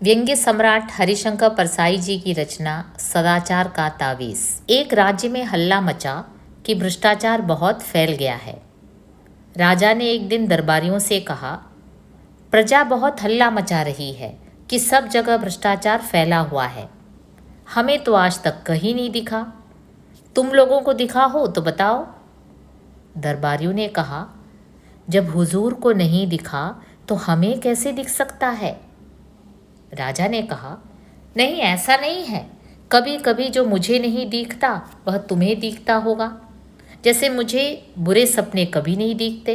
व्यंग्य सम्राट हरिशंकर परसाई जी की रचना सदाचार का तावीज़। एक राज्य में हल्ला मचा कि भ्रष्टाचार बहुत फैल गया है। राजा ने एक दिन दरबारियों से कहा, प्रजा बहुत हल्ला मचा रही है कि सब जगह भ्रष्टाचार फैला हुआ है। हमें तो आज तक कहीं नहीं दिखा। तुम लोगों को दिखा हो तो बताओ। दरबारियों ने कहा, जब हुजूर को नहीं दिखा तो हमें कैसे दिख सकता है। राजा ने कहा, नहीं, ऐसा नहीं है। कभी कभी जो मुझे नहीं दिखता वह तुम्हें दिखता होगा। जैसे मुझे बुरे सपने कभी नहीं दिखते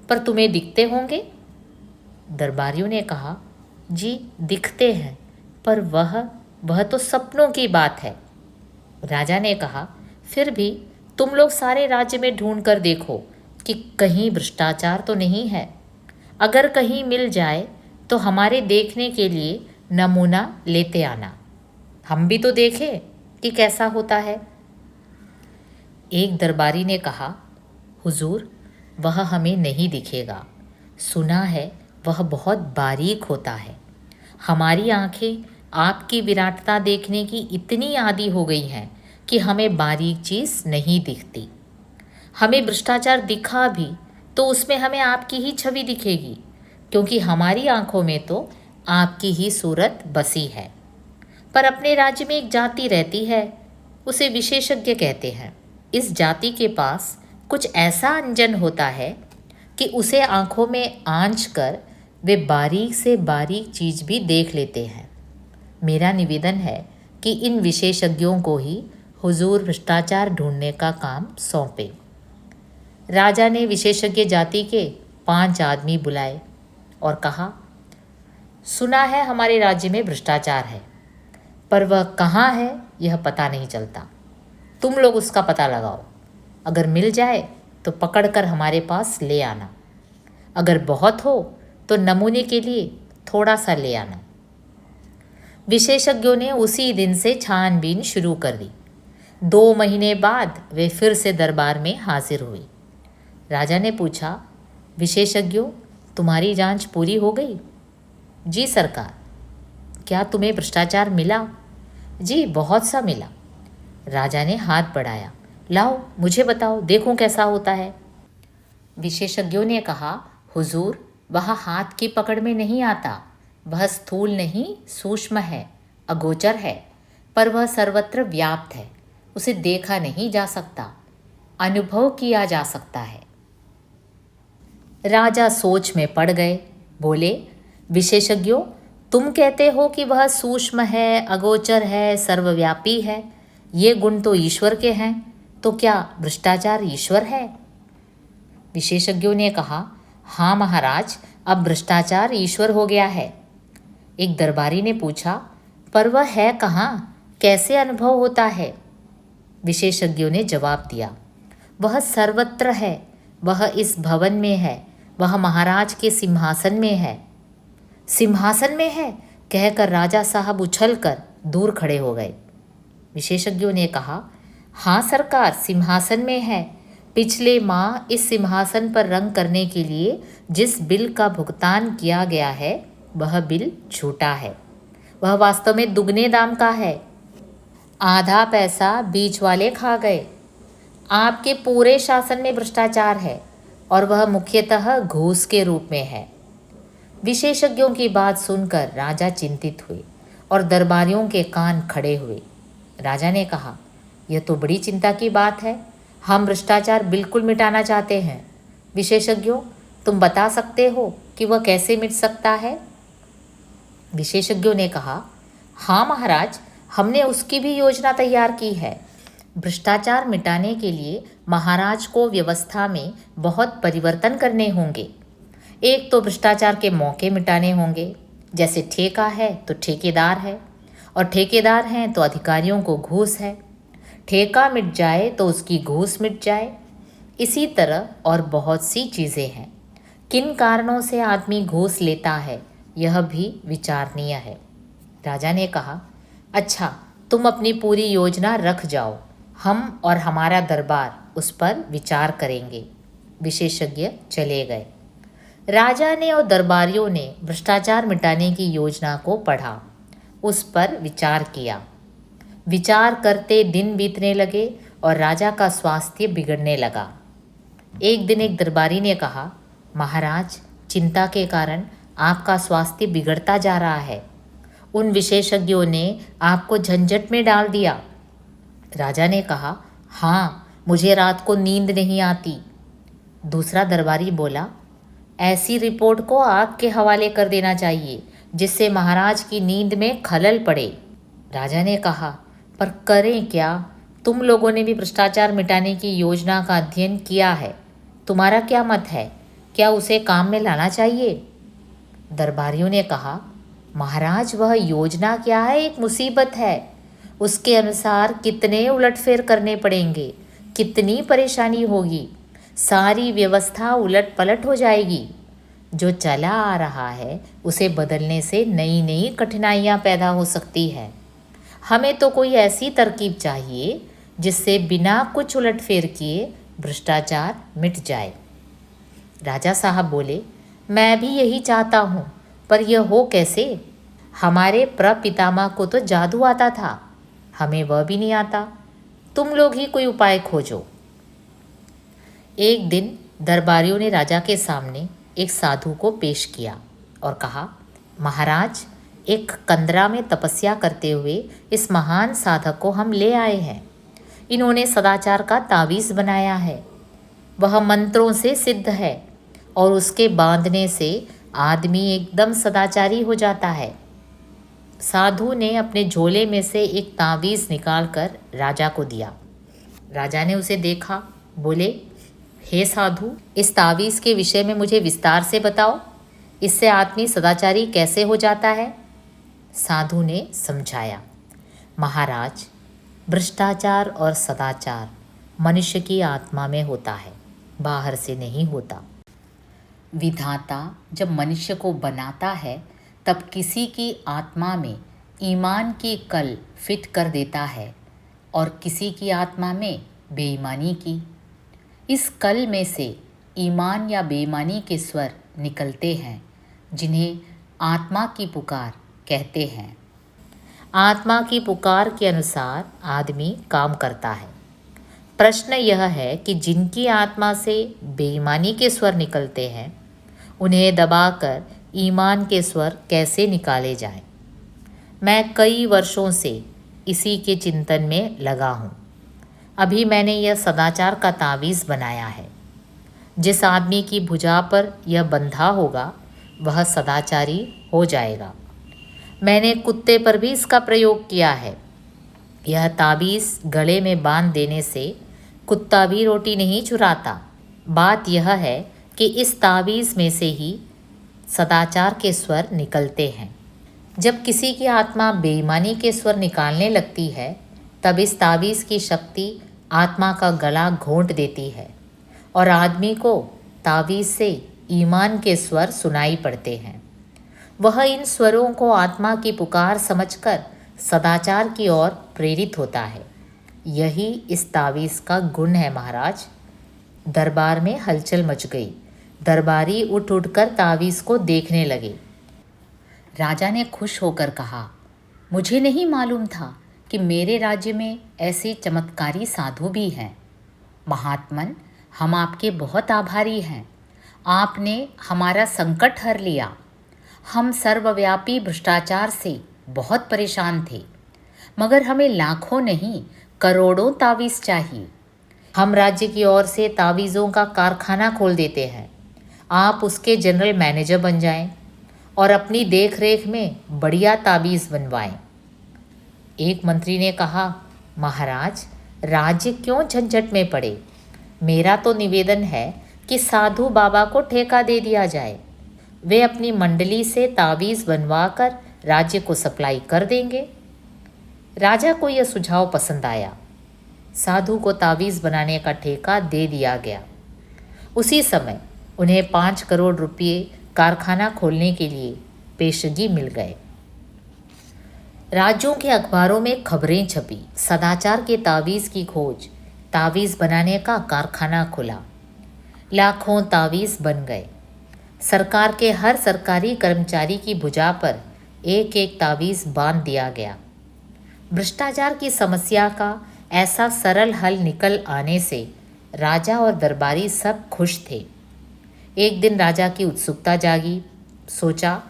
पर तुम्हें दिखते होंगे। दरबारियों ने कहा, जी दिखते हैं, पर वह तो सपनों की बात है। राजा ने कहा, फिर भी तुम लोग सारे राज्य में ढूंढ कर देखो कि कहीं भ्रष्टाचार तो नहीं है। अगर कहीं मिल जाए तो हमारे देखने के लिए नमूना लेते आना, हम भी तो देखें कि कैसा होता है। एक दरबारी ने कहा, हुजूर, वह हमें नहीं दिखेगा। सुना है वह बहुत बारीक होता है। हमारी आंखें आपकी विराटता देखने की इतनी आदी हो गई हैं कि हमें बारीक चीज़ नहीं दिखती। हमें भ्रष्टाचार दिखा भी तो उसमें हमें आपकी ही छवि दिखेगी, क्योंकि हमारी आंखों में तो आपकी ही सूरत बसी है। पर अपने राज्य में एक जाति रहती है, उसे विशेषज्ञ कहते हैं। इस जाति के पास कुछ ऐसा अंजन होता है कि उसे आंखों में आंच कर वे बारीक से बारीक चीज़ भी देख लेते हैं। मेरा निवेदन है कि इन विशेषज्ञों को ही हुजूर भ्रष्टाचार ढूंढने का काम सौंपे। राजा ने विशेषज्ञ जाति के 5 आदमी बुलाए और कहा, सुना है हमारे राज्य में भ्रष्टाचार है, पर वह कहाँ है यह पता नहीं चलता। तुम लोग उसका पता लगाओ। अगर मिल जाए तो पकड़कर हमारे पास ले आना। अगर बहुत हो तो नमूने के लिए थोड़ा सा ले आना। विशेषज्ञों ने उसी दिन से छानबीन शुरू कर दी। 2 महीने बाद वे फिर से दरबार में हाजिर हुए। राजा ने पूछा, विशेषज्ञों, तुम्हारी जांच पूरी हो गई? जी सरकार। क्या तुम्हें भ्रष्टाचार मिला? जी बहुत सा मिला। राजा ने हाथ बढ़ाया, लाओ मुझे बताओ, देखूं कैसा होता है। विशेषज्ञों ने कहा, हुजूर, वह हाथ की पकड़ में नहीं आता। वह स्थूल नहीं, सूक्ष्म है, अगोचर है, पर वह सर्वत्र व्याप्त है। उसे देखा नहीं जा सकता, अनुभव किया जा सकता है। राजा सोच में पड़ गए। बोले, विशेषज्ञों, तुम कहते हो कि वह सूक्ष्म है, अगोचर है, सर्वव्यापी है। ये गुण तो ईश्वर के हैं, तो क्या भ्रष्टाचार ईश्वर है? विशेषज्ञों ने कहा, हाँ महाराज, अब भ्रष्टाचार ईश्वर हो गया है। एक दरबारी ने पूछा, पर वह है कहाँ, कैसे अनुभव होता है? विशेषज्ञों ने जवाब दिया, वह सर्वत्र है। वह इस भवन में है, वह महाराज के सिंहासन में है। सिंहासन में है, कहकर राजा साहब उछलकर दूर खड़े हो गए। विशेषज्ञों ने कहा, हाँ सरकार, सिंहासन में है। पिछले माह इस सिंहासन पर रंग करने के लिए जिस बिल का भुगतान किया गया है वह बिल झूठा है। वह वास्तव में दुगने दाम का है। आधा पैसा बीच वाले खा गए। आपके पूरे शासन में भ्रष्टाचार है और वह मुख्यतः घूस के रूप में है। विशेषज्ञों की बात सुनकर राजा चिंतित हुए और दरबारियों के कान खड़े हुए। राजा ने कहा, यह तो बड़ी चिंता की बात है। हम भ्रष्टाचार बिल्कुल मिटाना चाहते हैं। विशेषज्ञों, तुम बता सकते हो कि वह कैसे मिट सकता है? विशेषज्ञों ने कहा, हाँ महाराज, हमने उसकी भी योजना तैयार की है। भ्रष्टाचार मिटाने के लिए महाराज को व्यवस्था में बहुत परिवर्तन करने होंगे। एक तो भ्रष्टाचार के मौके मिटाने होंगे, जैसे ठेका है तो ठेकेदार है, और ठेकेदार हैं तो अधिकारियों को घूस है। ठेका मिट जाए तो उसकी घूस मिट जाए। इसी तरह और बहुत सी चीज़ें हैं। किन कारणों से आदमी घूस लेता है यह भी विचारणीय है। राजा ने कहा, अच्छा, तुम अपनी पूरी योजना रख जाओ, हम और हमारा दरबार उस पर विचार करेंगे। विशेषज्ञ चले गए। राजा ने और दरबारियों ने भ्रष्टाचार मिटाने की योजना को पढ़ा, उस पर विचार किया। विचार करते दिन बीतने लगे और राजा का स्वास्थ्य बिगड़ने लगा। एक दिन एक दरबारी ने कहा, महाराज, चिंता के कारण आपका स्वास्थ्य बिगड़ता जा रहा है। उन विशेषज्ञों ने आपको झंझट में डाल दिया। राजा ने कहा, हाँ, मुझे रात को नींद नहीं आती। दूसरा दरबारी बोला, ऐसी रिपोर्ट को आग के हवाले कर देना चाहिए, जिससे महाराज की नींद में खलल पड़े। राजा ने कहा, पर करें क्या? तुम लोगों ने भी भ्रष्टाचार मिटाने की योजना का अध्ययन किया है। तुम्हारा क्या मत है? क्या उसे काम में लाना चाहिए? दरबारियों ने कहा, महाराज, वह योजना क्या है, एक मुसीबत है। उसके अनुसार कितने उलटफेर करने पड़ेंगे, कितनी परेशानी होगी, सारी व्यवस्था उलट पलट हो जाएगी। जो चला आ रहा है उसे बदलने से नई नई कठिनाइयाँ पैदा हो सकती है। हमें तो कोई ऐसी तरकीब चाहिए जिससे बिना कुछ उलटफेर किए भ्रष्टाचार मिट जाए। राजा साहब बोले, मैं भी यही चाहता हूँ, पर यह हो कैसे? हमारे प्रपितामह को तो जादू आता था, हमें वह भी नहीं आता। तुम लोग ही कोई उपाय खोजो। एक दिन दरबारियों ने राजा के सामने एक साधु को पेश किया और कहा, महाराज, एक कंदरा में तपस्या करते हुए इस महान साधक को हम ले आए हैं। इन्होंने सदाचार का तावीज़ बनाया है। वह मंत्रों से सिद्ध है और उसके बांधने से आदमी एकदम सदाचारी हो जाता है। साधु ने अपने झोले में से एक तावीज़ निकालकर राजा को दिया। राजा ने उसे देखा, बोले, हे साधु, इस तावीज़ के विषय में मुझे विस्तार से बताओ। इससे आदमी सदाचारी कैसे हो जाता है? साधु ने समझाया, महाराज, भ्रष्टाचार और सदाचार मनुष्य की आत्मा में होता है, बाहर से नहीं होता। विधाता जब मनुष्य को बनाता है तब किसी की आत्मा में ईमान की कल फिट कर देता है और किसी की आत्मा में बेईमानी की। इस कल में से ईमान या बेईमानी के स्वर निकलते हैं, जिन्हें आत्मा की पुकार कहते हैं। आत्मा की पुकार के अनुसार आदमी काम करता है। प्रश्न यह है कि जिनकी आत्मा से बेईमानी के स्वर निकलते हैं, उन्हें दबाकर ईमान के स्वर कैसे निकाले जाएं? मैं कई वर्षों से इसी के चिंतन में लगा हूँ। अभी मैंने यह सदाचार का तावीज़ बनाया है। जिस आदमी की भुजा पर यह बंधा होगा वह सदाचारी हो जाएगा। मैंने कुत्ते पर भी इसका प्रयोग किया है। यह ताबीज़ गले में बांध देने से कुत्ता भी रोटी नहीं चुराता। बात यह है कि इस ताबीज़ में से ही सदाचार के स्वर निकलते हैं। जब किसी की आत्मा बेईमानी के स्वर निकालने लगती है, तब इस ताबीज़ की शक्ति आत्मा का गला घोंट देती है और आदमी को ताबीज़ से ईमान के स्वर सुनाई पड़ते हैं। वह इन स्वरों को आत्मा की पुकार समझकर सदाचार की ओर प्रेरित होता है। यही इस तावीज़ का गुण है महाराज। दरबार में हलचल मच गई। दरबारी उठ उठकर तावीज़ को देखने लगे। राजा ने खुश होकर कहा, मुझे नहीं मालूम था कि मेरे राज्य में ऐसे चमत्कारी साधु भी हैं। महात्मन, हम आपके बहुत आभारी हैं। आपने हमारा संकट हर लिया। हम सर्वव्यापी भ्रष्टाचार से बहुत परेशान थे, मगर हमें लाखों नहीं करोड़ों तावीज़ चाहिए। हम राज्य की ओर से तावीज़ों का कारखाना खोल देते हैं। आप उसके जनरल मैनेजर बन जाएं और अपनी देख रेख में बढ़िया तावीज़ बनवाएं। एक मंत्री ने कहा, महाराज, राज्य क्यों झंझट में पड़े? मेरा तो निवेदन है कि साधु बाबा को ठेका दे दिया जाए। वे अपनी मंडली से तावीज़ बनवाकर राज्य को सप्लाई कर देंगे। राजा को यह सुझाव पसंद आया। साधु को तावीज़ बनाने का ठेका दे दिया गया। उसी समय उन्हें 5 करोड़ रुपये कारखाना खोलने के लिए पेशगी मिल गए। राज्यों के अखबारों में खबरें छपी। सदाचार के तावीज़ की खोज, तावीज़ बनाने का कारखाना खुला। लाखों तावीज़ बन गए। सरकार के हर सरकारी कर्मचारी की भुजा पर एक एक तावीज़ बांध दिया गया। भ्रष्टाचार की समस्या का ऐसा सरल हल निकल आने से राजा और दरबारी सब खुश थे। एक दिन राजा की उत्सुकता जागी। सोचा,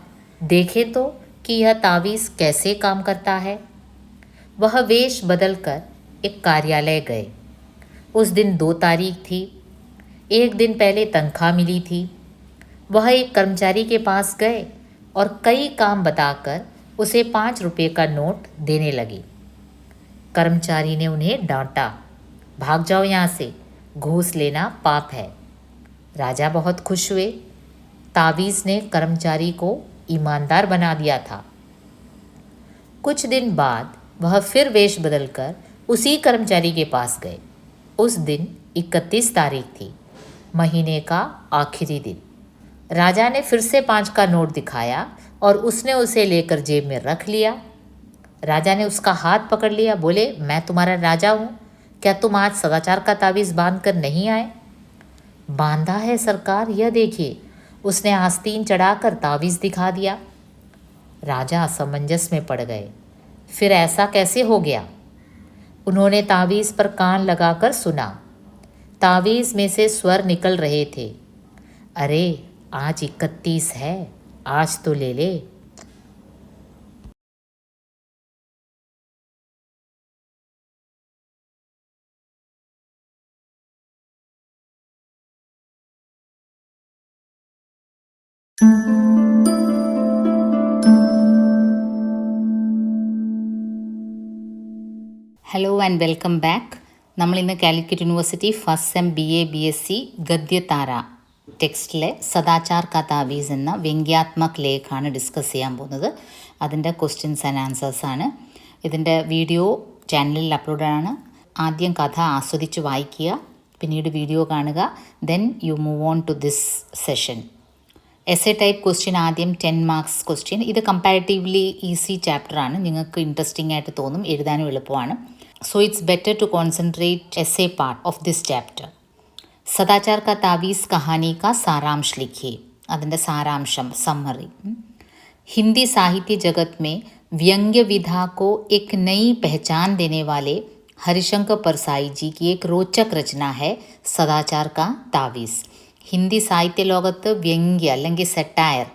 देखें तो कि यह तावीज़ कैसे काम करता है। वह वेश बदलकर एक कार्यालय गए। उस दिन 2 तारीख थी। एक दिन पहले तनख्वाह मिली थी। वह एक कर्मचारी के पास गए और कई काम बताकर उसे 5 रुपये का नोट देने लगे। कर्मचारी ने उन्हें डांटा, भाग जाओ यहाँ से, घूस लेना पाप है। राजा बहुत खुश हुए। तावीज़ ने कर्मचारी को ईमानदार बना दिया था। कुछ दिन बाद वह फिर वेश बदलकर उसी कर्मचारी के पास गए। उस दिन 31 तारीख थी, महीने का आखिरी दिन। राजा ने फिर से 5 का नोट दिखाया और उसने उसे लेकर जेब में रख लिया। राजा ने उसका हाथ पकड़ लिया, बोले, मैं तुम्हारा राजा हूँ, क्या तुम आज सदाचार का तावीज़ बांध कर नहीं आए? बांधा है सरकार, यह देखिए। उसने आस्तीन चढ़ाकर तावीज़ दिखा दिया। राजा असमंजस में पड़ गए। फिर ऐसा कैसे हो गया? उन्होंने तावीज़ पर कान लगाकर सुना। तावीज़ में से स्वर निकल रहे थे, अरे आज 31 है, आज तो ले ले। Hello and welcome back. നമ്മളിന്ന് Calicut university first sem BA BSc ഗദ്യതാര ടെക്സ്റ്റിലെ സദാചാർ കാ താവീസ് എന്ന വ്യംഗ്യാത്മക് ലേഖാണ് ഡിസ്കസ് ചെയ്യാൻ പോകുന്നത്. അതിൻ്റെ ക്വസ്റ്റ്യൻസ് ആൻഡ് ആൻസേഴ്സാണ്. ഇതിൻ്റെ വീഡിയോ ചാനലിൽ അപ്ലോഡാണ്. ആദ്യം കഥ ആസ്വദിച്ച് വായിക്കുക, പിന്നീട് വീഡിയോ കാണുക. Then you move on to this session. Essay type question ആദ്യം 10 മാർക്സ് ക്വസ്റ്റ്യൻ. ഇത് കമ്പാരിറ്റീവ്ലി ഈസി ചാപ്റ്ററാണ്. നിങ്ങൾക്ക് ഇൻട്രസ്റ്റിംഗ് ആയിട്ട് തോന്നും, എഴുതാനും എളുപ്പമാണ്. So it's better to concentrate essay part of this chapter. Sadachar ka Taveez Kahani കാ സാരാംശ് ലിഖിए. അതിൻ്റെ സാരാംശം, സമ്മറി. हिंदी साहित्य जगत में व्यंग्य विधा को एक नई पहचान देने वाले हरिशंकर परसाई जी की एक रोचक रचना है सदाचार का तावीज़. ഹിന്ദി സാഹിത്യ ലോകത്ത് വ്യംഗ്യ അല്ലെങ്കിൽ സെറ്റയർ,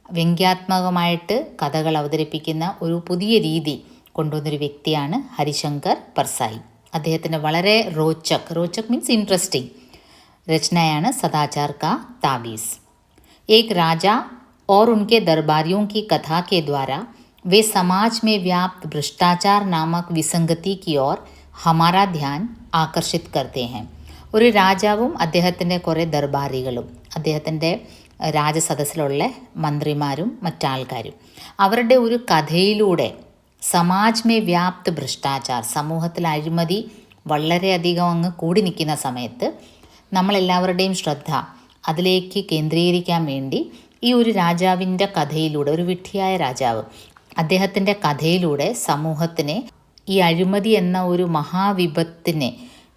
വ്യംഗ്യാത്മകമായിട്ട് കഥകൾ അവതരിപ്പിക്കുന്ന ഒരു പുതിയ രീതി കൊണ്ടുവന്നൊരു വ്യക്തിയാണ് ഹരിശങ്കർ പർസായി. അദ്ദേഹത്തിൻ്റെ വളരെ रोचक मीन्स इंटरेस्टिंग रचनायान सदाचार का तावीज़. एक राजा और उनके दरबारियों की कथा के द्वारा वे समाज में व्याप्त भ्रष्टाचार नामक विसंगति की ओर हमारा ध्यान आकर्षित करते हैं. ഒരു രാജാവും അദ്ദേഹത്തിൻ്റെ കുറേ ദർബാറികളും അദ്ദേഹത്തിൻ്റെ രാജസദസ്സിലുള്ള മന്ത്രിമാരും മറ്റാൾക്കാരും അവരുടെ ഒരു കഥയിലൂടെ സമാജ് മേ വ്യാപ്ത് ഭ്രഷ്ടാചാർ, സമൂഹത്തിൽ അഴിമതി വളരെയധികം അങ്ങ് കൂടി നിൽക്കുന്ന സമയത്ത് നമ്മളെല്ലാവരുടെയും ശ്രദ്ധ അതിലേക്ക് കേന്ദ്രീകരിക്കാൻ വേണ്ടി ഈ ഒരു രാജാവിൻ്റെ കഥയിലൂടെ, ഒരു വിഡ്ഢിയായ രാജാവ്, അദ്ദേഹത്തിൻ്റെ കഥയിലൂടെ സമൂഹത്തിനെ ഈ അഴിമതി എന്ന ഒരു മഹാവിപത്തിനെ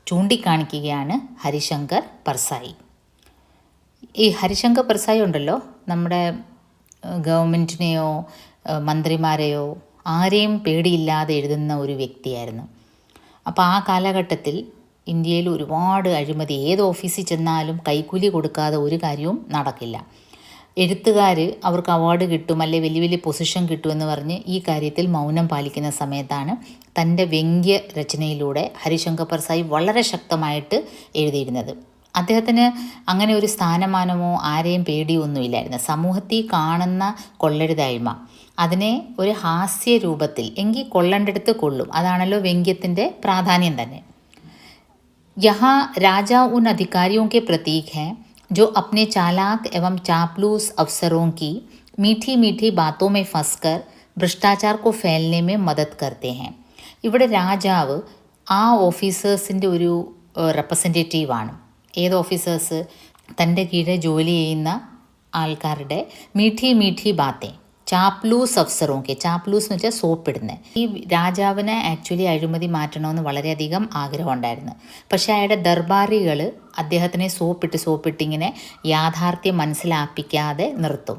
ചൂണ്ടിക്കാണിക്കുകയാണ് ഹരിശങ്കർ പർസായി. ഈ ഹരിശങ്കർ പർസായി ഉണ്ടല്ലോ, നമ്മുടെ ഗവൺമെൻറ്റിനെയോ മന്ത്രിമാരെയോ ആരെയും പേടിയില്ലാതെ എഴുതുന്ന ഒരു വ്യക്തിയായിരുന്നു. അപ്പോൾ ആ കാലഘട്ടത്തിൽ ഇന്ത്യയിൽ ഒരുപാട് അഴിമതി, ഏത് ഓഫീസിൽ ചെന്നാലും കൈക്കൂലി കൊടുക്കാതെ ഒരു കാര്യവും നടക്കില്ല. എഴുത്തുകാർ അവർക്ക് അവാർഡ് കിട്ടും, അല്ലെ വലിയ വലിയ പൊസിഷൻ കിട്ടുമെന്ന് പറഞ്ഞ് ഈ കാര്യത്തിൽ മൗനം പാലിക്കുന്ന സമയത്താണ് തൻ്റെ വ്യംഗ്യ രചനയിലൂടെ ഹരിശങ്കർ പർസായി വളരെ ശക്തമായിട്ട് എഴുതിയിരുന്നത്. അദ്ദേഹത്തിന് അങ്ങനെ ഒരു സ്ഥാനമാനമോ ആരെയും പേടിയൊന്നുമില്ലായിരുന്നു. സമൂഹത്തിൽ കാണുന്ന കൊള്ളരുതായ്മ അതിനെ ഒരു ഹാസ്യ രൂപത്തിൽ എങ്കിൽ കൊള്ളേണ്ടടുത്ത് കൊള്ളും, അതാണല്ലോ വ്യംഗ്യത്തിൻ്റെ പ്രാധാന്യം തന്നെ. यहाँ राजा उन अधिकारियों के प्रतीक हैं जो अपने चालाक एवं चापलूस अफसरों की मीठी मीठी बातों में फंसकर भ्रष्टाचार को फैलने में मदद करते हैं. ഇവിടെ രാജാവ് ആ ഓഫീസേഴ്സിൻ്റെ ഒരു റെപ്രസെൻറ്റേറ്റീവാണ്. ഏത് ഓഫീസേഴ്സ്? തൻ്റെ കീഴിൽ ജോലി ചെയ്യുന്ന ആൾക്കാരുടെ മീഠി മീഠി ബാത്തേ, ചാപ്ലൂസ് അഫ്സറോക്കെ. ചാപ്ലൂസ് എന്ന് വെച്ചാൽ സോപ്പിടുന്നത്. ഈ രാജാവിന് ആക്ച്വലി അഴിമതി മാറ്റണമെന്ന് വളരെയധികം ആഗ്രഹം ഉണ്ടായിരുന്നു. പക്ഷേ അയാളുടെ ദർബാറികൾ അദ്ദേഹത്തിനെ സോപ്പിട്ട് ഇങ്ങനെ യാഥാർത്ഥ്യം മനസ്സിലാപ്പിക്കാതെ നിർത്തും.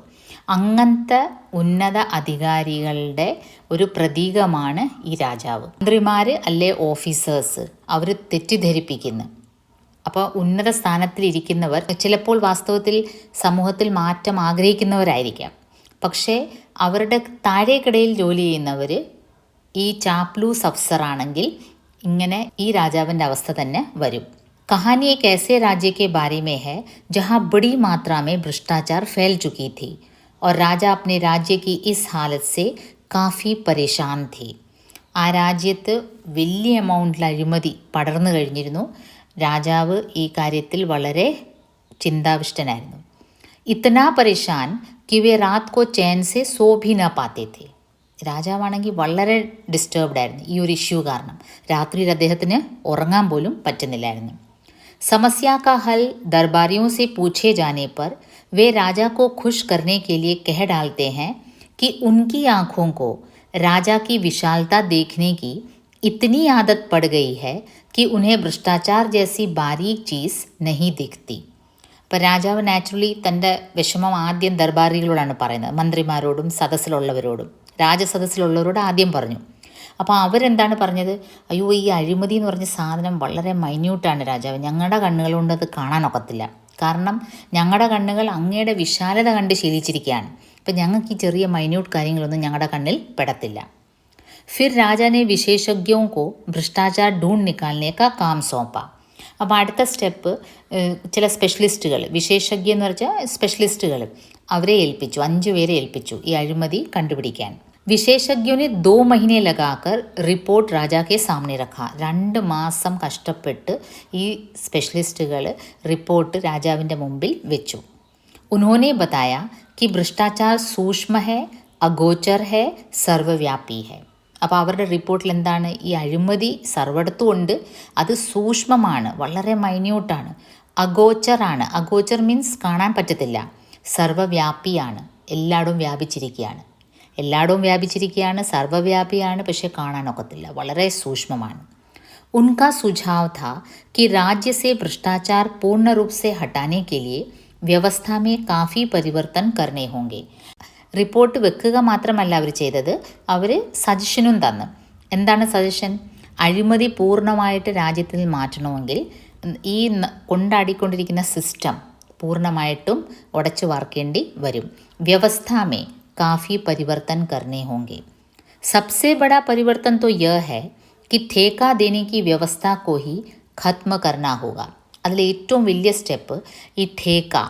അങ്ങനത്തെ ഉന്നത അധികാരികളുടെ ഒരു പ്രതീകമാണ് ഈ രാജാവ്. മന്ത്രിമാർ അല്ലെ ഓഫീസേഴ്സ് അവർ തെറ്റിദ്ധരിപ്പിക്കുന്നു. അപ്പോൾ ഉന്നത സ്ഥാനത്തിലിരിക്കുന്നവർ ചിലപ്പോൾ വാസ്തവത്തിൽ സമൂഹത്തിൽ മാറ്റം ആഗ്രഹിക്കുന്നവരായിരിക്കാം. പക്ഷേ അവരുടെ താഴേക്കിടയിൽ ജോലി ചെയ്യുന്നവർ ഈ ചാപ്ലൂസ് അഫ്സറാണെങ്കിൽ ഇങ്ങനെ ഈ രാജാവിൻ്റെ അവസ്ഥ തന്നെ വരും. कहानी एक ऐसे राज्य के बारे में है जहाँ बड़ी मात्रा में भ्रष्टाचार फैल चुकी थी और राजा अपने राज्य की इस हालत से काफ़ी परेशान थे. ആ രാജ്യത്ത് വലിയ എമൗണ്ടിൽ അഴിമതി പടർന്നു കഴിഞ്ഞിരുന്നു. രാജാവ് ഈ കാര്യത്തിൽ വളരെ ചിന്താവിഷ്ടനായിരുന്നു. ഇത്തനാ പരേഷാൻ कि वे रात को चैन से सो भी न पाते थे. രാജാവാണെങ്കിൽ വളരെ ഡിസ്റ്റർബ്ഡ് ആയിരുന്നു ഈ ഒരു ഇഷ്യൂ കാരണം. രാത്രിയിൽ അദ്ദേഹത്തിന് ഉറങ്ങാൻ പോലും പറ്റുന്നില്ലായിരുന്നു. समस्या का हल दरबारियों से पूछे जाने पर वे राजा को खुश करने के लिए कह डालते हैं कि उनकी आँखों को राजा की विशालता देखने की इतनी आदत पड़ गई है कि उन्हें भ्रष्टाचार जैसी बारीक चीज़ नहीं दिखती. അപ്പോൾ രാജാവ് നാച്ചുറലി തൻ്റെ വിഷമം ആദ്യം ദർബാറികളോടാണ് പറയുന്നത്, മന്ത്രിമാരോടും സദസ്സിലുള്ളവരോടും. രാജസദസ്സിലുള്ളവരോട് ആദ്യം പറഞ്ഞു. അപ്പോൾ അവരെന്താണ് പറഞ്ഞത്? അയ്യോ, ഈ അഴിമതി എന്ന് പറഞ്ഞ സാധനം വളരെ മൈന്യൂട്ടാണ് രാജാവ്, ഞങ്ങളുടെ കണ്ണുകൾ കൊണ്ട് അത് കാണാനൊക്കത്തില്ല. കാരണം ഞങ്ങളുടെ കണ്ണുകൾ അങ്ങയുടെ വിശാലത കണ്ട് ശീലിച്ചിരിക്കുകയാണ്. അപ്പം ഞങ്ങൾക്ക് ഈ ചെറിയ മൈന്യൂട്ട് കാര്യങ്ങളൊന്നും ഞങ്ങളുടെ കണ്ണിൽ പെടത്തില്ല. फिर राजा ने विशेषज्ञों को भ्रष्टाचार ढूंढ निकालने का काम सौंपा. അപ്പോൾ അടുത്ത സ്റ്റെപ്പ് ചില സ്പെഷ്യലിസ്റ്റുകൾ, വിശേഷജ്ഞ എന്ന് വെച്ചാൽ സ്പെഷ്യലിസ്റ്റുകൾ, അവരെ ഏൽപ്പിച്ചു. 5 പേരെ ഏൽപ്പിച്ചു ഈ അഴിമതി കണ്ടുപിടിക്കാൻ. വിശേഷജ്ഞോं ने 2 महीने लगाकर റിപ്പോർട്ട് രാജാ കെ സാമനെ രഖാ. 2 മാസം കഷ്ടപ്പെട്ട് ഈ സ്പെഷ്യലിസ്റ്റുകൾ റിപ്പോർട്ട് രാജാവിൻ്റെ മുമ്പിൽ വെച്ചു. उन्होंने बताया कि भ्रष्टाचार सूक्ष्म है, अगोचर है, सर्वव्यापी है. അപ്പോൾ അവരുടെ റിപ്പോർട്ടിൽ എന്താണ്? ഈ അഴിമതി സർവ്വടത്തും ഉണ്ട്, അത് സൂക്ഷ്മമാണ്, വളരെ മൈന്യൂട്ടാണ്, അഗോച്ചറാണ്. അഗോച്ചർ മീൻസ് കാണാൻ പറ്റത്തില്ല. സർവ്വവ്യാപിയാണ്, എല്ലായിടവും വ്യാപിച്ചിരിക്കുകയാണ്, സർവ്വവ്യാപിയാണ്, പക്ഷേ കാണാനൊക്കത്തില്ല, വളരെ സൂക്ഷ്മമാണ്. उनका सुझाव था कि राज्य से भ्रष्टाचार पूर्ण रूप से हटाने के लिए व्यवस्था में काफ़ी परिवर्तन करने होंगे. റിപ്പോർട്ട് വെക്കുക മാത്രമല്ല അവർ ചെയ്തത്, അവർ സജഷനും തന്നു. എന്താണ് സജഷൻ? അഴിമതി പൂർണ്ണമായിട്ട് രാജ്യത്തിൽ മാറ്റണമെങ്കിൽ ഈ കൊണ്ടാടിക്കൊണ്ടിരിക്കുന്ന സിസ്റ്റം പൂർണ്ണമായിട്ടും ഉടച്ചു വാർക്കേണ്ടി വരും. വ്യവസ്ഥാമേ काफ़ी परिवर्तन करने होंगे. सबसे बड़ा परिवर्तन तो यह है कि ठेका देने की व्यवस्था को ही खत्म करना होगा. അതിൽ ഏറ്റവും വലിയ സ്റ്റെപ്പ് ഈ ठेका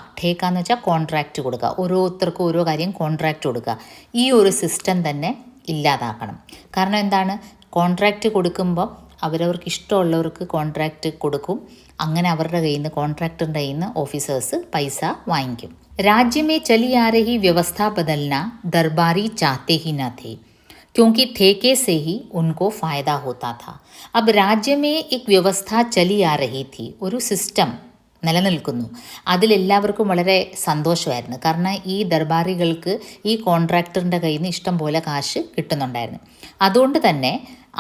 എന്ന് വെച്ചാൽ കോൺട്രാക്റ്റ് കൊടുക്കുക, ഓരോരുത്തർക്കും ഓരോ കാര്യം കോൺട്രാക്റ്റ് കൊടുക്കുക. ഈ ഒരു സിസ്റ്റം തന്നെ ഇല്ലാതാക്കണം. കാരണം എന്താണ്? കോൺട്രാക്റ്റ് കൊടുക്കുമ്പോൾ അവരവർക്ക് ഇഷ്ടമുള്ളവർക്ക് കോൺട്രാക്റ്റ് കൊടുക്കും. അങ്ങനെ അവരുടെ കയ്യിൽ നിന്ന്, കോൺട്രാക്ടറിൻ്റെ കയ്യിൽ നിന്ന് ഓഫീസേഴ്സ് പൈസ വാങ്ങിക്കും. राज्य में चली आ रही व्यवस्था बदलना दरबारी चाहते ही न थे, क्योंकि ठेके से ही उनको फ़ायदा होता था. अब राज्य में एक व्यवस्था चली आ रही थी, ഒരു സിസ്റ്റം നിലനിൽക്കുന്നു. അതിലെല്ലാവർക്കും വളരെ സന്തോഷമായിരുന്നു. കാരണം ഈ ദർബാറികൾക്ക് ഈ കോൺട്രാക്ടറിൻ്റെ കയ്യിൽ നിന്ന് ഇഷ്ടം പോലെ കാശ് കിട്ടുന്നുണ്ടായിരുന്നു. അതുകൊണ്ട് തന്നെ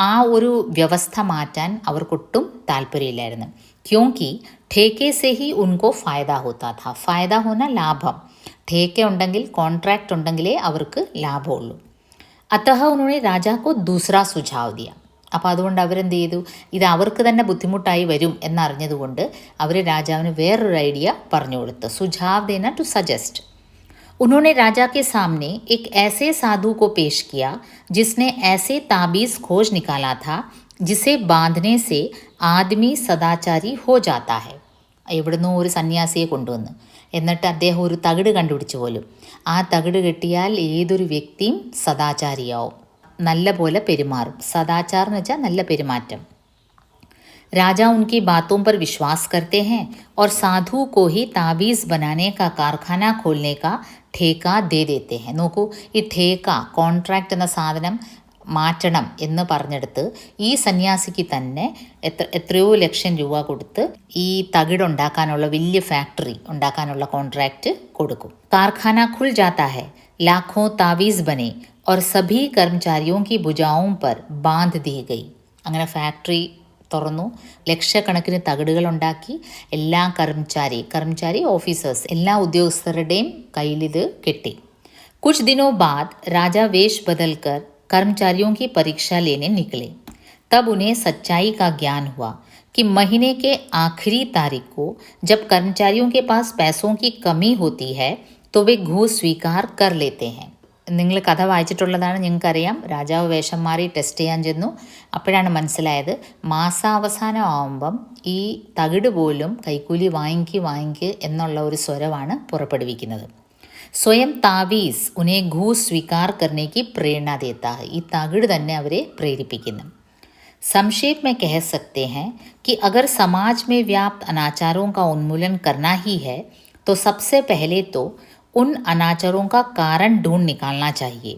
ആ ഒരു വ്യവസ്ഥ മാറ്റാൻ അവർക്കൊട്ടും താല്പര്യമില്ലായിരുന്നു. क्योंकि ठेके से ही उनको फ़ायदा होता था. फ़ायदा होना ലാഭം. ठेके ഉണ്ടെങ്കിൽ, കോൺട്രാക്റ്റ് ഉണ്ടെങ്കിലേ അവർക്ക് ലാഭമുള്ളൂ. അത്തഹ ഉन्होंने രാജാ को दूसरा सुझाव दिया. അപ്പോൾ അതുകൊണ്ട് അവരെന്ത് ചെയ്തു? ഇത് അവർക്ക് തന്നെ ബുദ്ധിമുട്ടായി വരും എന്നറിഞ്ഞതുകൊണ്ട് അവർ രാജാവിന് വേറൊരു ഐഡിയ പറഞ്ഞു കൊടുത്തു. സുझाव देना टू सजेस्ट. उन्होंने राजा के सामने एक ऐसे साधु को पेश किया जिसने ऐसे ताबीज़ खोज निकाला था जिसे बांधने से ആദ്മി സദാചാരി ഹോ ജാത്ത ഹെ. എവിടുന്നോ ഒരു സന്യാസിയെ കൊണ്ടുവന്ന്, എന്നിട്ട് അദ്ദേഹം ഒരു തകിട് കണ്ടുപിടിച്ചു പോലും. ആ തകിട് കെട്ടിയാൽ ഏതൊരു വ്യക്തിയും സദാചാരിയാവും, നല്ല പോലെ പെരുമാറും. സദാചാർ എന്ന് വെച്ചാൽ നല്ല പെരുമാറ്റം. राजा उनकी बातों पर विश्वास करते हैं और साधु को ही ताबीज़ बनाने का कारखाना खोलने का ठेका दे देते हैं. നോക്കൂ, ഈ ठेका കോൺട്രാക്റ്റ് എന്ന സാധനം മാറ്റണം എന്ന് പറഞ്ഞെടുത്ത് ഈ സന്യാസിക്ക് തന്നെ എത്രയോ ലക്ഷം രൂപ കൊടുത്ത് ഈ തകിടുണ്ടാക്കാനുള്ള വലിയ ഫാക്ടറി ഉണ്ടാക്കാനുള്ള കോൺട്രാക്റ്റ് കൊടുക്കും. കാർഖാന ഖുൽ ജാത്താ ഹെ, ലാഖോ താവീസ് ബനെ और सभी कर्मचारियों की भुजाओं पर बांध दी गई. അങ്ങനെ ഫാക്ടറി തുറന്നു. ലക്ഷക്കണക്കിന് തകിടുകളുണ്ടാക്കി. എല്ലാ കർമ്മചാരി ഓഫീസേഴ്സ് എല്ലാ ഉദ്യോഗസ്ഥരുടെയും കയ്യിലിത് കെട്ടി. कुछ दिनों बाद राजा वेश बदलकर कर्मचारियों की परीक्षा लेने निकले. तब उन्हें सच्चाई का ज्ञान हुआ कि महीने के आखिरी तारीख को जब कर्मचारियों के पास पैसों की कमी होती है तो वे घूस स्वीकार कर लेते हैं. നിങ്ങൾ കഥ വായിച്ചിട്ടുള്ളതാണ്, നിങ്ങൾക്കറിയാം. രാജാവ് വേഷം മാറി ടെസ്റ്റ് ചെയ്യാൻ ചെന്നു. അപ്പോഴാണ് മനസ്സിലായത് മാസാവസാനം ആവുമ്പം ഈ തകിട് പോലും കൈക്കൂലി വാങ്ങിക്ക് എന്നുള്ള ഒരു സ്വരമാണ് പുറപ്പെടുവിക്കുന്നത്. സ്വയം താവീസ് ഉനെ ഘൂസ് സ്वीकार करने की प्रेरणा देता है. ഈ തകിട് തന്നെ അവരെ പ്രേരിപ്പിക്കുന്നു. संक्षेप में कह सकते हैं कि अगर समाज में व्याप्त अनाचारों का उन्मूलन करना ही है तो सबसे पहले तो उन अनाचारों का कारण ढूंढ निकालना चाहिए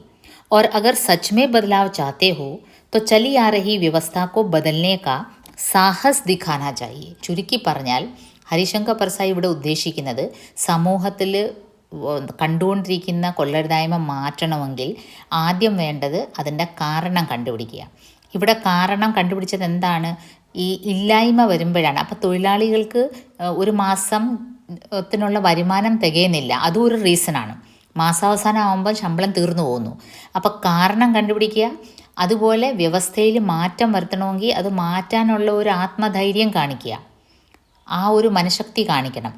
और अगर सच में बदलाव चाहते हो तो चली आ रही व्यवस्था को बदलने का സാഹസ് ദിഖാനാ ചാഹിയെ. ചുരുക്കി പറഞ്ഞാൽ ഹരിശങ്കർ പർസായി ഇവിടെ ഉദ്ദേശിക്കുന്നത് സമൂഹത്തിൽ കണ്ടുകൊണ്ടിരിക്കുന്ന കൊള്ളരുതായ്മ മാറ്റണമെങ്കിൽ ആദ്യം വേണ്ടത് അതിൻ്റെ കാരണം കണ്ടുപിടിക്കുക. ഇവിടെ കാരണം കണ്ടുപിടിച്ചത് എന്താണ്? ഈ ഇല്ലായ്മ വരുമ്പോഴാണ്. അപ്പോൾ തൊഴിലാളികൾക്ക് ഒരു മാസത്തിനുള്ള വരുമാനം തികയുന്നില്ല, അതും ഒരു റീസണാണ്. മാസാവസാനം ആകുമ്പോൾ ശമ്പളം തീർന്നു പോകുന്നു. അപ്പോൾ കാരണം കണ്ടുപിടിക്കുക. അതുപോലെ വ്യവസ്ഥയിൽ മാറ്റം വരുത്തണമെങ്കിൽ അത് മാറ്റാനുള്ള ഒരു ആത്മധൈര്യം കാണിക്കുക, ആ ഒരു മനഃശക്തി കാണിക്കണം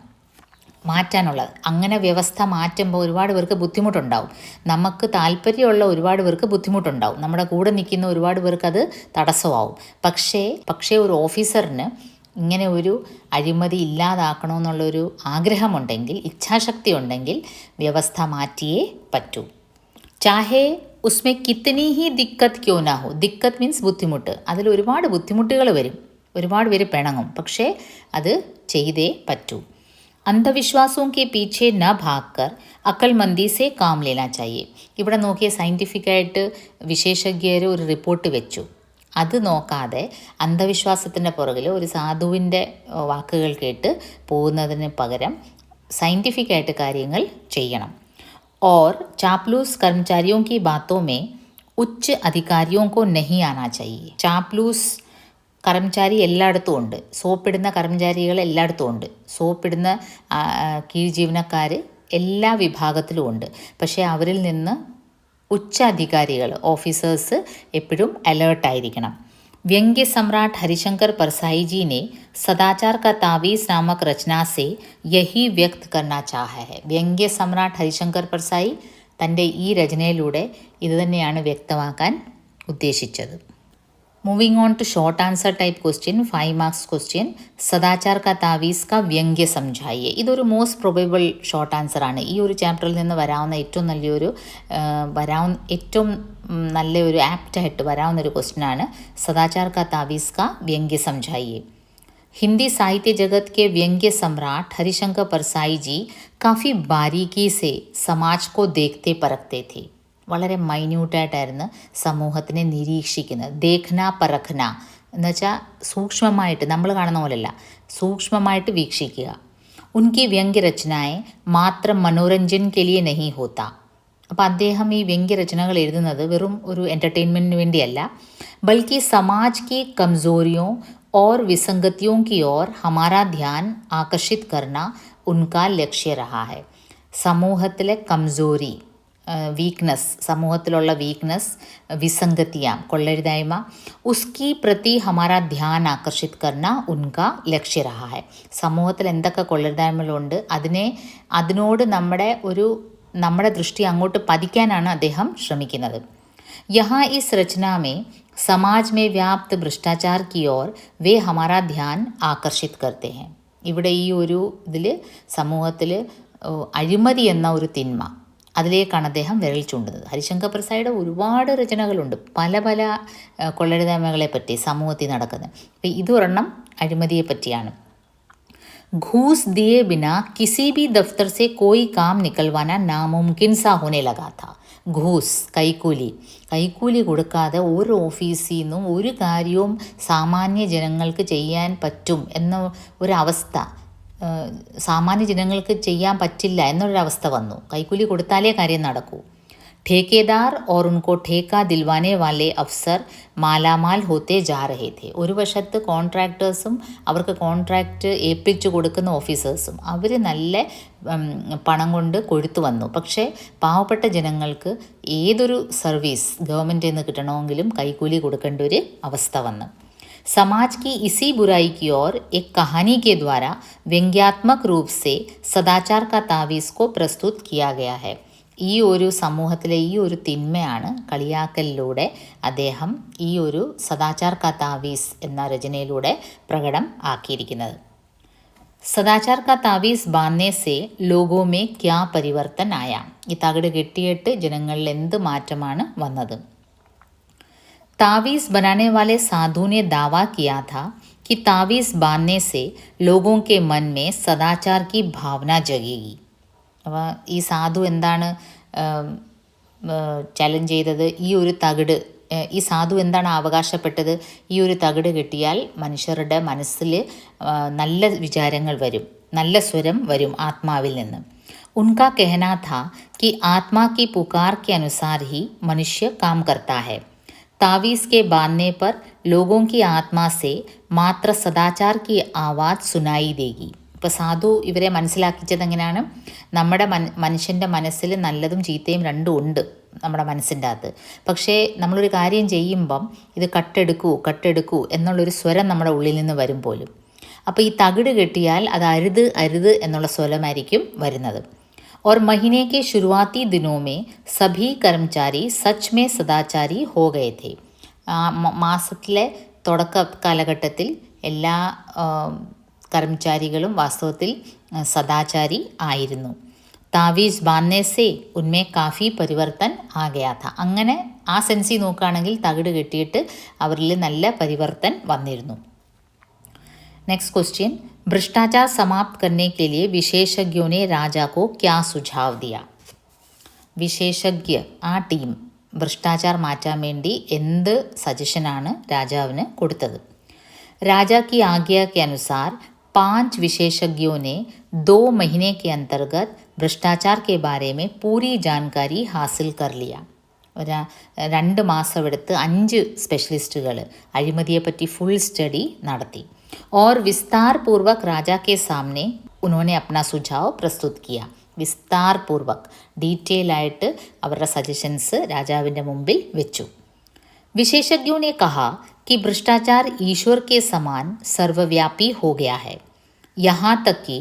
മാറ്റാനുള്ളത്. അങ്ങനെ വ്യവസ്ഥ മാറ്റുമ്പോൾ ഒരുപാട് പേർക്ക് ബുദ്ധിമുട്ടുണ്ടാവും. നമുക്ക് താല്പര്യമുള്ള ഒരുപാട് പേർക്ക് ബുദ്ധിമുട്ടുണ്ടാവും. നമ്മുടെ കൂടെ നിൽക്കുന്ന ഒരുപാട് പേർക്ക് അത് തടസ്സമാവും. പക്ഷേ ഒരു ഓഫീസറിന് ഇങ്ങനെ ഒരു അഴിമതി ഇല്ലാതാക്കണമെന്നുള്ളൊരു ആഗ്രഹമുണ്ടെങ്കിൽ, ഇച്ഛാശക്തി ഉണ്ടെങ്കിൽ വ്യവസ്ഥ മാറ്റിയേ പറ്റൂ. ചാഹേ ഉസ്മേ കിത്തനി ഹി ദിക്കത്ത് ക്യോ നാ ഹോ. ദിക്കത്ത് മീൻസ് ബുദ്ധിമുട്ട്. അതിൽ ഒരുപാട് ബുദ്ധിമുട്ടുകൾ വരും, ഒരുപാട് പേര് പിണങ്ങും, പക്ഷേ അത് ചെയ്തേ പറ്റൂ. അന്ധവിശ്വാസവും കെ പീछे ന ഭാഗ്കർ അക്കൽമന്ദി സെ കാം ലേനാ ചാഹിയെ. ഇവിടെ നോക്കിയ സയൻറ്റിഫിക്കായിട്ട് വിശേഷജ്ഞർ ഒരു റിപ്പോർട്ട് വെച്ചു. അത് നോക്കാതെ അന്ധവിശ്വാസത്തിൻ്റെ പുറകിൽ ഒരു സാധുവിൻ്റെ വാക്കുകൾ കേട്ട് പോകുന്നതിന് പകരം സയൻറ്റിഫിക്കായിട്ട് കാര്യങ്ങൾ ചെയ്യണം. और चापलूस कर्मचारियों की बातों में उच्च अधिकारियों को नहीं आना चाहिए. चापलूस കർമ്മചാരി എല്ലായിടത്തും ഉണ്ട്, സോപ്പിടുന്ന കർമ്മചാരികൾ എല്ലായിടത്തും ഉണ്ട്, സോപ്പിടുന്ന കീഴ് ജീവനക്കാർ എല്ലാ വിഭാഗത്തിലും ഉണ്ട്. പക്ഷേ അവരിൽ നിന്ന് ഉച്ച അധികാരികൾ ഓഫീസേഴ്സ് എപ്പോഴും അലേർട്ടായിരിക്കണം. व्यंग्य सम्राट हरिशंकर परसाई जी ने सदाचार का तावीज़ नामक रचना से यही व्यक्त करना चाहा है. വ്യംഗ്യ സമ്രാട്ട് ഹരിശങ്കർ പർസായി തൻ്റെ ഈ രചനയിലൂടെ ഇത് തന്നെയാണ് വ്യക്തമാക്കാൻ ഉദ്ദേശിച്ചത്. Moving on to short answer type question, 5 marks question. Sadachar ka Taveez കാ വ്യംഗ്യ സംജായിയെ. ഇതൊരു മോസ്റ്റ് പ്രൊബബിൾ ഷോർട്ട് ആൻസർ ആണ്. ഈ ഒരു ചാപ്റ്ററിൽ നിന്ന് വരാവുന്ന ഏറ്റവും നല്ലൊരു ആപ്റ്റായിട്ട് വരാവുന്നൊരു ക്വസ്റ്റ്യനാണ് സദാചാർ കാ താവീസ് കാ വ്യംഗ്യ സംജായിയെ. हिंदी साहित्य जगत के व्यंग्य सम्राट हरिशंकर परसाई जी काफ़ी बारीकी से समाज को देखते परखते थे. വളരെ മൈന്യൂട്ടായിട്ടായിരുന്നു സമൂഹത്തിനെ നിരീക്ഷിക്കുന്നത്. ദേഖ്ന പരഖ്ന എന്ന് വെച്ചാൽ സൂക്ഷ്മമായിട്ട്, നമ്മൾ കാണുന്ന പോലെയല്ല, സൂക്ഷ്മമായിട്ട് വീക്ഷിക്കുക. ഉൻകി വ്യംഗ്യരചനായെ മാത്രം മനോരഞ്ജൻ കെ ലിയെ നഹി ഹോത്ത. അപ്പോൾ അദ്ദേഹം ഈ വ്യംഗ്യരചനകൾ എഴുതുന്നത് വെറും ഒരു എൻ്റർടൈൻമെൻറ്റിന് വേണ്ടിയല്ല, ബൽക്കി സമാജ് की कमज़ोरियों और विसंगतियों की ओर हमारा ध्यान आकर्षित करना उनका लक्ष्य रहा है. സമൂഹത്തിലെ കംസോറി, വീക്ക്നെസ്, സമൂഹത്തിലുള്ള വീക്ക്നെസ്, വിസംഗതിയാം, കൊള്ളരുതായ്മ, ഉസ്കി പ്രതി ഹമാര ധ്യാൻ ആകർഷിത് കർണ ഉൻക ലക്ഷ്യ രഹാ ഹൈ. സമൂഹത്തിൽ എന്തൊക്കെ കൊള്ളരുതായ്മകളുണ്ട് അതിനോട് നമ്മുടെ ദൃഷ്ടി അങ്ങോട്ട് പതിക്കാനാണ് അദ്ദേഹം ശ്രമിക്കുന്നത്. യഹാ ഇസ് രചന മേ സമാജ് മേ വ്യാപ്ത് ഭ്രഷ്ടാചാർ കി ഓർ വേ ഹമാര ധ്യാൻ ആകർഷിത് കർത്തെ ഹൈ. ഇവിടെ ഈ ഒരു ഇതിൽ സമൂഹത്തിൽ അഴിമതി എന്ന ഒരു തിന്മ, അതിലേക്കാണ് അദ്ദേഹം വിരൽ ചൂണ്ടുന്നത്. ഹരിശങ്കർ പ്രസായുടെ ഒരുപാട് രചനകളുണ്ട് പല കൊള്ളരുതായ്മകളെ പറ്റി സമൂഹത്തിൽ നടക്കുന്നത്. അപ്പോൾ ഇതൊരെണ്ണം അഴിമതിയെ പറ്റിയാണ്. घूस दिए बिना किसी भी दफ्तर से कोई काम निकलवाना नामुमकिन सा होने लगा था. ഘൂസ് കൈക്കൂലി കൊടുക്കാതെ ഒരു ഓഫീസിൽ നിന്നും ഒരു കാര്യവും സാമാന്യ ജനങ്ങൾക്ക് ചെയ്യാൻ പറ്റും എന്ന ഒരവസ്ഥ, സാമാന്യ ജനങ്ങൾക്ക് ചെയ്യാൻ പറ്റില്ല എന്നൊരവസ്ഥ വന്നു. കൈക്കൂലി കൊടുത്താലേ കാര്യം നടക്കൂ. ठेकेदार और उनको ठेका दिलवाने वाले अफसर മാലാമാൽ ഹോത്തെ ജാ രഹേ थे. ഒരു വശത്ത് കോൺട്രാക്ടേഴ്സും അവർക്ക് കോൺട്രാക്റ്റ് ഏൽപ്പിച്ചു കൊടുക്കുന്ന ഓഫീസേഴ്സും അവർ നല്ല പണം കൊണ്ട് കൊഴുത്തു വന്നു. പക്ഷേ പാവപ്പെട്ട ജനങ്ങൾക്ക് ഏതൊരു സർവീസ് ഗവൺമെൻറ്റിൽ നിന്ന് കിട്ടണമെങ്കിലും കൈക്കൂലി കൊടുക്കേണ്ട ഒരു അവസ്ഥ വന്നു. समाज की इसी बुराई की ओर एक कहानी के द्वारा व्यंग्यात्मक रूप से सदाचार का तावीज़ को प्रस्तुत किया गया है. ഈ ഒരു സമൂഹത്തിലെ ഈ ഒരു തിന്മയാണ് കളിയാക്കലിലൂടെ അദ്ദേഹം ഈ ഒരു സദാചാർ കാ താവീസ് എന്ന രചനയിലൂടെ പ്രകടം ആക്കിയിരിക്കുന്നത്. സദാചാർ കാ താവീസ് ബാന്ധനെ സേ ലോഗോ മേ ക്യാ പരിവർത്തൻ ആയ. ഈ തകിട് കെട്ടിയിട്ട് ജനങ്ങളിൽ എന്ത് മാറ്റമാണ് വന്നത്? तावीज़ बनाने वाले साधु ने दावा किया था कि तावीज़ बांधने से लोगों के मन में सदाचार की भावना जगेगी. അപ്പോൾ ഈ സാധു എന്താണ് ചലഞ്ച് ചെയ്തത്? ഈ ഒരു തകിട്, ഈ സാധു എന്താണ് അവകാശപ്പെട്ടത്? ഈ ഒരു തകിട് കിട്ടിയാൽ മനുഷ്യരുടെ മനസ്സിൽ നല്ല വിചാരങ്ങൾ വരും, നല്ല സ്വരം വരും ആത്മാവിൽ നിന്ന്. उनका कहना था कि आत्मा की पुकार के अनुसार ही मनुष्य काम करता है. तावीज़ के बांधने पर लोगों की आत्मा से मात्र सदाचार की आवाज़ सुनाई देगी. ഇപ്പോൾ സാധു ഇവരെ മനസ്സിലാക്കിച്ചത് എങ്ങനെയാണ്? നമ്മുടെ മനുഷ്യൻ്റെ മനസ്സിൽ നല്ലതും ചീത്തയും രണ്ടും ഉണ്ട് നമ്മുടെ മനസ്സിൻ്റെ അകത്ത്. പക്ഷേ നമ്മളൊരു കാര്യം ചെയ്യുമ്പം ഇത് കട്ടെടുക്കൂ എന്നുള്ളൊരു സ്വരം നമ്മുടെ ഉള്ളിൽ നിന്ന് വരും പോലും. അപ്പോൾ ഈ തകിട് കെട്ടിയാൽ അത് അരുത് അരുത് എന്നുള്ള സ്വരമായിരിക്കും വരുന്നത്. और महीने के शुरुआती दिनों में सभी कर्मचारी सच में सदाचारी हो गए थे. മാസത്തിലെ തുടക്ക കാലഘട്ടത്തിൽ എല്ലാ കർമ്മചാരികളും വാസ്തവത്തിൽ സദാചാരി ആയിരുന്നു. താവീസ് ബാന്ധനെ സേ ഉന്മേ കാഫി പരിവർത്തൻ ആ ഗയാ ഥ. അങ്ങനെ ആ സെൻസിൽ നോക്കുകയാണെങ്കിൽ തകിട് കെട്ടിയിട്ട് അവരിൽ നല്ല പരിവർത്തൻ വന്നിരുന്നു. नेक्स्ट क्वेश्चन, भ्रष्टाचार समाप्त करने के लिए विशेषज्ञों ने राजा को क्या सुझाव दिया? വിശേഷജ്ഞ ആ ടീം ഭ്രഷ്ടാചാർ മാറ്റാൻ വേണ്ടി എന്ത് സജഷനാണ് രാജാവിന് കൊടുത്തത്? राजा की आज्ञा के अनुसार 5 विशेषज्ञों ने 2 महीने के अंतर्गत भ्रष्टाचार के बारे में पूरी जानकारी हासिल कर लिया. 2 മാസം എടുത്ത് 5 സ്പെഷ്യലിസ്റ്റുകൾ അഴിമതിയെപ്പറ്റി ഫുൾ സ്റ്റഡി നടത്തി. और विस्तार पूर्वक राजा के सामने उन्होंने अपना सुझाव प्रस्तुत किया. विस्तार पूर्वक ഡീറ്റെയിൽ ആയിട്ട് അവരുടെ സജഷൻസ് രാജാവിൻ്റെ മുമ്പിൽ വെച്ചു. विशेषज्ञों ने कहा कि भ्रष्टाचार ईश्वर के समान सर्वव्यापी हो गया है. यहाँ तक कि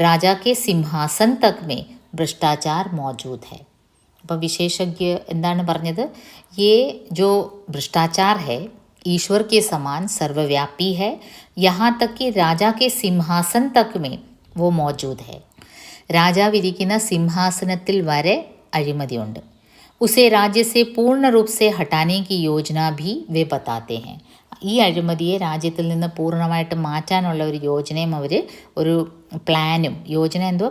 राजा के सिंहासन तक में भ्रष्टाचार मौजूद है. അപ്പോൾ വിശേഷജ്ഞ എന്താണ് പറഞ്ഞത്? ये जो भ्रष्टाचार है ईश्वर के समान सर्वव्यापी है, यहाँ तक कि राजा के सिंहासन तक में वो मौजूद है. രാജാവിരിക്കുന്ന സിംഹാസനത്തിൽ വരെ അഴിമതിയുണ്ട്. उसे राज्य से पूर्ण रूप से हटाने की योजना भी वे बताते हैं. ഈ അഴിമതിയെ രാജ്യത്തിൽ നിന്ന് പൂർണ്ണമായിട്ട് മാറ്റാനുള്ള ഒരു യോജനയും അവർ ഒരു പ്ലാനും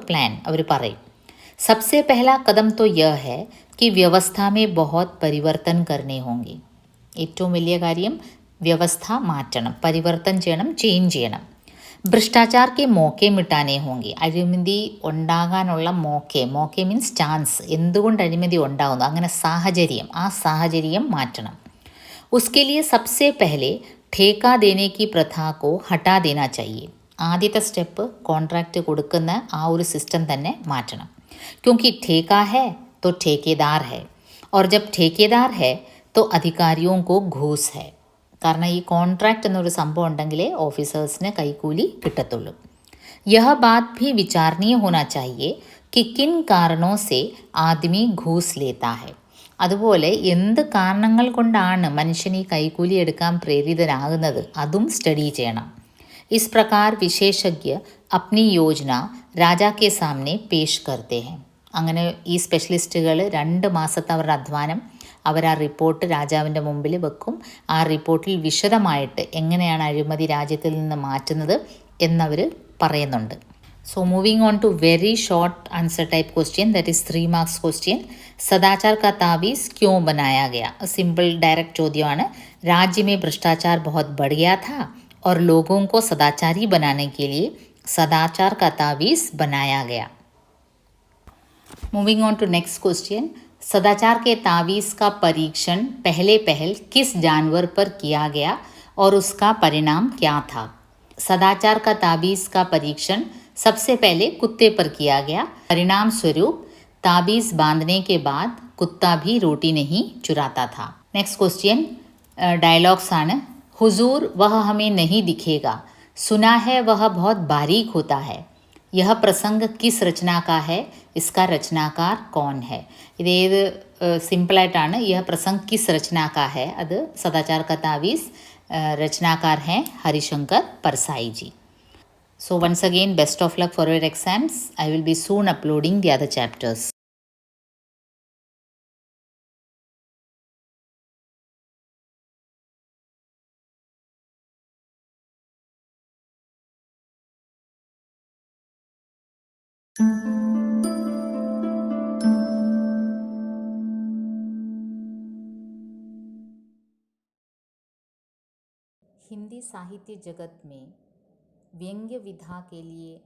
പ്ലാൻ അവർ പറയും. सबसे पहला कदम तो यह है कि व्यवस्था में बहुत परिवर्तन करने होंगे. ഏറ്റവും വലിയ കാര്യം വ്യവസ്ഥ മാറ്റണം, പരിവർത്തൻ ചെയ്യണം, ചേഞ്ച് ചെയ്യണം. ഭ്രഷ്ടാചാർ കെ മോക്കെ മിട്ടാനേ ഹോങ്കി. അഴിമതി ഉണ്ടാകാനുള്ള മോക്കെ മീൻസ് ചാൻസ്, എന്തുകൊണ്ട് അഴിമതി ഉണ്ടാകുന്നു അങ്ങനെ സാഹചര്യം, ആ സാഹചര്യം മാറ്റണം. ഉസ്കെ ലിയെ സബ്സെ പെഹലെ ठेका देने की प्रथा को हटा देना चाहिए. ആദ്യത്തെ സ്റ്റെപ്പ് കോൺട്രാക്റ്റ് കൊടുക്കുന്ന ആ ഒരു സിസ്റ്റം തന്നെ മാറ്റണം. क्योंकि ठेका है तो ठेकेदार है और जब ठेकेदार है तो अधिकारियों को घूस है. കാരണം ഈ കോൺട്രാക്റ്റ് എന്നൊരു സംഭവം ഉണ്ടെങ്കിലേ ഓഫീസേഴ്സിന് കൈക്കൂലി കിട്ടത്തുള്ളൂ. यह बात भी विचारणीय होना चाहिए कि किन कारणों से आदमी घूस लेता है. അതുപോലെ എന്ത് കാരണങ്ങൾ കൊണ്ടാണ് മനുഷ്യൻ ഈ കൈക്കൂലി എടുക്കാൻ പ്രേരിതനാകുന്നത് അതും സ്റ്റഡി ചെയ്യണം. इस प्रकार विशेषज्ञ अपनी योजना राजा के सामने पेश करते हैं. അങ്ങനെ ഈ സ്പെഷ്യലിസ്റ്റുകൾ 2 മാസത്തെ അവരുടെ അധ്വാനം അവർ ആ റിപ്പോർട്ട് രാജാവിൻ്റെ മുമ്പിൽ വെക്കും. ആ റിപ്പോർട്ടിൽ വിശദമായിട്ട് എങ്ങനെയാണ് അഴിമതി രാജ്യത്തിൽ നിന്ന് മാറ്റുന്നത് എന്നവർ പറയുന്നുണ്ട്. So moving on to very short answer type question, that is 3 marks question. सदाचार का तावीज़ क्यों बनाया गया? सिंपल डायरेक्ट ചോദ്യമാണ്. राज्य में भ्रष्टाचार बहुत बढ़ गया था और लोगों को सदाचारी बनाने के लिए सदाचार का तावीज़ बनाया गया. Moving on to next question. सदाचार के तावीज़ का परीक्षण पहले पहल किस जानवर पर किया गया और उसका परिणाम क्या था? सदाचार का ताबीज़ का परीक्षण सबसे पहले कुत्ते पर किया गया। परिणाम स्वरूप ताबीज़ बांधने के बाद कुत्ता भी रोटी नहीं चुराता था। नेक्स्ट क्वेश्चन, डायलॉग्स आना। हुजूर, वह हमें नहीं दिखेगा, सुना है वह बहुत बारीक होता है। यह प्रसंग किस रचना का है? इसका रचनाकार कौन है? ഇത് സിമ്പിളായിട്ടാണ്. यह प्रसंग किस रचना का है? അത് सदाचार का तावीज़ रचनाकार हैं हरिशंकर परसाई जी. So once again, best of luck for your exams. I will be soon uploading the other chapters. Hindi साहित्य जगत में व्यंग्य विधा के लिए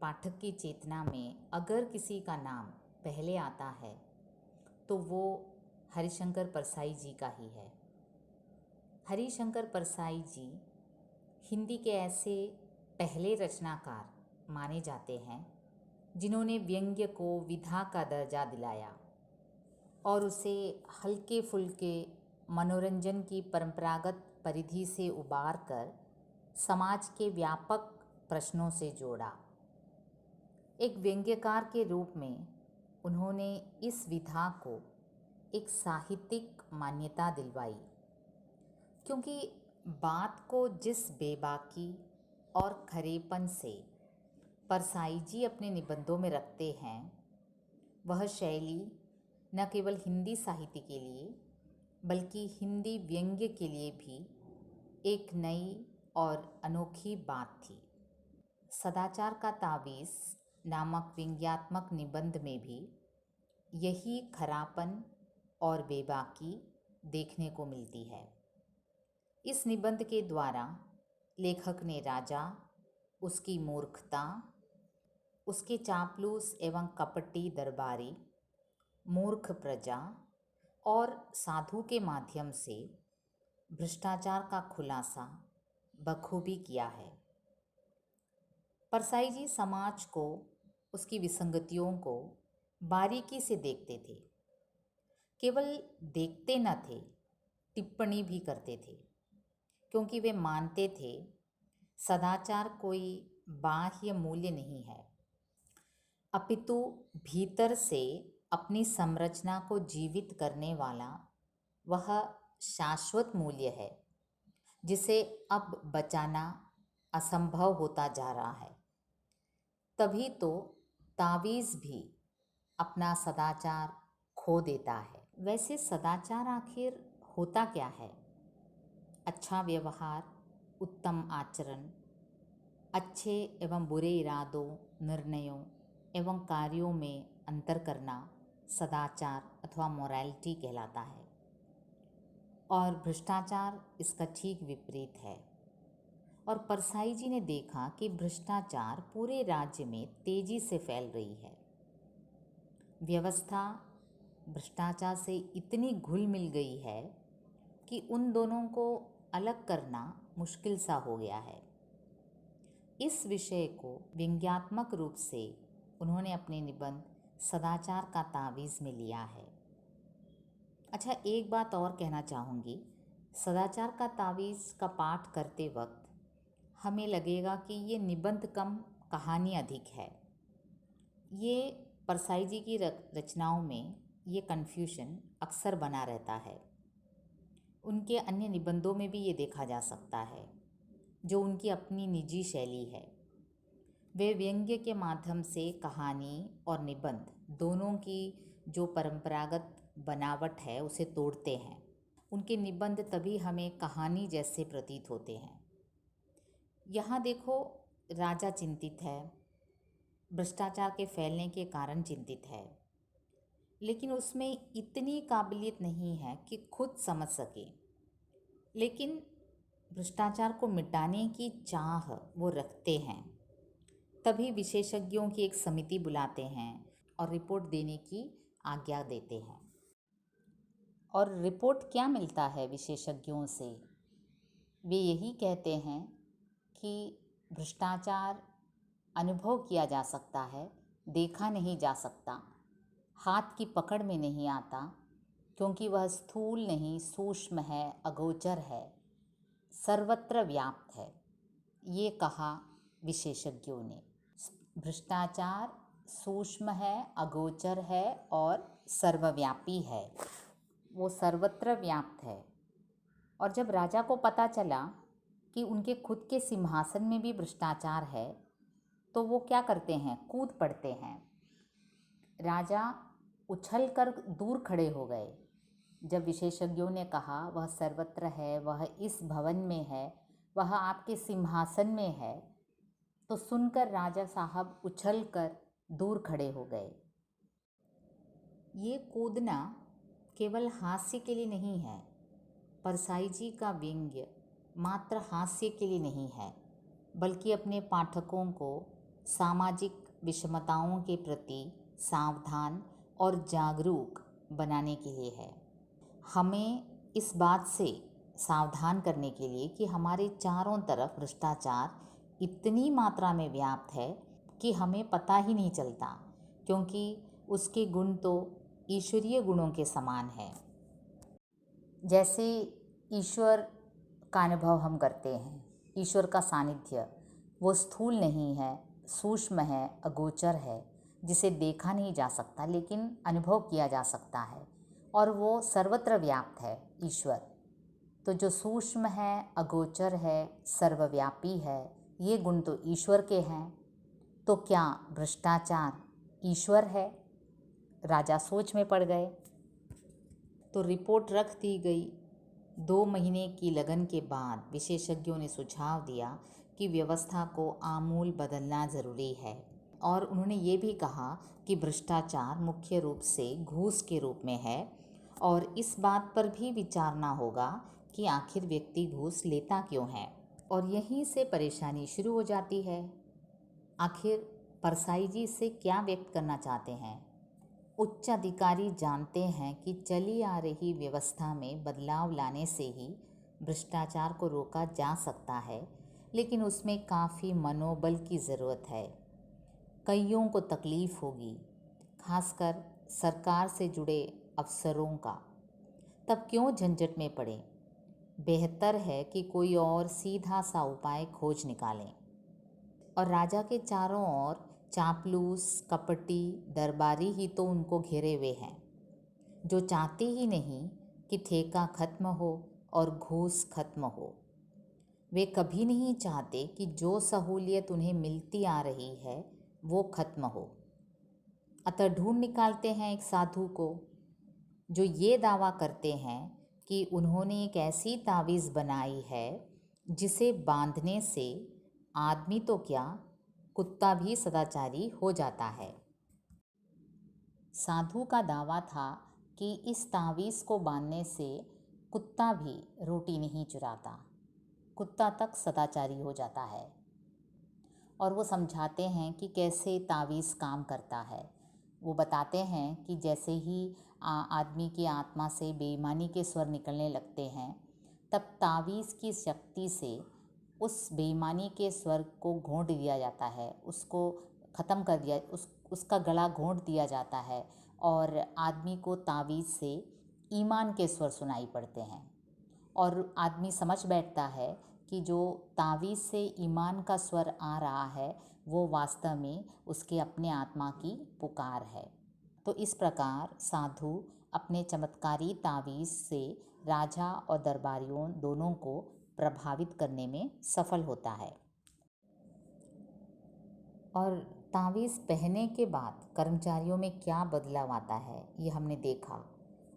पाठक की चेतना में अगर किसी का नाम पहले आता है तो वो हरिशंकर परसाई जी का ही है। हरिशंकर परसाई जी हिंदी के ऐसे पहले रचनाकार माने जाते हैं जिन्होंने व्यंग्य को विधा का दर्जा दिलाया और उसे हल्के फुल्के मनोरंजन की परंपरागत परिधि से उबार कर समाज के व्यापक प्रश्नों से जोड़ा। एक व्यंग्यकार के रूप में उन्होंने इस विधा को एक साहित्यिक मान्यता दिलवाई, क्योंकि बात को जिस बेबाकी और खरेपन से परसाई जी अपने निबंधों में रखते हैं, वह शैली न केवल हिंदी साहित्य के लिए बल्कि हिंदी व्यंग्य के लिए भी एक नई और अनोखी बात थी। सदाचार का तावीज़ नामक व्यंग्यात्मक निबंध में भी यही खरापन और बेबाकी देखने को मिलती है। इस निबंध के द्वारा लेखक ने राजा, उसकी मूर्खता, उसके चापलूस एवं कपटी दरबारी, मूर्ख प्रजा और साधु के माध्यम से भ्रष्टाचार का खुलासा बखूबी किया है। परसाई जी समाज को, उसकी विसंगतियों को बारीकी से देखते थे। केवल देखते न थे, टिप्पणी भी करते थे, क्योंकि वे मानते थे सदाचार कोई बाह्य मूल्य नहीं है, अपितु भीतर से अपनी संरचना को जीवित करने वाला वह शाश्वत मूल्य है जिसे अब बचाना असंभव होता जा रहा है। तभी तो तावीज़ भी अपना सदाचार खो देता है। वैसे सदाचार आखिर होता क्या है? अच्छा व्यवहार, उत्तम आचरण, अच्छे एवं बुरे इरादों, निर्णयों एवं कार्यों में अंतर करना सदाचार अथवा मोरालिटी कहलाता है, और भ्रष्टाचार इसका ठीक विपरीत है। और परसाई जी ने देखा कि भ्रष्टाचार पूरे राज्य में तेजी से फैल रही है। व्यवस्था भ्रष्टाचार से इतनी घुल मिल गई है कि उन दोनों को अलग करना मुश्किल सा हो गया है। इस विषय को व्यंग्यात्मक रूप से उन्होंने अपने निबंध सदाचार का तावीज़ में लिया है। अच्छा, एक बात और कहना चाहूँगी, सदाचार का तावीज़ का पाठ करते वक्त हमें लगेगा कि ये निबंध कम कहानी अधिक है। ये परसाई जी की रचनाओं में ये कन्फ्यूजन अक्सर बना रहता है। उनके अन्य निबंधों में भी ये देखा जा सकता है, जो उनकी अपनी निजी शैली है। वे व्यंग्य के माध्यम से कहानी और निबंध दोनों की जो परंपरागत बनावट है उसे तोड़ते हैं। उनके निबंध तभी हमें कहानी जैसे प्रतीत होते हैं। यहाँ देखो, राजा चिंतित है, भ्रष्टाचार के फैलने के कारण चिंतित है, लेकिन उसमें इतनी काबिलियत नहीं है कि खुद समझ सके, लेकिन भ्रष्टाचार को मिटाने की चाह वो रखते हैं। तभी विशेषज्ञों की एक समिति बुलाते हैं और रिपोर्ट देने की आज्ञा देते हैं। और रिपोर्ट क्या मिलता है विशेषज्ञों से? वे यही कहते हैं कि भ्रष्टाचार अनुभव किया जा सकता है, देखा नहीं जा सकता, हाथ की पकड़ में नहीं आता, क्योंकि वह स्थूल नहीं, सूक्ष्म है, अगोचर है, सर्वत्र व्याप्त है। ये कहा विशेषज्ञों ने। भ्रष्टाचार सूक्ष्म है, अगोचर है और सर्वव्यापी है, वो सर्वत्र व्याप्त है। और जब राजा को पता चला कि उनके खुद के सिंहासन में भी भ्रष्टाचार है, तो वो क्या करते हैं, कूद पड़ते हैं। राजा उछलकर दूर खड़े हो गए। जब विशेषज्ञों ने कहा वह सर्वत्र है, वह इस भवन में है, वह आपके सिंहासन में है, तो सुनकर राजा साहब उछलकर दूर खड़े हो गए। ये कूदना केवल हास्य के लिए नहीं है। परसाई जी का व्यंग्य मात्र हास्य के लिए नहीं है, बल्कि अपने पाठकों को सामाजिक विषमताओं के प्रति सावधान और जागरूक बनाने के लिए है। हमें इस बात से सावधान करने के लिए कि हमारे चारों तरफ भ्रष्टाचार इतनी मात्रा में व्याप्त है कि हमें पता ही नहीं चलता, क्योंकि उसके गुण तो ईश्वरीय गुणों के समान है। जैसे ईश्वर का अनुभव हम करते हैं, ईश्वर का सानिध्य वो स्थूल नहीं है, सूक्ष्म है, अगोचर है, जिसे देखा नहीं जा सकता लेकिन अनुभव किया जा सकता है, और वो सर्वत्र व्याप्त है ईश्वर। तो जो सूक्ष्म है, अगोचर है, सर्वव्यापी है, ये गुण तो ईश्वर के हैं। तो क्या भ्रष्टाचार ईश्वर है? राजा सोच में पड़ गए। तो रिपोर्ट रख दी गई। 2 महीने की लगन के बाद विशेषज्ञों ने सुझाव दिया कि व्यवस्था को आमूल बदलना ज़रूरी है, और उन्होंने ये भी कहा कि भ्रष्टाचार मुख्य रूप से घूस के रूप में है, और इस बात पर भी विचारना होगा कि आखिर व्यक्ति घूस लेता क्यों है। और यहीं से परेशानी शुरू हो जाती है। आखिर परसाई जी से क्या व्यक्त करना चाहते हैं? उच्च अधिकारी जानते हैं कि चली आ रही व्यवस्था में बदलाव लाने से ही भ्रष्टाचार को रोका जा सकता है, लेकिन उसमें काफ़ी मनोबल की ज़रूरत है। कईयों को तकलीफ़ होगी, खासकर सरकार से जुड़े अफसरों का। तब क्यों झंझट में पड़े? बेहतर है कि कोई और सीधा सा उपाय खोज निकालें। और राजा के चारों ओर चापलूस, कपटी दरबारी ही तो उनको घेरे हुए हैं, जो चाहते ही नहीं कि ठेका खत्म हो और घूस खत्म हो। वे कभी नहीं चाहते कि जो सहूलियत उन्हें मिलती आ रही है वो खत्म हो। अतः ढूंढ निकालते हैं एक साधु को, जो ये दावा करते हैं कि उन्होंने एक ऐसी तावीज़ बनाई है जिसे बांधने से आदमी तो क्या, कुत्ता भी सदाचारी हो जाता है। साधु का दावा था कि इस तावीज़ को बांधने से कुत्ता भी रोटी नहीं चुराता, कुत्ता तक सदाचारी हो जाता है। और वो समझाते हैं कि कैसे तावीज़ काम करता है। वो बताते हैं कि जैसे ही आदमी की आत्मा से बेईमानी के स्वर निकलने लगते हैं, तब तावीज़ की शक्ति से उस बेईमानी के स्वर को घोंट दिया जाता है, उसको ख़त्म कर दिया, उसका गला घोंट दिया जाता है, और आदमी को तावीज़ से ईमान के स्वर सुनाई पड़ते हैं। और आदमी समझ बैठता है कि जो तावीज़ से ईमान का स्वर आ रहा है वो वास्तव में उसके अपने आत्मा की पुकार है। तो इस प्रकार साधु अपने चमत्कारी तावीज़ से राजा और दरबारियों दोनों को प्रभावित करने में सफल होता है। और तावीज़ पहनने के बाद कर्मचारियों में क्या बदलाव आता है ये हमने देखा।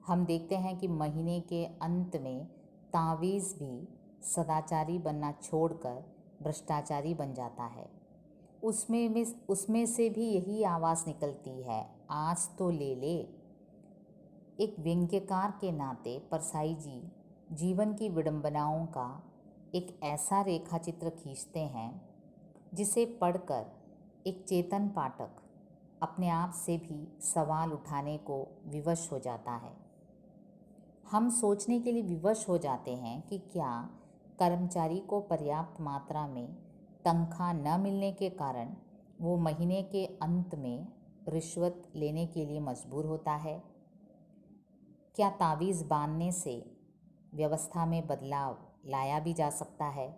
हम देखते हैं कि महीने के अंत में तावीज़ भी सदाचारी बनना छोड़कर भ्रष्टाचारी बन जाता है। उसमें से भी यही आवाज़ निकलती है, आज तो ले ले। एक व्यंग्यकार के नाते परसाई जी जीवन की विडंबनाओं का एक ऐसा रेखा चित्र खींचते हैं जिसे पढ़कर एक चेतन पाठक अपने आप से भी सवाल उठाने को विवश हो जाता है। हम सोचने के लिए विवश हो जाते हैं कि क्या कर्मचारी को पर्याप्त मात्रा में तनख्वाह न मिलने के कारण वो महीने के अंत में रिश्वत लेने के लिए मजबूर होता है। क्या तावीज़ बांधने से व्यवस्था में बदलाव लाया भी जा सकता है।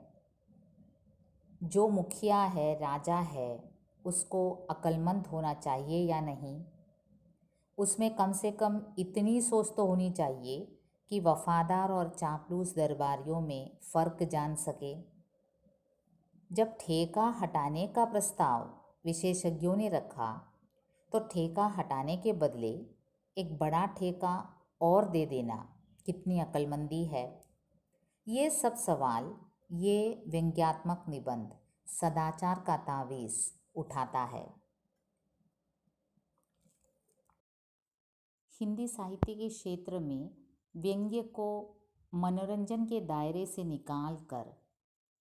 जो मुखिया है, राजा है, उसको अक्लमंद होना चाहिए या नहीं, उसमें कम से कम इतनी सोच तो होनी चाहिए कि वफादार और चापलूस दरबारियों में फ़र्क जान सके। जब ठेका हटाने का प्रस्ताव विशेषज्ञों ने रखा तो ठेका हटाने के बदले एक बड़ा ठेका और दे देना कितनी अक्लमंदी है। ये सब सवाल ये व्यंग्यात्मक निबंध सदाचार का तावीज़ उठाता है। हिंदी साहित्य के क्षेत्र में व्यंग्य को मनोरंजन के दायरे से निकालकर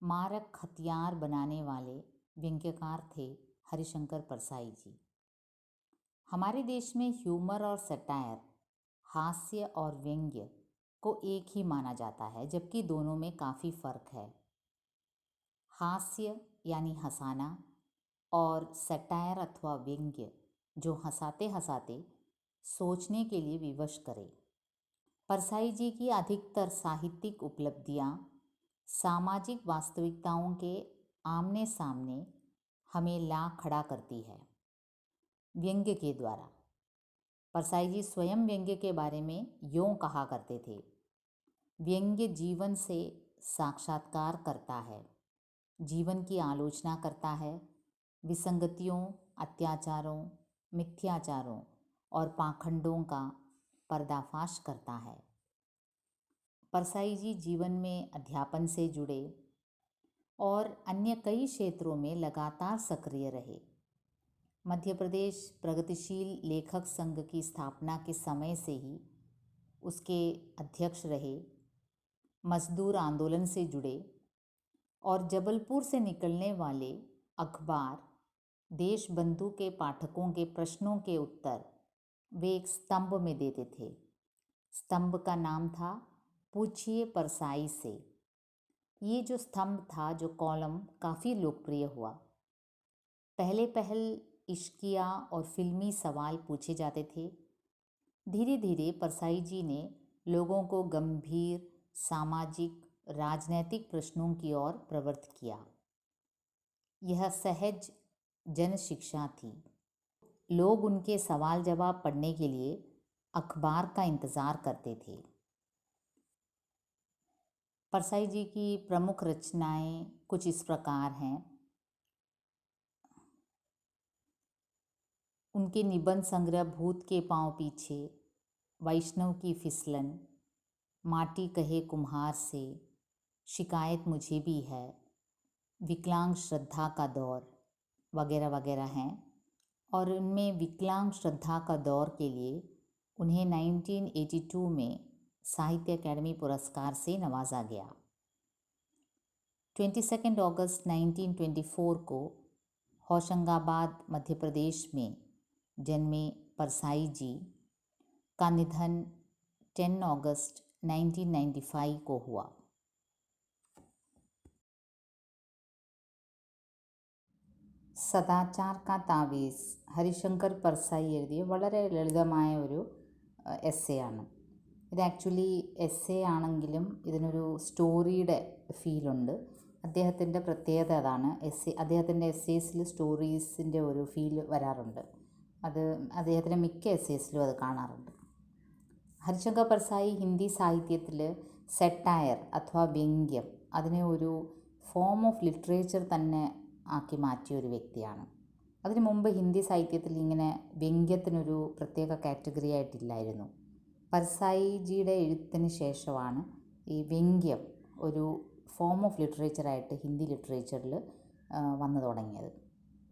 मारक हथियार बनाने वाले व्यंग्यकार थे हरिशंकर परसाई जी। हमारे देश में ह्यूमर और सटायर, हास्य और व्यंग्य को एक ही माना जाता है, जबकि दोनों में काफ़ी फ़र्क है। हास्य यानी हंसाना और सटायर अथवा व्यंग्य जो हंसाते हंसाते सोचने के लिए विवश करे। परसाई जी की अधिकतर साहित्यिक उपलब्धियाँ सामाजिक वास्तविकताओं के आमने सामने हमें ला खड़ा करती है व्यंग्य के द्वारा। परसाई जी स्वयं व्यंग्य के बारे में यूँ कहा करते थे, व्यंग्य जीवन से साक्षात्कार करता है, जीवन की आलोचना करता है, विसंगतियों, अत्याचारों, मिथ्याचारों और पाखंडों का पर्दाफाश करता है। परसाई जी जीवन में अध्यापन से जुड़े और अन्य कई क्षेत्रों में लगातार सक्रिय रहे। मध्य प्रदेश प्रगतिशील लेखक संघ की स्थापना के समय से ही उसके अध्यक्ष रहे, मजदूर आंदोलन से जुड़े और जबलपुर से निकलने वाले अखबार देशबंधु के पाठकों के प्रश्नों के उत्तर वे एक स्तंभ में देते थे। स्तंभ का नाम था पूछिए परसाई से। ये जो स्तंभ था, जो कॉलम, काफ़ी लोकप्रिय हुआ। पहल इश्किया और फिल्मी सवाल पूछे जाते थे। धीरे धीरे परसाई जी ने लोगों को गंभीर सामाजिक राजनैतिक प्रश्नों की ओर प्रवृत्त किया। यह सहज जन शिक्षा थी। लोग उनके सवाल जवाब पढ़ने के लिए अखबार का इंतज़ार करते थे। परसाई जी की प्रमुख रचनाएं कुछ इस प्रकार हैं। उनके निबंध संग्रह भूत के पांव पीछे, वैष्णव की फिसलन, माटी कहे कुम्हार से, शिकायत मुझे भी है, विकलांग श्रद्धा का दौर वगैरह वगैरह हैं। और उनमें विकलांग श्रद्धा का दौर के लिए उन्हें 1982 में साहित्य अकादमी पुरस्कार से नवाजा गया। 22 अगस्त 1924 को होशंगाबाद मध्य प्रदेश में जन्मे परसाई जी का निधन 10 अगस्त 1995 को हुआ। സദാചാർ കാ താവീസ് ഹരിശങ്കർ പർസായി എഴുതിയ വളരെ ലളിതമായ ഒരു എസ്സേ ആണ്. ഇത് ആക്ച്വലി എസ്സേ ആണെങ്കിലും ഇതിനൊരു സ്റ്റോറിയുടെ ഫീലുണ്ട്. അദ്ദേഹത്തിൻ്റെ പ്രത്യേകത അതാണ്. അദ്ദേഹത്തിൻ്റെ എസ്സേസിൽ സ്റ്റോറീസിൻ്റെ ഒരു ഫീൽ വരാറുണ്ട്. അത് അദ്ദേഹത്തിൻ്റെ മിക്ക എസ്സേസിലും അത് കാണാറുണ്ട്. ഹരിശങ്കർ പർസായി ഹിന്ദി സാഹിത്യത്തിൽ സെട്ടയർ അഥവാ വ്യംഗ്യം അതിനെ ഒരു ഫോം ഓഫ് ലിറ്ററേച്ചർ തന്നെ ആക്കി മാറ്റിയ ഒരു വ്യക്തിയാണ്. അതിനു മുമ്പ് ഹിന്ദി സാഹിത്യത്തിൽ ഇങ്ങനെ വ്യംഗ്യത്തിനൊരു പ്രത്യേക കാറ്റഗറി ആയിട്ടില്ലായിരുന്നു. പർസായി ജിയുടെ എഴുത്തിന് ശേഷമാണ് ഈ വ്യംഗ്യം ഒരു ഫോം ഓഫ് ലിറ്ററേച്ചറായിട്ട് ഹിന്ദി ലിറ്ററേച്ചറിൽ വന്നു തുടങ്ങിയത്.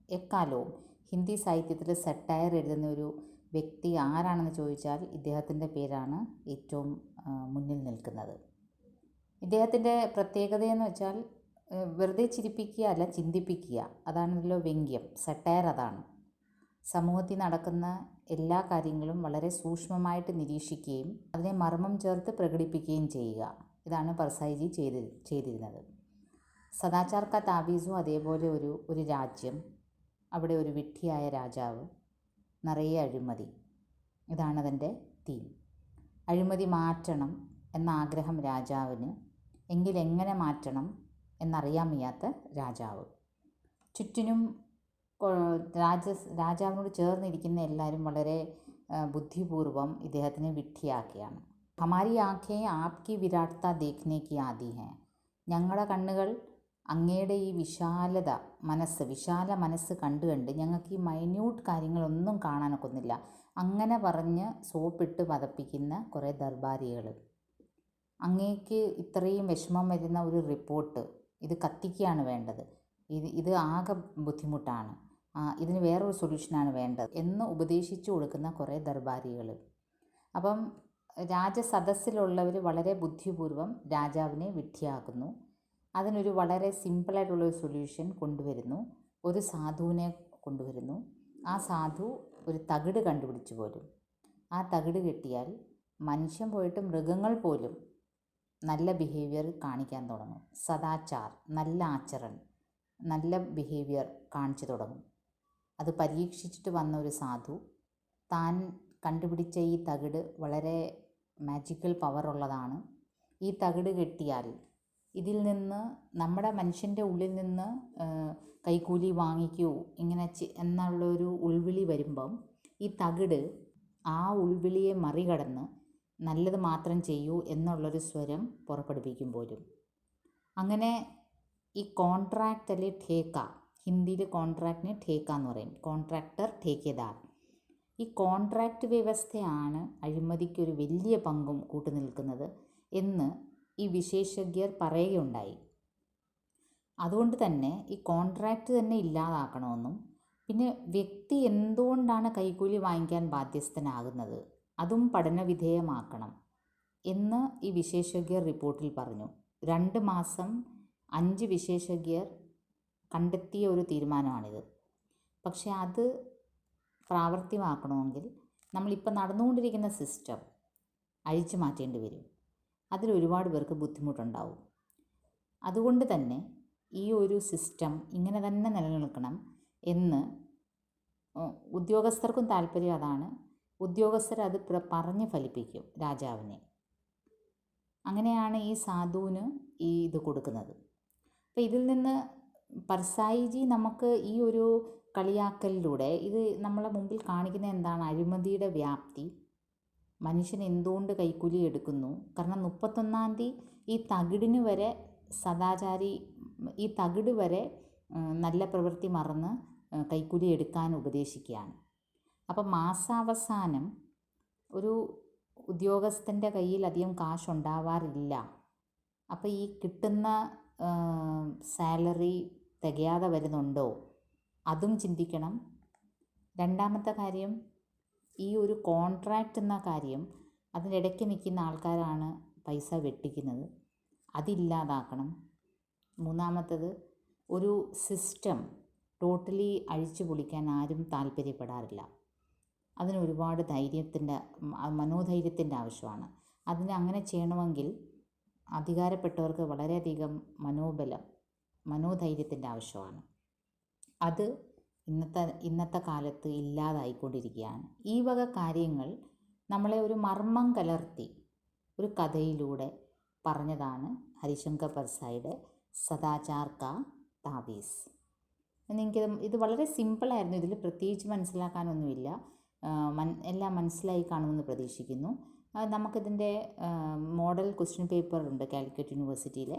എക്കാലവും ഹിന്ദി സാഹിത്യത്തിൽ സെട്ടയർ എഴുതുന്ന ഒരു വ്യക്തി ആരാണെന്ന് ചോദിച്ചാൽ ഇദ്ദേഹത്തിൻ്റെ പേരാണ് ഏറ്റവും മുന്നിൽ നിൽക്കുന്നത്. ഇദ്ദേഹത്തിൻ്റെ പ്രത്യേകതയെന്ന് വെച്ചാൽ വെറുതെ ചിരിപ്പിക്കുക അല്ല, ചിന്തിപ്പിക്കുക. അതാണല്ലോ വ്യംഗ്യം, സെട്ടയർ അതാണ്. സമൂഹത്തിൽ നടക്കുന്ന എല്ലാ കാര്യങ്ങളും വളരെ സൂക്ഷ്മമായിട്ട് നിരീക്ഷിക്കുകയും അതിനെ മർമ്മം ചേർത്ത് പ്രകടിപ്പിക്കുകയും ചെയ്യുക. ഇതാണ് പർസായിജി ചെയ്തിരുന്നത്. സദാചാർ കാ താവീസും അതേപോലെ ഒരു രാജ്യം, അവിടെ ഒരു വിഡ്ഢിയായ രാജാവ്, നിറയെ അഴിമതി. ഇതാണ് അതിൻ്റെ തീം. അഴിമതി മാറ്റണം എന്ന ആഗ്രഹം രാജാവിന്, എങ്കിലെങ്ങനെ മാറ്റണം എന്നറിയാൻ വയ്യാത്ത രാജാവ്. ചുറ്റിനും രാജാവിനോട് ചേർന്നിരിക്കുന്ന എല്ലാവരും വളരെ ബുദ്ധിപൂർവം ഇദ്ദേഹത്തിനെ വിഡ്ഢിയാക്കിയാണ്. ഹമാരി ആഖേ ആപ്കി വിരാട്ത ദേഖ്നെ കി ആദി ഹേ. ഞങ്ങളുടെ കണ്ണുകൾ അങ്ങയുടെ ഈ വിശാല മനസ്സ് കണ്ട് ഞങ്ങൾക്ക് ഈ മൈന്യൂട്ട് കാര്യങ്ങളൊന്നും കാണാനൊക്കുന്നില്ല. അങ്ങനെ പറഞ്ഞ് സോപ്പിട്ട് പതപ്പിക്കുന്ന കുറേ ദർബാരികൾ. അങ്ങേക്ക് ഇത്രയും വിഷമം വരുന്ന ഒരു റിപ്പോർട്ട് ഇത് കത്തിക്കുകയാണ് വേണ്ടത്, ഇത് ആകെ ബുദ്ധിമുട്ടാണ്, ഇതിന് വേറൊരു സൊല്യൂഷനാണ് വേണ്ടത് എന്ന് ഉപദേശിച്ചു കൊടുക്കുന്ന കുറേ ദർബാരികൾ. അപ്പം രാജസദസ്സിലുള്ളവർ വളരെ ബുദ്ധിപൂർവം രാജാവിനെ വിഡ്ഢിയാക്കുന്നു. അതിനൊരു വളരെ സിമ്പിളായിട്ടുള്ളൊരു സൊല്യൂഷൻ കൊണ്ടുവരുന്നു. ഒരു സാധുവിനെ കൊണ്ടുവരുന്നു. ആ സാധു ഒരു തകിട് കണ്ടുപിടിച്ചു പോലും. ആ തകിട് കെട്ടിയാൽ മനുഷ്യൻ പോയിട്ട് മൃഗങ്ങൾ പോലും നല്ല ബിഹേവിയർ കാണിക്കാൻ തുടങ്ങും. സദാചാർ, നല്ല ആചരണം, നല്ല ബിഹേവിയർ കാണിച്ചു തുടങ്ങും. അത് പരീക്ഷിച്ചിട്ട് വന്ന ഒരു സാധു താൻ കണ്ടുപിടിച്ച ഈ തകിട് വളരെ മാജിക്കൽ പവറുള്ളതാണ്. ഈ തകിട് കെട്ടിയാൽ ഇതിൽ നിന്ന് നമ്മുടെ മനുഷ്യൻ്റെ ഉള്ളിൽ നിന്ന് കൈക്കൂലി വാങ്ങിക്കൂ ഇങ്ങനെ എന്നുള്ളൊരു ഉൾവിളി വരുമ്പം ഈ തകിട് ആ ഉൾവിളിയെ മറികടന്ന് നല്ലത് മാത്രം ചെയ്യൂ എന്നുള്ളൊരു സ്വരം പുറപ്പെടുവിക്കും പോലും. അങ്ങനെ ഈ കോൺട്രാക്റ്റ് അല്ലെ ഠേക്ക, ഹിന്ദിയിൽ കോൺട്രാക്റ്റിന് ഠേക്ക എന്ന് പറയും, കോൺട്രാക്ടർ ഠേക്കേദാർ. ഈ കോൺട്രാക്റ്റ് വ്യവസ്ഥയാണ് അഴിമതിക്കൊരു വലിയ പങ്കും കൂട്ടുനിൽക്കുന്നത് എന്ന് ഈ വിശേഷജ്ഞർ പറയുകയുണ്ടായി. അതുകൊണ്ട് തന്നെ ഈ കോൺട്രാക്റ്റ് തന്നെ ഇല്ലാതാക്കണമെന്നും പിന്നെ വ്യക്തി എന്തുകൊണ്ടാണ് കൈക്കൂലി വാങ്ങിക്കാൻ ബാധ്യസ്ഥനാകുന്നത് അതും പഠനവിധേയമാക്കണം എന്ന് ഈ വിശേഷജ്ഞർ റിപ്പോർട്ടിൽ പറഞ്ഞു. 2 മാസം 5 വിശേഷജ്ഞർ കണ്ടെത്തിയ ഒരു തീരുമാനമാണിത്. പക്ഷേ അത് പ്രാവർത്തികമാക്കണമെങ്കിൽ നമ്മളിപ്പോൾ നടന്നുകൊണ്ടിരിക്കുന്ന സിസ്റ്റം അഴിച്ചു മാറ്റേണ്ടി വരും. അതിലൊരുപാട് പേർക്ക് ബുദ്ധിമുട്ടുണ്ടാവും. അതുകൊണ്ട് തന്നെ ഈ ഒരു സിസ്റ്റം ഇങ്ങനെ തന്നെ നിലനിൽക്കണം എന്ന് ഉദ്യോഗസ്ഥർക്കും താല്പര്യം അതാണ്. ഉദ്യോഗസ്ഥർ അത് പറഞ്ഞ് ഫലിപ്പിക്കും രാജാവിനെ. അങ്ങനെയാണ് ഈ സാധുവിന് ഇത് കൊടുക്കുന്നത്. അപ്പോൾ ഇതിൽ നിന്ന് പർസായിജി നമുക്ക് ഈ ഒരു കളിയാക്കലിലൂടെ ഇത് നമ്മളെ മുമ്പിൽ കാണിക്കുന്ന എന്താണ്? അഴിമതിയുടെ വ്യാപ്തി, മനുഷ്യൻ എന്തുകൊണ്ട് കൈക്കൂലി എടുക്കുന്നു. കാരണം 31-ാം തീയതി ഈ തകിടിന് വരെ സദാചാരി, ഈ തകിട് വരെ നല്ല പ്രവൃത്തി മറന്ന് കൈക്കൂലി എടുക്കാൻ ഉപദേശിക്കുകയാണ്. അപ്പം മാസാവസാനം ഒരു ഉദ്യോഗസ്ഥൻ്റെ കയ്യിൽ അധികം കാശുണ്ടാവാറില്ല. അപ്പോൾ ഈ കിട്ടുന്ന സാലറി തികയാതെ വരുന്നുണ്ടോ അതും ചിന്തിക്കണം. രണ്ടാമത്തെ കാര്യം, ഈ ഒരു കോൺട്രാക്റ്റ് എന്ന കാര്യം, അതിനിടയ്ക്ക് നിൽക്കുന്ന ആൾക്കാരാണ് പൈസ വെട്ടിക്കുന്നത്, അതില്ലാതാക്കണം. മൂന്നാമത്തത്, ഒരു സിസ്റ്റം ടോട്ടലി അഴിച്ചു പൊളിക്കാൻ ആരും താല്പര്യപ്പെടാറില്ല. അതിന് ഒരുപാട് മനോധൈര്യത്തിൻ്റെ ആവശ്യമാണ്. അങ്ങനെ ചെയ്യണമെങ്കിൽ അധികാരപ്പെട്ടവർക്ക് വളരെയധികം മനോധൈര്യത്തിൻ്റെ ആവശ്യമാണ്. അത് ഇന്നത്തെ കാലത്ത് ഇല്ലാതായിക്കൊണ്ടിരിക്കുകയാണ്. ഈ വക കാര്യങ്ങൾ നമ്മളെ ഒരു മർമ്മം കലർത്തി ഒരു കഥയിലൂടെ പറഞ്ഞതാണ് ഹരിശങ്കർ പർസായിയുടെ സദാചാർ കാ താവീസ്. ഇത് വളരെ സിമ്പിളായിരുന്നു. ഇതിൽ പ്രത്യേകിച്ച് മനസ്സിലാക്കാനൊന്നുമില്ല. എല്ലാം മനസ്സിലായി കാണുമെന്ന് പ്രതീക്ഷിക്കുന്നു. നമുക്കിതിൻ്റെ മോഡൽ ക്വസ്റ്റ്യൻ പേപ്പറുണ്ട് കാലിക്കറ്റ് യൂണിവേഴ്സിറ്റിയിലെ.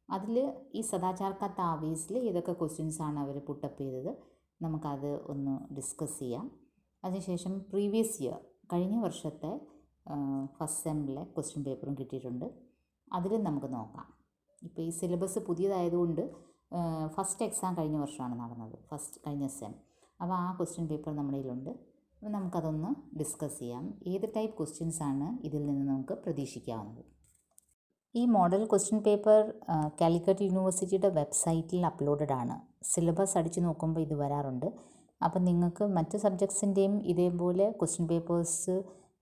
അതിൽ ഈ സദാചാർ കാ താവീസിൽ ഏതൊക്കെ ക്വസ്റ്റ്യൻസാണ് അവർ പുട്ടപ്പ് ചെയ്തത് നമുക്കത് ഒന്ന് ഡിസ്കസ് ചെയ്യാം. അതിനുശേഷം പ്രീവിയസ് ഇയർ, കഴിഞ്ഞ വർഷത്തെ ഫസ്റ്റ് സെമ്മിലെ ക്വസ്റ്റ്യൻ പേപ്പറും കിട്ടിയിട്ടുണ്ട്. അതിലും നമുക്ക് നോക്കാം. ഇപ്പോൾ ഈ സിലബസ് പുതിയതായതുകൊണ്ട് ഫസ്റ്റ് എക്സാം കഴിഞ്ഞ വർഷമാണ് നടന്നത്, കഴിഞ്ഞ സെം. അപ്പോൾ ആ ക്വസ്റ്റ്യൻ പേപ്പർ നമ്മുടെ കയ്യിലുണ്ട്. നമുക്കതൊന്ന് ഡിസ്കസ് ചെയ്യാം. ഏത് ടൈപ്പ് ക്വസ്റ്റ്യൻസാണ് ഇതിൽ നിന്ന് നമുക്ക് പ്രതീക്ഷിക്കാവുന്നത്. ഈ മോഡൽ ക്വസ്റ്റ്യൻ പേപ്പർ കാലിക്കറ്റ് യൂണിവേഴ്സിറ്റിയുടെ വെബ്സൈറ്റിൽ അപ്ലോഡഡ് ആണ്. സിലബസ് അടിച്ചു നോക്കുമ്പോൾ ഇത് വരാറുണ്ട്. അപ്പം നിങ്ങൾക്ക് മറ്റ് സബ്ജക്ട്സിൻ്റെയും ഇതേപോലെ ക്വസ്റ്റ്യൻ പേപ്പേഴ്സ്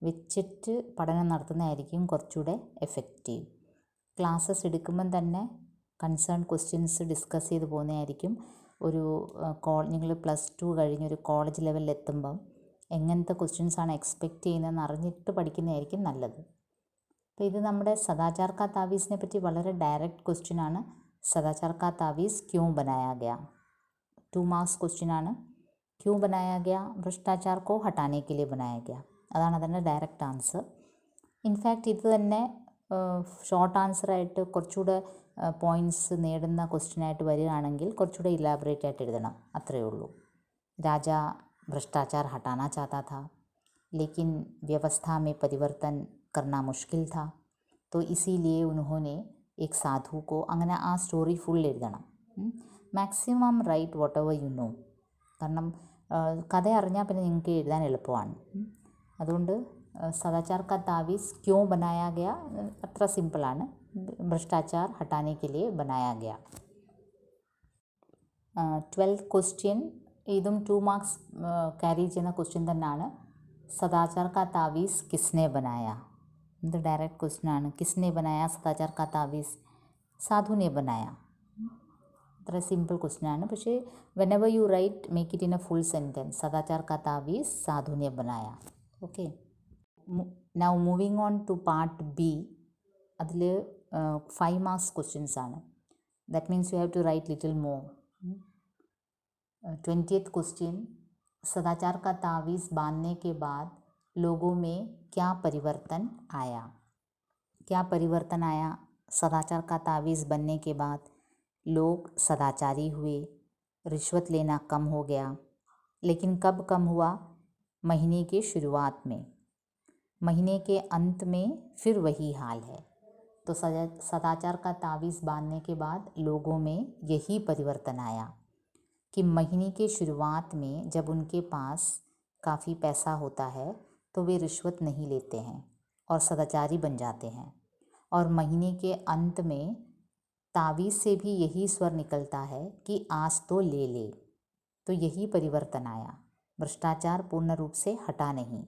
വെച്ചിട്ട് പഠനം നടത്തുന്നതായിരിക്കും കുറച്ചുകൂടെ എഫക്റ്റീവ്. ക്ലാസ്സസ് എടുക്കുമ്പം തന്നെ കൺസേൺ ക്വസ്റ്റ്യൻസ് ഡിസ്കസ് ചെയ്ത് പോകുന്നതായിരിക്കും. ഒരു നിങ്ങൾ +2 കഴിഞ്ഞൊരു കോളേജ് ലെവലിലെത്തുമ്പം എങ്ങനത്തെ ക്വസ്റ്റ്യൻസാണ് എക്സ്പെക്റ്റ് ചെയ്യുന്നതെന്ന് അറിഞ്ഞിട്ട് പഠിക്കുന്നതായിരിക്കും നല്ലത്. അപ്പോൾ ഇത് നമ്മുടെ സദാചാർ കാ താവീസിനെ പറ്റി വളരെ ഡയറക്റ്റ് ക്വസ്റ്റ്യൻ ആണ്. സദാചാർ കാ താവീസ് ക്യോं बनाया गया? 2 മാർക്സ് ക്വസ്റ്റ്യൻ ആണ്. ക്യോं बनाया गया? ഭ്രഷ്ടാചാർ കോ ഹട്ടാനെ കെ ലിയെ बनाया गया. അതാണ് അതിൻ്റെ ഡയറക്റ്റ് ആൻസർ. ഇൻഫാക്റ്റ് ഇത് തന്നെ ഷോർട്ട് ആൻസറായിട്ട് കുറച്ചുകൂടെ പോയിൻറ്റ്സ് നേടുന്ന ക്വസ്റ്റ്യനായിട്ട് വരികയാണെങ്കിൽ കുറച്ചുകൂടെ ഇലാബറേറ്റ് ആയിട്ട് എഴുതണം, അത്രയേ ഉള്ളൂ. രാജാ भ्रष्टाचार हटाना चाहता था लेकिन व्यवस्था में परिवर्तन करना मुश्किल था, तो इसीलिए उन्होंने एक साधु को, അങ്ങനെ ആ സ്റ്റോറി ഫുൾ എഴുതണം. Maximum write whatever you know. കാരണം കഥ അറിഞ്ഞാൽ പിന്നെ നിങ്ങൾക്ക് എഴുതാൻ എളുപ്പമാണ്. അതുകൊണ്ട് സദാചാർ കാ താവീസ് ക്യോं बनाया गया അത്ര സിമ്പിളാണ്. ഭ്രഷ്ടാചാർ ഹട്ടാനെ കെ ലിയെ बनाया गया. 12th ക്വസ്റ്റ്യൻ, ഇതും 2 മാർക്സ് ക്യാരി ചെയ്യുന്ന ക്വസ്റ്റ്യൻ തന്നെയാണ്. സദാചാർ കാ താവീസ് കിസ്നെ ബനായ? ഇത് ഡയറക്റ്റ് ക്വസ്റ്റ്യൻ ആണ്. കിസ്നെ ബനായ സദാചാർ കാ താവീസ്? സാധുനെ ബനായ. അത്ര സിമ്പിൾ ക്വസ്റ്റ്യൻ ആണ്. പക്ഷേ whenever you write make it in a full sentence. Sadachar ka Taveez സാധുനെ ബനായ. Okay. Now moving on to part B. അതിൽ 5 മാർക്സ് ക്വസ്റ്റ്യൻസ് ആണ്. That means you have to write little more. 20th question, सदाचार का तावीज़ बांधने के बाद लोगों में क्या परिवर्तन आया? क्या परिवर्तन आया? सदाचार का तावीज़ बनने के बाद लोग सदाचारी हुए, रिश्वत लेना कम हो गया. लेकिन कब कम हुआ? महीने के शुरुआत में. महीने के अंत में फिर वही हाल है. तो सदाचार का तावीज़ बांधने के बाद लोगों में यही परिवर्तन आया कि महीने के शुरुआत में जब उनके पास काफ़ी पैसा होता है तो वे रिश्वत नहीं लेते हैं और सदाचारी बन जाते हैं, और महीने के अंत में तावीज़ से भी यही स्वर निकलता है कि आज तो ले ले. तो यही परिवर्तन आया. भ्रष्टाचार पूर्ण रूप से हटा नहीं,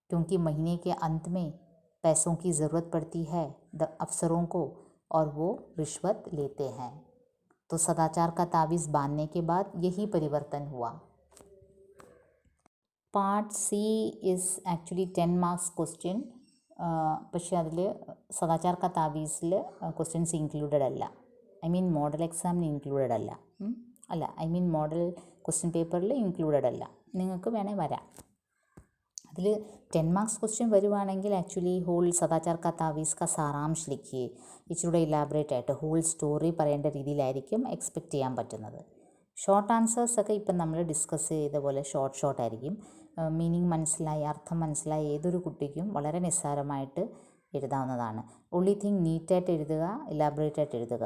क्योंकि महीने के अंत में पैसों की ज़रूरत पड़ती है अफसरों को और वो रिश्वत लेते हैं. तो सदाचार का तावीज़ बांधने के बाद यही परिवर्तन हुआ. Part C is actually 10 marks question. പക്ഷേ അതിൽ സദാചാർ കാ താവീസിൽ ക്വസ്റ്റ്യൻസ് ഇൻക്ലൂഡഡ് അല്ല. ഐ മീൻ മോഡൽ എക്സാമിന് ഇൻക്ലൂഡഡ് അല്ല. മോഡൽ ക്വസ്റ്റ്യൻ പേപ്പറിൽ ഇൻക്ലൂഡഡ് അല്ല. നിങ്ങൾക്ക് വേണേൽ വരാം. അതിൽ 10 മാർക്സ് ക്വസ്റ്റ്യൻ വരുവാണെങ്കിൽ ആക്ച്വലി ഹോൾ സദാചാർ കാ താവീസ് കാ സാരാംശ് ലിഖിയേ. ഇച്ചിരൂടെ ഇലാബറേറ്റ് ആയിട്ട് ഹോൾ സ്റ്റോറി പറയേണ്ട രീതിയിലായിരിക്കും എക്സ്പെക്റ്റ് ചെയ്യാൻ പറ്റുന്നത്. ഷോർട്ട് ആൻസേഴ്സൊക്കെ ഇപ്പം നമ്മൾ ഡിസ്കസ് ചെയ്ത പോലെ ഷോർട്ട് ആയിരിക്കും. മീനിങ് മനസ്സിലായി, അർത്ഥം മനസ്സിലായി ഏതൊരു കുട്ടിക്കും വളരെ നിസ്സാരമായിട്ട് എഴുതാവുന്നതാണ്. ഓൺലി തിങ് നീറ്റായിട്ട് എഴുതുക, ഇലാബറേറ്റ് ആയിട്ട് എഴുതുക.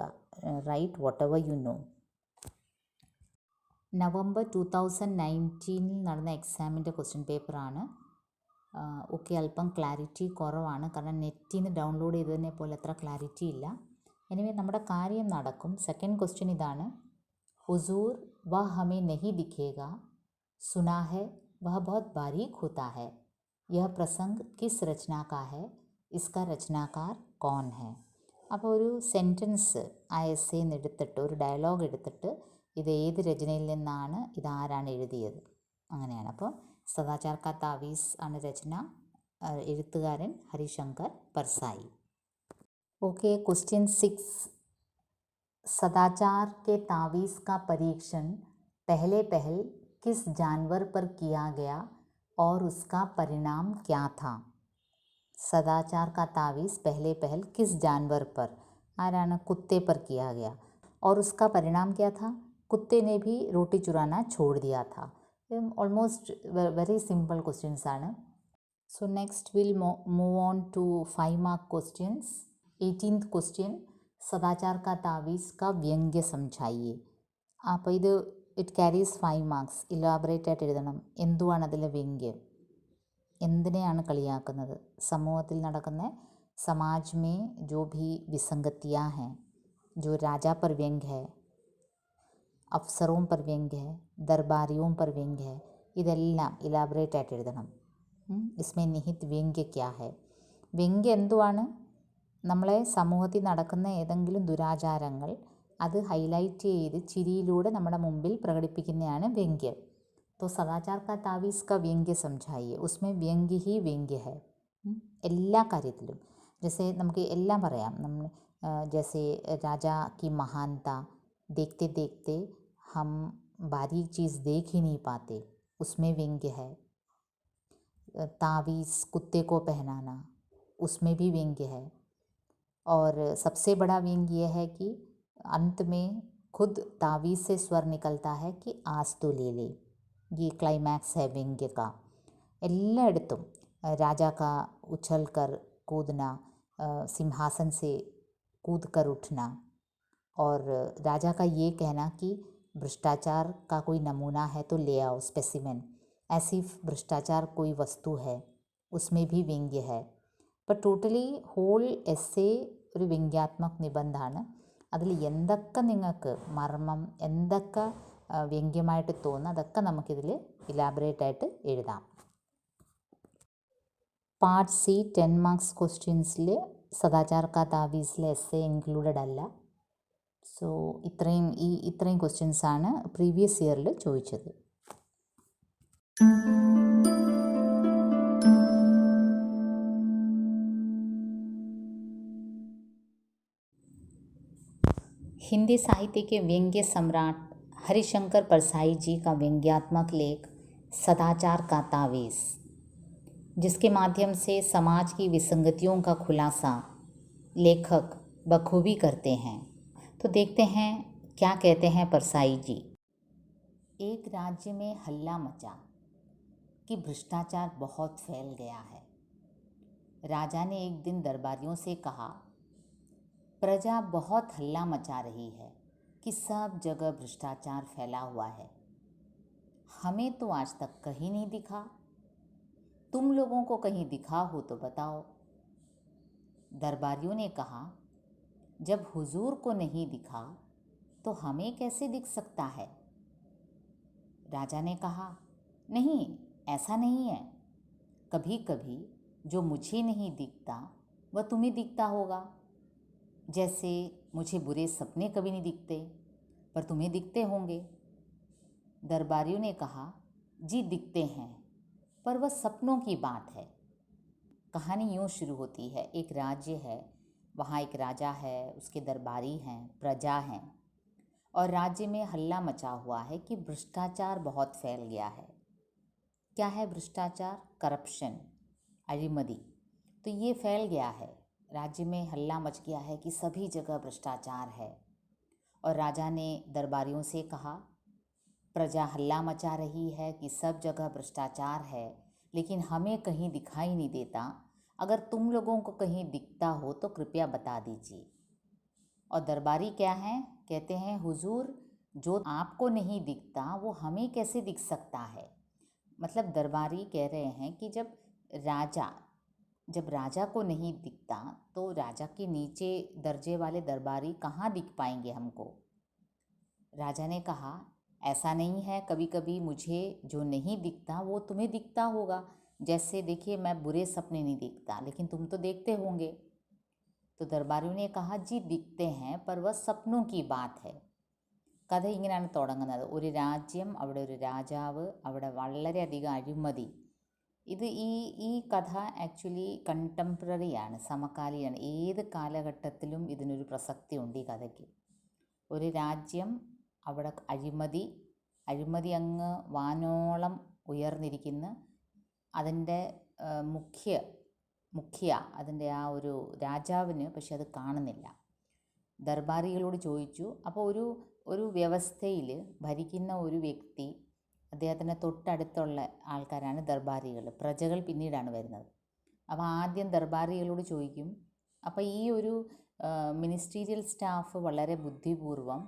Write whatever you know. November 2019 നടന്ന എക്സാമിൻ്റെ ക്വസ്റ്റ്യൻ പേപ്പറാണ്. ഓക്കെ, അല്പം ക്ലാരിറ്റി കുറവാണ്, കാരണം നെറ്റിൽ നിന്ന് ഡൗൺലോഡ് ചെയ്തതിനെ പോലെ അത്ര ക്ലാരിറ്റി ഇല്ല. എനിവേ നമ്മുടെ കാര്യം നടക്കും. സെക്കൻഡ് ക്വസ്റ്റ്യൻ ഇതാണ്. हुजूर वह हमें नहीं दिखेगा, सुना है वह बहुत बारीक होता है. यह प्रसंग किस रचना का है? इसका रचनाकार कौन है? അപ്പോൾ ഒരു സെൻറ്റൻസ് ആ എസ്സേന്ന് എടുത്തിട്ട്, ഒരു ഡയലോഗ് എടുത്തിട്ട് ഇത് ഏത് രചനയിൽ നിന്നാണ്, ഇതാരാണ് എഴുതിയത്, അങ്ങനെയാണ്. അപ്പോൾ സദാചാർ കാ താവീസ് ആണ് രചന. എഴുത്തുകാരൻ ഹരിശങ്കർ परसाई. Okay, question 6. सदाचार के तावीज़ का परीक्षण पहले किस जानवर पर किया गया और उसका परिणाम क्या था? सदाचार का तावीज़ पहले किस जानवर पर, आराना कुत्ते पर किया गया, और उसका परिणाम क्या था? कुत्ते ने भी रोटी चुराना छोड़ दिया था. ऑलमोस्ट वेरी सिंपल क्वेश्चंस ആണ്. So next will move on to 5 mark questions. 18th question, सदाचार का तावीज़ का व्यंग्य समझाइए. അപ്പോൾ ഇത് ഇറ്റ് ക്യാരീസ് 5 മാർക്സ്. ഇലാബറേറ്റ് ആയിട്ട് എഴുതണം. എന്തുവാണ് അതിലെ വ്യംഗ്യം, എന്തിനെയാണ് കളിയാക്കുന്നത്? സമൂഹത്തിൽ നടക്കുന്ന സമാജ് മേ ജോ ഭി വിസംഗതിയാ ഹൈ, जो राजा पर व्यंग्य है, അഫ്സറും पर व्यंग्य है दरबारियों पर व्यंग्य है ഇതെല്ലാം ഇലാബറേറ്റ് ആയിട്ട് എഴുതണം ഇസ്മേ നിഹിത് വ്യംഗ്യ ക്യാ ഹെ വ്യംഗ്യ എന്തുവാണ് നമ്മളെ സമൂഹത്തിൽ നടക്കുന്ന ഏതെങ്കിലും ദുരാചാരങ്ങൾ അത് ഹൈലൈറ്റ് ചെയ്ത് ചിരിയിലൂടെ നമ്മുടെ മുമ്പിൽ പ്രകടിപ്പിക്കുന്നതാണ് വ്യംഗ്യം तो सदाचार का तावीज़ का व्यंग्य समझाइए उसमें व्यंग्य ही व्यंग्य है എല്ലാ കാര്യത്തിലും जैसे നമുക്ക് എല്ലാം പറയാം നമ്മൾ जैसे राजा की महानता देखते देखते हम बारीक चीज़ देख ही नहीं पाते उसमें व्यंग्य है तावीज़ कुत्ते को पहनाना उसमें भी व्यंग्य है और सबसे बड़ा व्यंग्य यह है कि अंत में खुद तावीज़ से स्वर निकलता है कि आज तो ले ले ये क्लाइमैक्स है व्यंग्य का എല്ലായിടത്തും राजा का उछल कर कूदना सिंहासन से कूद कर उठना और राजा का ये कहना कि भ्रष्टाचार का कोई नमूना है तो ले आओ स्पेसिमेन ऐसी भ्रष्टाचार कोई वस्तु है उसमें भी व्यंग्य है पर टोटली ഹോൾ എസ്സേ ഒരു വ്യംഗ്യാത്മക നിബന്ധമാണ് അതിൽ എന്തൊക്കെ നിങ്ങൾക്ക് മർമ്മം എന്തൊക്കെ വ്യംഗ്യമായിട്ട് തോന്നുന്നു അതൊക്കെ നമുക്കിതിൽ ഇലാബറേറ്റ് ആയിട്ട് എഴുതാം പാർട്ട് സി 10 മാർക്സ് ക്വസ്റ്റ്യൻസിൽ സദാചാർ കാ താവീസിലെ എസ്സേ ഇൻക്ലൂഡഡ് അല്ല സോ ഇത്രയും ക്വസ്റ്റ്യൻസാണ് പ്രീവിയസ് ഇയറിൽ ചോദിച്ചത് हिंदी साहित्य के व्यंग्य सम्राट हरिशंकर परसाई जी का व्यंग्यात्मक लेख सदाचार का तावीज़ जिसके माध्यम से समाज की विसंगतियों का खुलासा लेखक बखूबी करते हैं तो देखते हैं क्या कहते हैं परसाई जी। एक राज्य में हल्ला मचा कि भ्रष्टाचार बहुत फैल गया है। राजा ने एक दिन दरबारियों से कहा, प्रजा बहुत हल्ला मचा रही है कि सब जगह भ्रष्टाचार फैला हुआ है, हमें तो आज तक कहीं नहीं दिखा, तुम लोगों को कहीं दिखा हो तो बताओ। दरबारियों ने कहा, जब हुजूर को नहीं दिखा तो हमें कैसे दिख सकता है। राजा ने कहा, नहीं ऐसा नहीं है, कभी कभी जो मुझे नहीं दिखता वह तुम्हें दिखता होगा, जैसे मुझे बुरे सपने कभी नहीं दिखते पर तुम्हें दिखते होंगे। दरबारियों ने कहा, जी दिखते हैं पर वह सपनों की बात है। कहानी यूँ शुरू होती है, एक राज्य है, वहाँ एक राजा है, उसके दरबारी हैं, प्रजा हैं और राज्य में हल्ला मचा हुआ है कि भ्रष्टाचार बहुत फैल गया है। क्या है भ्रष्टाचार? करप्शन, अഴിമതി। तो ये फैल गया है, राज्य में हल्ला मच गया है कि सभी जगह भ्रष्टाचार है। और राजा ने दरबारियों से कहा, प्रजा हल्ला मचा रही है कि सब जगह भ्रष्टाचार है लेकिन हमें कहीं दिखाई नहीं देता, अगर तुम लोगों को कहीं दिखता हो तो कृपया बता दीजिए। और दरबारी क्या हैं? कहते हैं, हुजूर जो आपको नहीं दिखता वो हमें कैसे दिख सकता है। मतलब दरबारी कह रहे हैं कि जब राजा को नहीं दिखता तो राजा के नीचे दर्जे वाले दरबारी कहाँ दिख पाएंगे हमको। राजा ने कहा, ऐसा नहीं है, कभी कभी मुझे जो नहीं दिखता वो तुम्हें दिखता होगा, जैसे देखिए मैं बुरे सपने नहीं देखता लेकिन तुम तो देखते होंगे। तो दरबारियों ने कहा, जी दिखते हैं पर वह सपनों की बात है। കഥ ഇങ്ങനെയാണ് തുടങ്ങുന്നത്. ഒരു രാജ്യം, അവിടെ ഒരു രാജാവ്, അവിടെ വളരെയധികം അഴിമതി. ഇത് ഈ കഥ ആക്ച്വലി കണ്ടംപററിയാണ്, സമകാലീനാണ്. ഏത് കാലഘട്ടത്തിലും ഇതിനൊരു പ്രസക്തി ഉണ്ട് ഈ കഥയ്ക്ക്. ഒരു രാജ്യം, അവിടെ അഴിമതി അങ്ങ് വാനോളം ഉയർന്നിരിക്കുന്നു. അതിൻ്റെ മുഖ്യ അതിൻ്റെ ആ ഒരു രാജാവിന് പക്ഷെ അത് കാണുന്നില്ല. ദർബാറികളോട് ചോദിച്ചു. അപ്പോൾ ഒരു വ്യവസ്ഥയിൽ ഭരിക്കുന്ന ഒരു വ്യക്തി, അദ്ദേഹത്തിൻ്റെ തൊട്ടടുത്തുള്ള ആൾക്കാരാണ് ദർബാറികൾ, പ്രജകൾ പിന്നീടാണ് വരുന്നത്. അപ്പോൾ ആദ്യം ദർബാറികളോട് ചോദിക്കും. അപ്പോൾ ഈ ഒരു മിനിസ്റ്റീരിയൽ സ്റ്റാഫ് വളരെ ബുദ്ധിപൂർവം,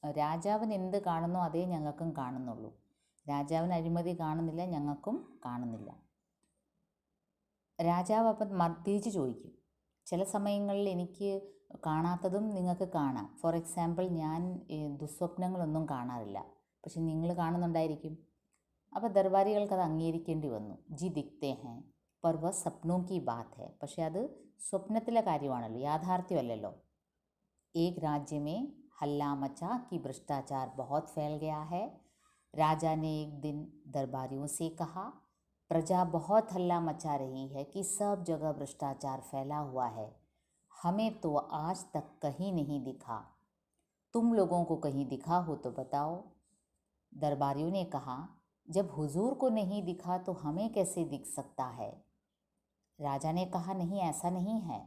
രാജാവിന് എന്ത് കാണുന്നോ അതേ ഞങ്ങൾക്കും കാണുന്നുള്ളൂ, രാജാവിന് അഴിമതി കാണുന്നില്ല, ഞങ്ങൾക്കും കാണുന്നില്ല. രാജാവ് അപ്പം തിരിച്ച് ചോദിക്കും, ചില സമയങ്ങളിൽ എനിക്ക് കാണാത്തതും നിങ്ങൾക്ക് കാണാം. ഫോർ എക്സാമ്പിൾ ഞാൻ ദുസ്വപ്നങ്ങളൊന്നും കാണാറില്ല, പക്ഷെ നിങ്ങൾ കാണുന്നുണ്ടായിരിക്കും. അപ്പോൾ ദർബാരികൾക്കത് അംഗീകരിക്കേണ്ടി വന്നു. ജി ദിക്തേ ഹേ പർ വ സപ്നോ കി ബാത് ഹെ. പക്ഷെ അത് സ്വപ്നത്തിലെ കാര്യമാണല്ലോ, യാഥാർത്ഥ്യമല്ലല്ലോ. एक राज्य में हल्ला मचा कि भ्रष्टाचार बहुत फैल गया है. राजा ने एक दिन दरबारियों से कहा, प्रजा बहुत हल्ला मचा रही है कि सब जगह भ्रष्टाचार फैला हुआ है. हमें तो आज तक कहीं नहीं दिखा. तुम लोगों को कहीं दिखा हो तो बताओ. दरबारियों ने कहा, जब हुजूर को नहीं दिखा तो हमें कैसे दिख सकता है. राजा ने कहा, नहीं, ऐसा नहीं है.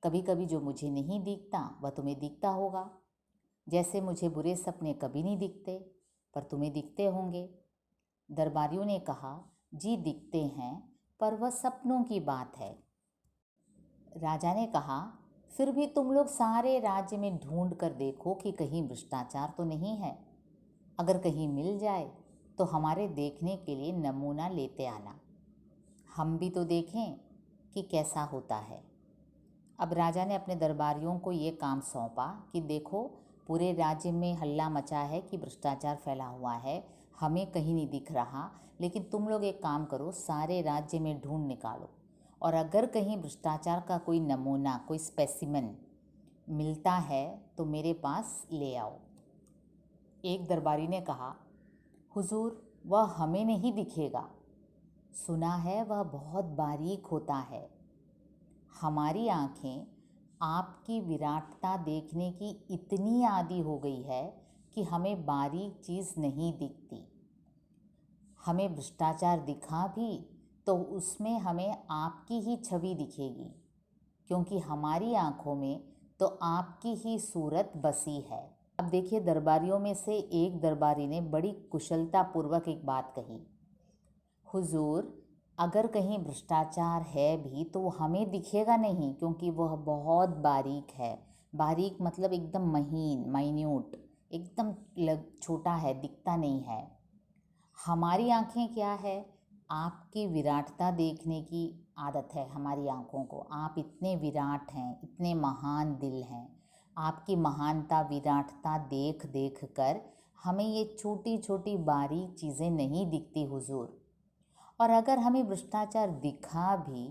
कभी कभी जो मुझे नहीं दिखता वह तुम्हें दिखता होगा. जैसे मुझे बुरे सपने कभी नहीं दिखते पर तुम्हें दिखते होंगे. दरबारियों ने कहा, जी दिखते हैं पर वह सपनों की बात है. राजा ने कहा, फिर भी तुम लोग सारे राज्य में ढूंढ कर देखो कि कहीं भ्रष्टाचार तो नहीं है. अगर कहीं मिल जाए तो हमारे देखने के लिए नमूना लेते आना. हम भी तो देखें कि कैसा होता है. अब राजा ने अपने दरबारियों को ये काम सौंपा कि देखो, पूरे राज्य में हल्ला मचा है कि भ्रष्टाचार फैला हुआ है, हमें कहीं नहीं दिख रहा, लेकिन तुम लोग एक काम करो, सारे राज्य में ढूंढ निकालो और अगर कहीं भ्रष्टाचार का कोई नमूना, कोई स्पेसिमेन मिलता है तो मेरे पास ले आओ. एक दरबारी ने कहा, हुजूर, वह हमें नहीं दिखेगा. सुना है वह बहुत बारीक होता है. हमारी आँखें आपकी विराटता देखने की इतनी आदी हो गई है कि हमें बारीक चीज़ नहीं दिखती. हमें भ्रष्टाचार दिखा भी तो उसमें हमें आपकी ही छवि दिखेगी, क्योंकि हमारी आँखों में तो आपकी ही सूरत बसी है. अब देखिए, दरबारियों में से एक दरबारी ने बड़ी कुशलतापूर्वक एक बात कही, हुजूर, अगर कहीं भ्रष्टाचार है भी तो हमें दिखेगा नहीं, क्योंकि वह बहुत बारीक है. बारीक मतलब एकदम महीन, माइन्यूट, एकदम छोटा है, दिखता नहीं है. हमारी आँखें क्या है, आपकी विराटता देखने की आदत है हमारी आँखों को. आप इतने विराट हैं, इतने महान दिल हैं. आपकी महानता, विराटता देख देख कर हमें ये छोटी छोटी बारीक चीज़ें नहीं दिखती हुजूर. और अगर हमें भ्रष्टाचार दिखा भी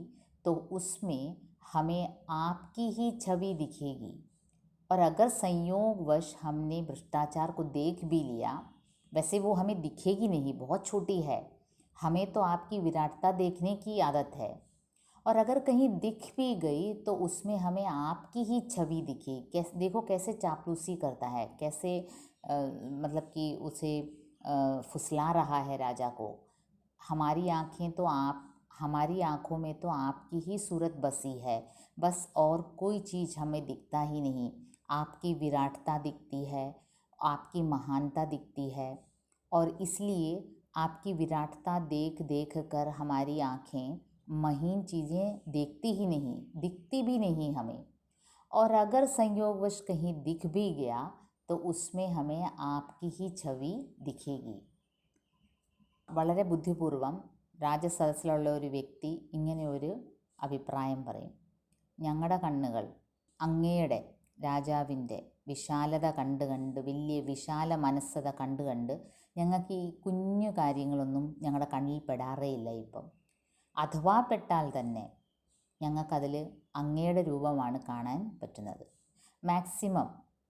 तो उसमें हमें आपकी ही छवि दिखेगी. और अगर संयोगवश हमने भ्रष्टाचार को देख भी लिया, वैसे वो हमें दिखेगी नहीं, बहुत छोटी है. हमें तो आपकी विराटता देखने की आदत है. और अगर कहीं दिख भी गई तो उसमें हमें आपकी ही छवि दिखी. कैसे, देखो कैसे चापलूसी करता है, कैसे मतलब कि उसे फुसला रहा है राजा को. हमारी आँखें तो हमारी आँखों में तो आपकी ही सूरत बसी है, बस और कोई चीज़ हमें दिखता ही नहीं. आपकी विराटता दिखती है, आपकी महानता दिखती है, और इसलिए आपकी विराटता देख देख कर हमारी आँखें महीन चीज़ें देखती ही नहीं, दिखती भी नहीं हमें. और अगर संयोगवश कहीं दिख भी गया तो उसमें हमें आपकी ही छवि दिखेगी. വളരെ ബുദ്ധിപൂർവം രാജസദസ്സിലുള്ള ഒരു വ്യക്തി ഇങ്ങനെ ഒരു അഭിപ്രായം പറയും. ഞങ്ങളുടെ കണ്ണുകൾ അങ്ങയുടെ രാജാവിൻ്റെ വിശാലത കണ്ട് കണ്ട്, വലിയ വിശാല മനസ്സത കണ്ട് കണ്ട് ഞങ്ങൾക്ക് ഈ കുഞ്ഞു കാര്യങ്ങളൊന്നും ഞങ്ങളുടെ കണ്ണിൽ പെടാറേയില്ല ഇപ്പം. അഥവാ പെട്ടാൽ തന്നെ ഞങ്ങൾക്കതിൽ അങ്ങയുടെ രൂപമാണ് കാണാൻ പറ്റുന്നത്. മാക്സിമം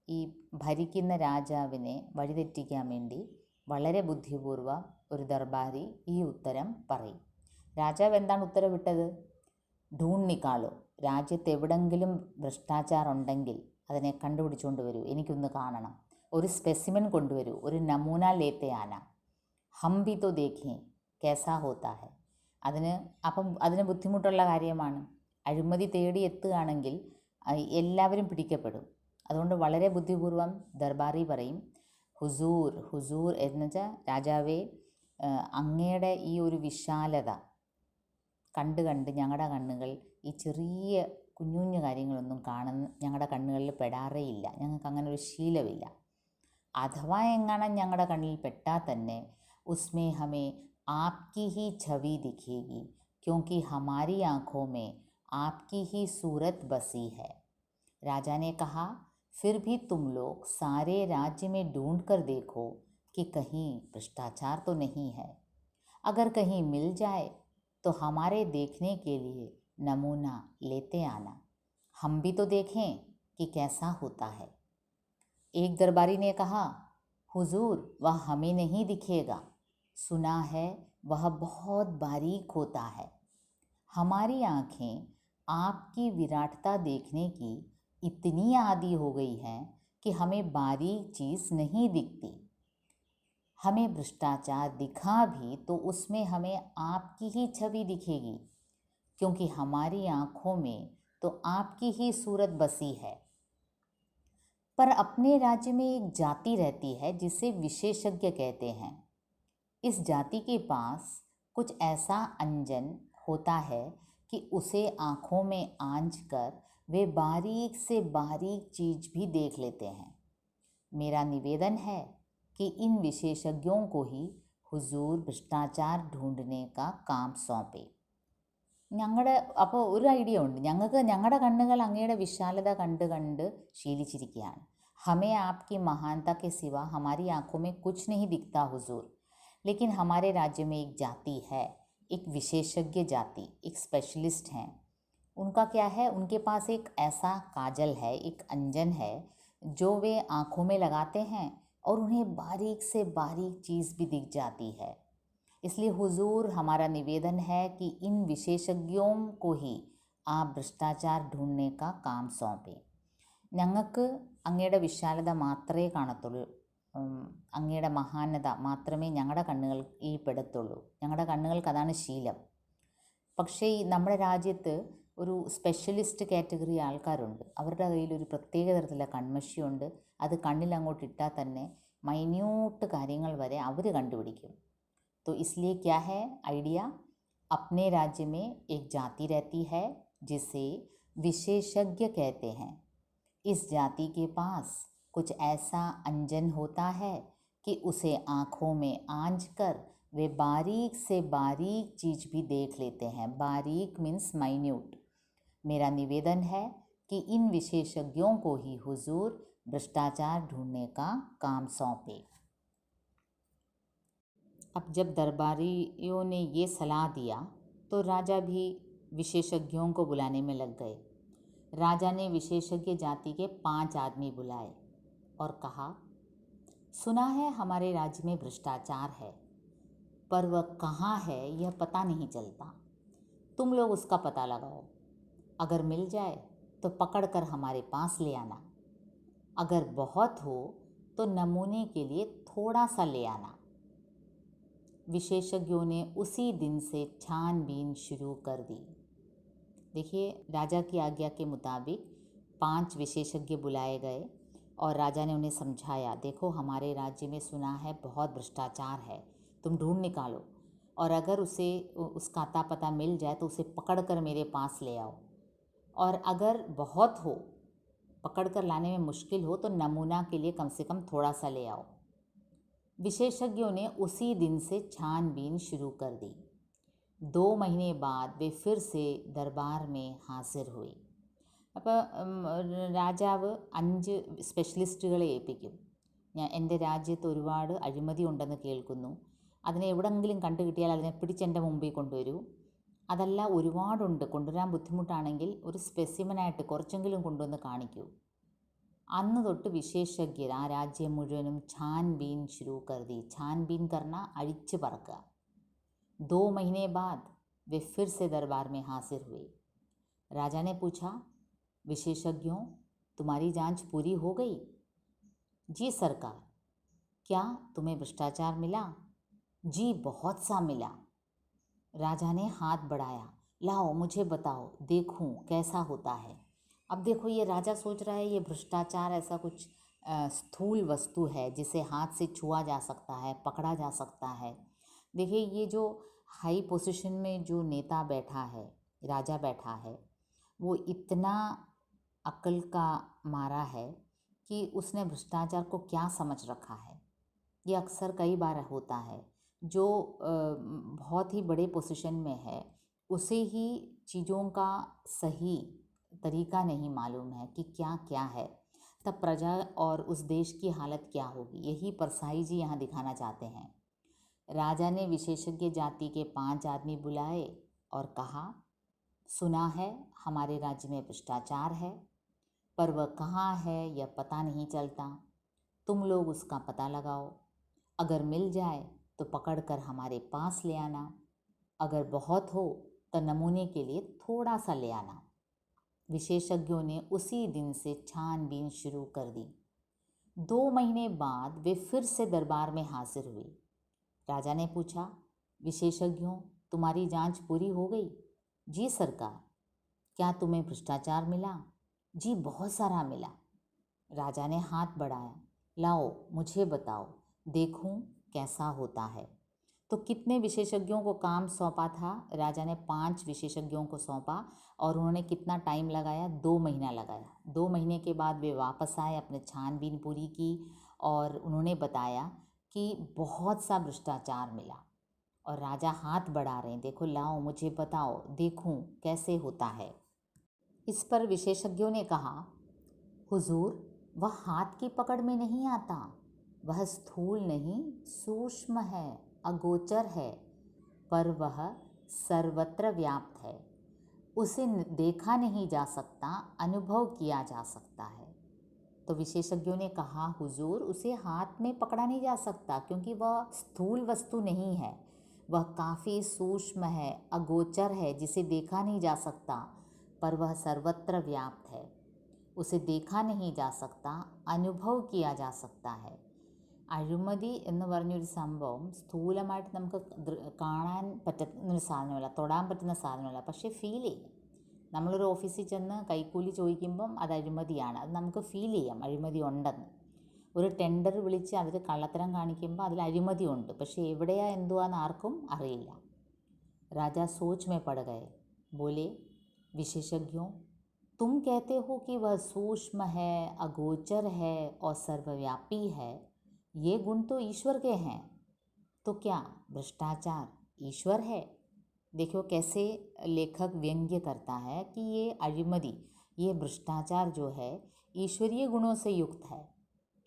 ഈ ഭരിക്കുന്ന രാജാവിനെ വഴിതെറ്റിക്കാൻ വേണ്ടി വളരെ ബുദ്ധിപൂർവ്വം ഒരു ദർബാരി ഈ ഉത്തരം പറയും. രാജാവ് എന്താണ് ഉത്തരവിട്ടത്? ഢൂണ്ട് നിക്കാളോ, രാജ്യത്ത് എവിടെങ്കിലും ഭ്രഷ്ടാചാർ ഉണ്ടെങ്കിൽ അതിനെ കണ്ടുപിടിച്ചുകൊണ്ട് വരൂ, എനിക്കൊന്ന് കാണണം. ഒരു സ്പെസിമെൻ കൊണ്ടുവരൂ, ഒരു നമൂന ലേത്തെ ആന. ഹം ഭി തോ ദേഖേം കേസാ ഹോത്താ ഹെ. അതിന് ബുദ്ധിമുട്ടുള്ള കാര്യമാണ്. അഴിമതി തേടി എത്തുകയാണെങ്കിൽ എല്ലാവരും പിടിക്കപ്പെടും. അതുകൊണ്ട് വളരെ ബുദ്ധിപൂർവ്വം ദർബാറി പറയും, ഹുസൂർ, ഹുസൂർ എന്ന് വെച്ചാൽ രാജാവേ, അങ്ങയുടെ ഈ ഒരു വിശാലത കണ്ട് കണ്ട് ഞങ്ങളുടെ കണ്ണുകൾ ഈ ചെറിയ കുഞ്ഞു കുഞ്ഞു കാര്യങ്ങളൊന്നും ഞങ്ങളുടെ കണ്ണുകളിൽ പെടാറേയില്ല. ഞങ്ങൾക്ക് അങ്ങനെ ഒരു ശീലമില്ല. അഥവാ എങ്ങാനും ഞങ്ങളുടെ കണ്ണിൽ പെട്ടാൽ തന്നെ ഉസ്മേ ഹമേ ആപ്കി ഹി ഛവി ദിഖേഗി, ക്യോങ്കി ഹമാരി ആँखों में आपकी ही सूरत बसी है. राजा ने कहा, फिर भी तुम लोग सारे राज्य में ढूंढ कर देखो कि कहीं भ्रष्टाचार तो नहीं है। अगर कहीं मिल जाए तो हमारे देखने के लिए नमूना लेते आना, हम भी तो देखें कि कैसा होता है। एक दरबारी ने कहा, हुजूर वह हमें नहीं दिखेगा, सुना है वह बहुत बारीक होता है। हमारी आँखें आपकी विराटता देखने की इतनी आदी हो गई हैं कि हमें बारीक चीज़ नहीं दिखती। हमें भ्रष्टाचार दिखा भी तो उसमें हमें आपकी ही छवि दिखेगी, क्योंकि हमारी आँखों में तो आपकी ही सूरत बसी है। पर अपने राज्य में एक जाति रहती है जिसे विशेषज्ञ कहते हैं। इस जाति के पास कुछ ऐसा अंजन होता है कि उसे आँखों में आंच कर वे बारीक से बारीक चीज़ भी देख लेते हैं। मेरा निवेदन है कि इन विशेषज्ञों को ही हुजूर भ्रष्टाचार ढूंढने का काम സौंपे. അപ്പോൾ ഒരു ഐഡിയ ഉണ്ട്, ഞങ്ങളുടെ കണ്ണുകൾ അങ്ങയുടെ വിശാലത കണ്ട് കണ്ട് ശീലിച്ചിരിക്കുകയാണ്. हमें आपकी महानता के सिवा हमारी आंखों में कुछ नहीं दिखता हुजूर. लेकिन हमारे राज्य में एक जाति है, एक विशेषज्ञ जाति, एक स्पेशलिस्ट हैं. उनका क्या है, उनके पास एक ऐसा काजल है, एक अंजन है जो वे आँखों में लगाते हैं और उन्हें बारीक से बारीक चीज़ भी दिख जाती है. इसलिए हुजूर हमारा निवेदन है कि इन विशेषज्ञों को ही आप भ्रष्टाचार ढूंढने का काम सौंपें. ഞങ്ങൾക്ക് അങ്ങയുടെ വിശാലത മാത്രമേ കാണത്തുള്ളൂ, അങ്ങയുടെ മഹാനത മാത്രമേ ഞങ്ങളുടെ കണ്ണുകളിൽ പെടത്തുള്ളൂ. ഞങ്ങളുടെ കണ്ണുകൾക്ക് അതാണ് ശീലം. പക്ഷേ ഈ നമ്മുടെ രാജ്യത്ത് ഒരു സ്പെഷ്യലിസ്റ്റ് കാറ്റഗറി ആൾക്കാരുണ്ട്. അവരുടെ കയ്യിൽ ഒരു പ്രത്യേക തരത്തിലുള്ള കൺമഷിയുണ്ട്. അത് കണ്ണിൽ അങ്ങോട്ട് ഇട്ടാൽ തന്നെ മൈന്യൂട്ട് കാര്യങ്ങൾ വരെ അവർ കണ്ടുപിടിക്കും. तो इसलिए क्या है आइडिया, अपने राज्य में एक जाति रहती है जिसे विशेषज्ञ कहते हैं. इस जाति के पास कुछ ऐसा अंजन होता है कि उसे आँखों में आंच कर वे बारीक से बारीक चीज़ भी देख लेते हैं. बारीक मीन्स माइन्यूट. मेरा निवेदन है कि इन विशेषज्ञों को ही हुजूर भ्रष्टाचार ढूंढने का काम सौंपे. अब जब दरबारियों ने ये सलाह दिया तो राजा भी विशेषज्ञों को बुलाने में लग गए. राजा ने विशेषज्ञ जाति के 5 आदमी बुलाए और कहा, सुना है हमारे राज्य में भ्रष्टाचार है, पर वह कहाँ है यह पता नहीं चलता. तुम लोग उसका पता लगाओ. अगर मिल जाए तो पकड़कर हमारे पास ले आना. अगर बहुत हो तो नमूने के लिए थोड़ा सा ले आना. विशेषज्ञों ने उसी दिन से छानबीन शुरू कर दी. देखिए, राजा की आज्ञा के मुताबिक 5 विशेषज्ञ बुलाए गए और राजा ने उन्हें समझाया, देखो हमारे राज्य में सुना है बहुत भ्रष्टाचार है, तुम ढूंढ निकालो, और अगर उसे उसका अता पता मिल जाए तो उसे पकड़ कर मेरे पास ले आओ, और अगर बहुत हो, पकड़ कर लाने में मुश्किल हो, तो नमूना के लिए कम से कम थोड़ा सा ले आओ. विशेषज्ञों ने उसी दिन से छानबीन शुरू कर दी. 2 महीने बाद वे फिर से दरबार में हाजिर हुए. അപ്പോൾ രാജാവ് 5 സ്പെഷ്യലിസ്റ്റുകളെ ഏൽപ്പിക്കും. എൻ്റെ രാജ്യത്ത് ഒരുപാട് അഴിമതി ഉണ്ടെന്ന് കേൾക്കുന്നു, അതിനെ എവിടെയെങ്കിലും കണ്ടു കിട്ടിയാൽ അതിനെ പിടിച്ചെൻ്റെ മുമ്പിൽ കൊണ്ടുവരൂ. അതല്ല, ഒരുപാടുണ്ട്, കൊണ്ടുവരാൻ ബുദ്ധിമുട്ടാണെങ്കിൽ ഒരു സ്പെസിമനായിട്ട് കുറച്ചെങ്കിലും കൊണ്ടുവന്ന് കാണിക്കൂ. അന്ന് തൊട്ട് വിശേഷജ്ഞർ ആ രാജ്യം മുഴുവനും छानबीन शुरू कर दी. छानबीन करना अழிച്ച് പറക്കുക. 2 महीने बाद वे फिर से दरबार में हाजिर हुए. राजा ने पूछा, विशेषज्ञों तुम्हारी जांच पूरी हो गई? जी सरकार. क्या तुम्हें भ्रष्टाचार मिला? जी बहुत सा मिला. राजा ने हाथ बढ़ाया, लाओ मुझे बताओ, देखूं कैसा होता है. अब देखो, ये राजा सोच रहा है ये भ्रष्टाचार ऐसा कुछ स्थूल वस्तु है जिसे हाथ से छुआ जा सकता है, पकड़ा जा सकता है. देखिए, ये जो हाई पोजीशन में जो नेता बैठा है, राजा बैठा है, वो इतना अक्ल का मारा है कि उसने भ्रष्टाचार को क्या समझ रखा है. ये अक्सर कई बार होता है, जो बहुत ही बड़े पोजीशन में है उसे ही चीज़ों का सही तरीका नहीं मालूम है कि क्या क्या है, तब प्रजा और उस देश की हालत क्या होगी। यही परसाई जी यहाँ दिखाना चाहते हैं। राजा ने विशेषज्ञ जाति के 5 आदमी बुलाए और कहा, सुना है हमारे राज्य में भ्रष्टाचार है, पर वह कहाँ है यह पता नहीं चलता। तुम लोग उसका पता लगाओ, अगर मिल जाए तो पकड़कर हमारे पास ले आना, अगर बहुत हो तो नमूने के लिए थोड़ा सा ले आना। विशेषज्ञों ने उसी दिन से छानबीन शुरू कर दी। 2 महीने बाद वे फिर से दरबार में हाजिर हुए। राजा ने पूछा, विशेषज्ञों, तुम्हारी जांच पूरी हो गई? जी सरकार। क्या तुम्हें भ्रष्टाचार मिला? जी बहुत सारा मिला। राजा ने हाथ बढ़ाया, लाओ मुझे बताओ, देखूं कैसा होता है। तो कितने विशेषज्ञों को काम सौंपा था? राजा ने 5 विशेषज्ञों को सौंपा और उन्होंने कितना टाइम लगाया? 2 महीना लगाया। 2 महीने के बाद वे वापस आए, अपने छानबीन पूरी की और उन्होंने बताया कि बहुत सा भ्रष्टाचार मिला। और राजा हाथ बढ़ा रहे हैं, देखो लाओ मुझे बताओ, देखूं कैसे होता है। इस पर विशेषज्ञों ने कहा, हुजूर, वह हाथ की पकड़ में नहीं आता, वह स्थूल नहीं सूक्ष्म है, अगोचर है, पर वह सर्वत्र व्याप्त है। उसे देखा नहीं जा सकता, अनुभव किया जा सकता है। तो विशेषज्ञों ने कहा, हुजूर, उसे हाथ में पकड़ा नहीं जा सकता क्योंकि वह स्थूल वस्तु नहीं है, वह काफ़ी सूक्ष्म है, अगोचर है, जिसे देखा नहीं जा सकता, पर वह सर्वत्र व्याप्त है। उसे देखा नहीं जा सकता, അനുഭവം किया जा सकता है. അഴിമതി എന്ന് പറഞ്ഞൊരു സംഭവം സ്ഥൂലമായിട്ട് നമുക്ക് കാണാൻ പറ്റുന്നൊരു സാധനമല്ല, തൊടാൻ പറ്റുന്ന സാധനമല്ല, പക്ഷേ ഫീൽ ചെയ്യും. നമ്മളൊരു ഓഫീസിൽ ചെന്ന് കൈക്കൂലി ചോദിക്കുമ്പം അത് അഴിമതിയാണ്, അത് നമുക്ക് ഫീൽ ചെയ്യാം അഴിമതി ഉണ്ടെന്ന്. ഒരു ടെൻഡർ വിളിച്ച് അതിൽ കള്ളത്തരം കാണിക്കുമ്പോൾ അതിൽ അഴിമതി ഉണ്ട്, പക്ഷേ എവിടെയാ എന്തുവാന്ന് ആർക്കും അറിയില്ല. राजा सोच में पड़ गए, बोले, विशेषज्ञों, तुम कहते हो कि वह सूक्ष्म है, अगोचर है और सर्वव्यापी है, ये गुण तो ईश्वर के हैं, तो क्या भ्रष्टाचार ईश्वर है? देखो कैसे लेखक व्यंग्य करता है कि ये अഴിമതി, ये भ्रष्टाचार जो है ईश्वरीय गुणों से युक्त है,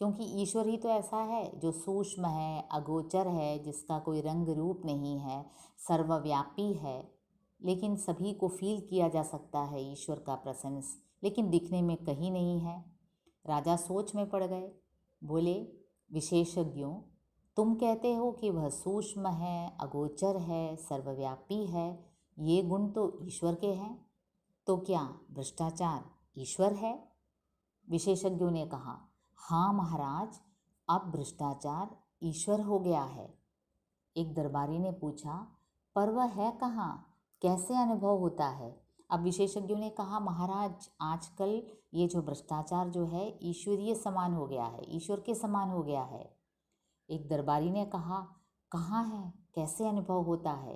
क्योंकि ईश्वर ही तो ऐसा है जो सूक्ष्म है, अगोचर है, जिसका कोई रंग रूप नहीं है, सर्वव्यापी है, लेकिन सभी को फील किया जा सकता है ईश्वर का प्रेजेंस, लेकिन दिखने में कहीं नहीं है. राजा सोच में पड़ गए, बोले, विशेषज्ञों, तुम कहते हो कि वह सूक्ष्म है, अगोचर है, सर्वव्यापी है, ये गुण तो ईश्वर के हैं, तो क्या भ्रष्टाचार ईश्वर है? विशेषज्ञों ने कहा, हाँ महाराज, अब भ्रष्टाचार ईश्वर हो गया है. एक दरबारी ने पूछा, पर वह है कहाँ, कैसे अनुभव होता है? अब विशेषज्ञों ने कहा, महाराज, आजकल ये जो भ्रष्टाचार जो है ईश्वरीय समान हो गया है, ईश्वर के समान हो गया है. एक दरबारी ने कहा, कहाँ है, कैसे अनुभव होता है?